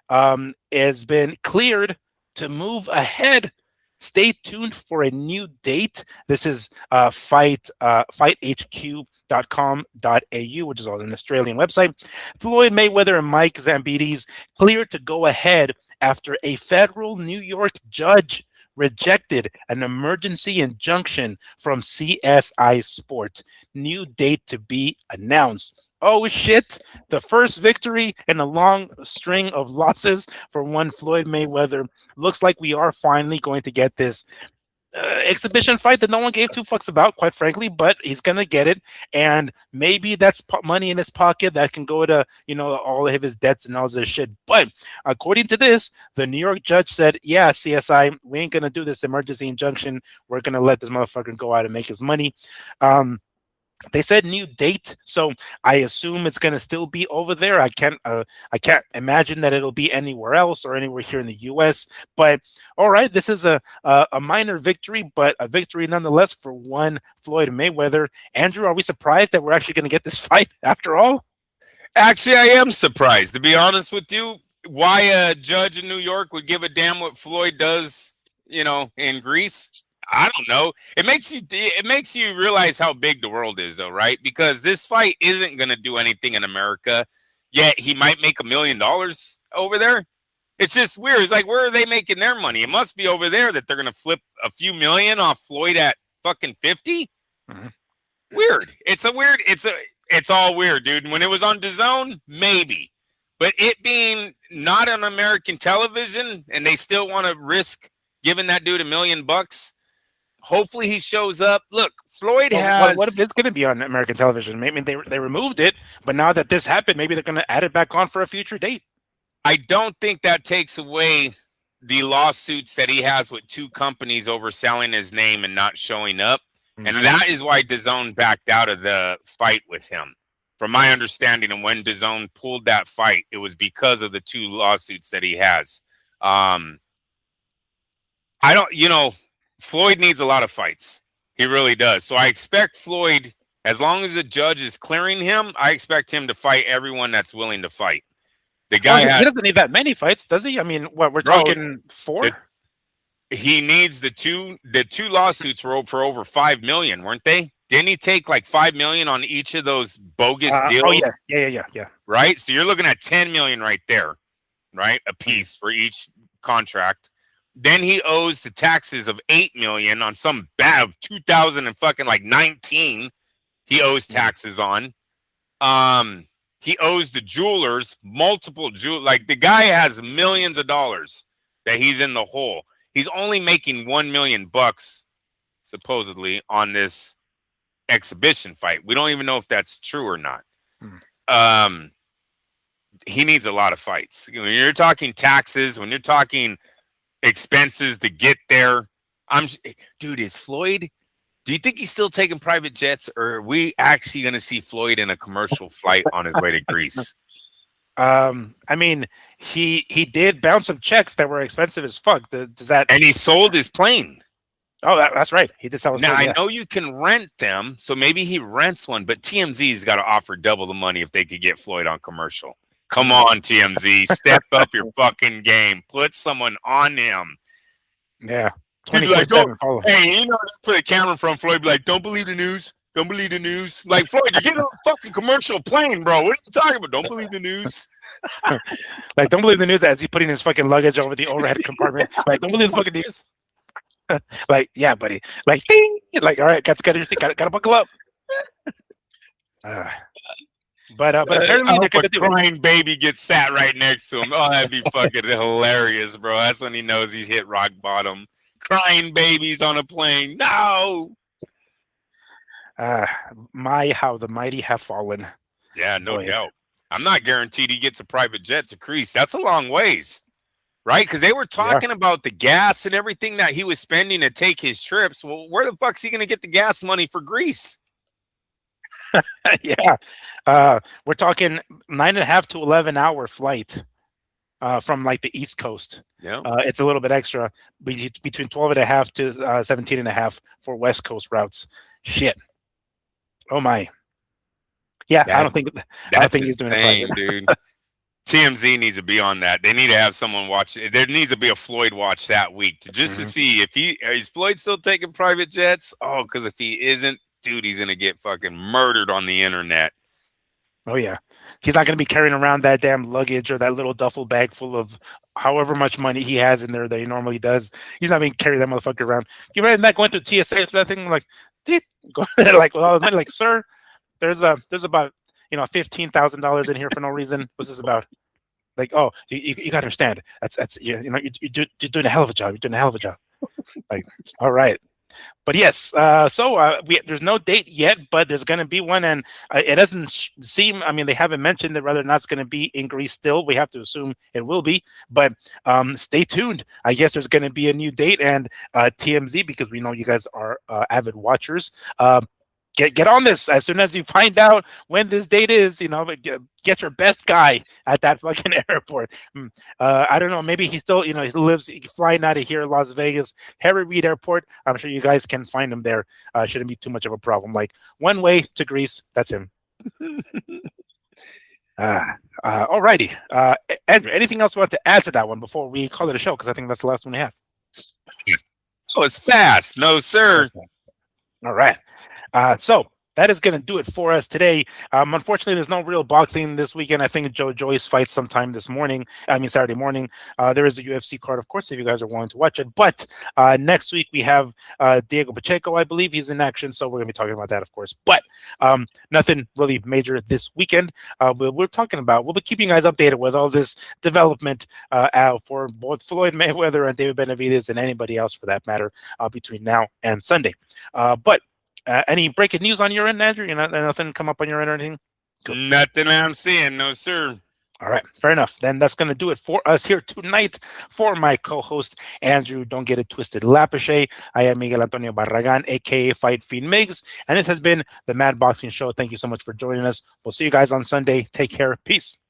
[SPEAKER 1] has been cleared to move ahead Stay tuned for a new date. This is fighthq.com.au, which is all an Australian website. Floyd Mayweather and Mike Zambidis cleared to go ahead after a federal New York judge rejected an emergency injunction from CSI Sports. New date to be announced. Oh shit, the first victory in a long string of losses for one Floyd Mayweather. Looks like we are finally going to get this exhibition fight that no one gave two fucks about, quite frankly, but he's gonna get it, and maybe that's money in his pocket that can go to, you know, all of his debts and all this shit. But according to this, the New York judge said, yeah, CSI, we ain't gonna do this emergency injunction. We're gonna let this motherfucker go out and make his money. They said new date, so I assume it's going to still be over there. I can't imagine that it'll be anywhere else or anywhere here in the U.S. But all right, this is a minor victory, but a victory nonetheless for one Floyd Mayweather. Andrew, are we surprised that we're actually going to get this fight after all?
[SPEAKER 2] Actually, I am surprised, to be honest with you. Why a judge in New York would give a damn what Floyd does, you know, in Greece? I don't know. It makes you realize how big the world is, though, right? Because this fight isn't going to do anything in America, yet he might make $1 million over there. It's just weird. It's like, where are they making their money? It must be over there that they're going to flip a few million off Floyd at fucking 50. Mm-hmm. Weird. It's all weird, dude. When it was on DAZN, maybe, but it being not on American television, and they still want to risk giving that dude $1 million. Hopefully he shows up. Look, Floyd has.
[SPEAKER 1] What if it's going to be on American television? Maybe they removed it, but now that this happened, maybe they're going to add it back on for a future date.
[SPEAKER 2] I don't think that takes away the lawsuits that he has with two companies overselling his name and not showing up. Mm-hmm. And that is why DAZN backed out of the fight with him. From my understanding, and when DAZN pulled that fight, it was because of the two lawsuits that he has. Floyd needs a lot of fights. He really does. So I expect Floyd, as long as the judge is clearing him, I expect him to fight everyone that's willing to fight. The guy
[SPEAKER 1] he doesn't need that many fights, does he? I mean, what we're talking 4?
[SPEAKER 2] He needs the two lawsuits for over $5 million, weren't they? Didn't he take like $5 million on each of those bogus deals?
[SPEAKER 1] Oh yeah.
[SPEAKER 2] Right. So you're looking at $10 million right there, right? A piece for each contract. Then he owes the taxes of $8 million on some bad 2019. He owes taxes on. He owes the jewelers multiple like the guy has millions of dollars that he's in the hole. He's only making $1 million supposedly on this exhibition fight. We don't even know if that's true or not. He needs a lot of fights. When you're talking taxes, when you're talking expenses to get there, dude, is Floyd, do you think he's still taking private jets, or are we actually going to see Floyd in a commercial flight on his way to Greece?
[SPEAKER 1] I mean, he did bounce some checks that were expensive as fuck. And
[SPEAKER 2] he sold his plane.
[SPEAKER 1] Oh, that's right. He did sell his plane.
[SPEAKER 2] Now, I know you can rent them, so maybe he rents one, but TMZ's got to offer double the money if they could get Floyd on commercial. Come on, TMZ. Step up your fucking game. Put someone on him.
[SPEAKER 1] Yeah.
[SPEAKER 2] Like, hey, put a camera in front of Floyd, be like, don't believe the news. Don't believe the news. Like, Floyd, you're getting on a fucking commercial plane, bro. What are you talking about? Don't believe the news.
[SPEAKER 1] Like, don't believe the news as he's putting his fucking luggage over the overhead compartment. Like, don't believe the fucking news. Like, yeah, buddy. Like, ding. Like, all right, got to buckle up. But apparently
[SPEAKER 2] they're gonna do crying baby gets sat right next to him. Oh, that'd be fucking hilarious, bro. That's when he knows he's hit rock bottom. Crying babies on a plane. No.
[SPEAKER 1] How the mighty have fallen.
[SPEAKER 2] Yeah, no doubt. I'm not guaranteed he gets a private jet to Greece. That's a long ways, right? Because they were talking about the gas and everything that he was spending to take his trips. Well, where the fuck's he gonna get the gas money for Greece?
[SPEAKER 1] Yeah. We're talking 9.5 to 11-hour flight from like the East Coast.
[SPEAKER 2] Yeah.
[SPEAKER 1] It's a little bit extra, between 12.5 to 17.5 for West Coast routes. Shit. Oh my. Yeah, I don't think he's doing it,
[SPEAKER 2] dude. TMZ needs to be on that. They need to have someone watch it. There needs to be a Floyd watch that week to see if is Floyd still taking private jets. Oh, because if he isn't, dude, he's gonna get fucking murdered on the internet.
[SPEAKER 1] Oh yeah, he's not gonna be carrying around that damn luggage or that little duffel bag full of however much money he has in there that he normally does. He's not being carrying that motherfucker around. You imagine that going through TSA for that thing? Like, dude, like with all the money, like, sir, there's about $15,000 in here for no reason. What's this about? Like, oh, you got to understand. That's you're doing a hell of a job. You're doing a hell of a job. Like, all right. But yes, there's no date yet, but there's going to be one, and it doesn't seem. I mean, they haven't mentioned that whether or not it's going to be in Greece. Still, we have to assume it will be. But stay tuned. I guess there's going to be a new date, and TMZ, because we know you guys are avid watchers. Get on this as soon as you find out when this date is. Get your best guy at that fucking airport. I don't know. Maybe he still, he lives flying out of here, Las Vegas, Harry Reid Airport. I'm sure you guys can find him there. Shouldn't be too much of a problem. Like one way to Greece, that's him. All righty. Andrew, anything else you want to add to that one before we call it a show? Because I think that's the last one we have.
[SPEAKER 2] Oh, it's fast. No, sir.
[SPEAKER 1] All right. So that is going to do it for us today. Unfortunately, there's no real boxing this weekend. I think Joe Joyce fights sometime Saturday morning. There is a UFC card, of course, if you guys are willing to watch it. But next week we have Diego Pacheco, I believe he's in action. So we're going to be talking about that, of course. But nothing really major this weekend. We'll be keeping you guys updated with all this development for both Floyd Mayweather and David Benavidez and anybody else for that matter between now and Sunday. But any breaking news on your end, Andrew? Nothing come up on your end or anything?
[SPEAKER 2] Cool. Nothing I'm seeing, no, sir.
[SPEAKER 1] All right, fair enough. Then that's going to do it for us here tonight. For my co-host, Andrew, don't get it twisted, Lapachet. I am Miguel Antonio Barragan, a.k.a. Fight Fiend Migs, and this has been the Mad Boxing Show. Thank you so much for joining us. We'll see you guys on Sunday. Take care. Peace.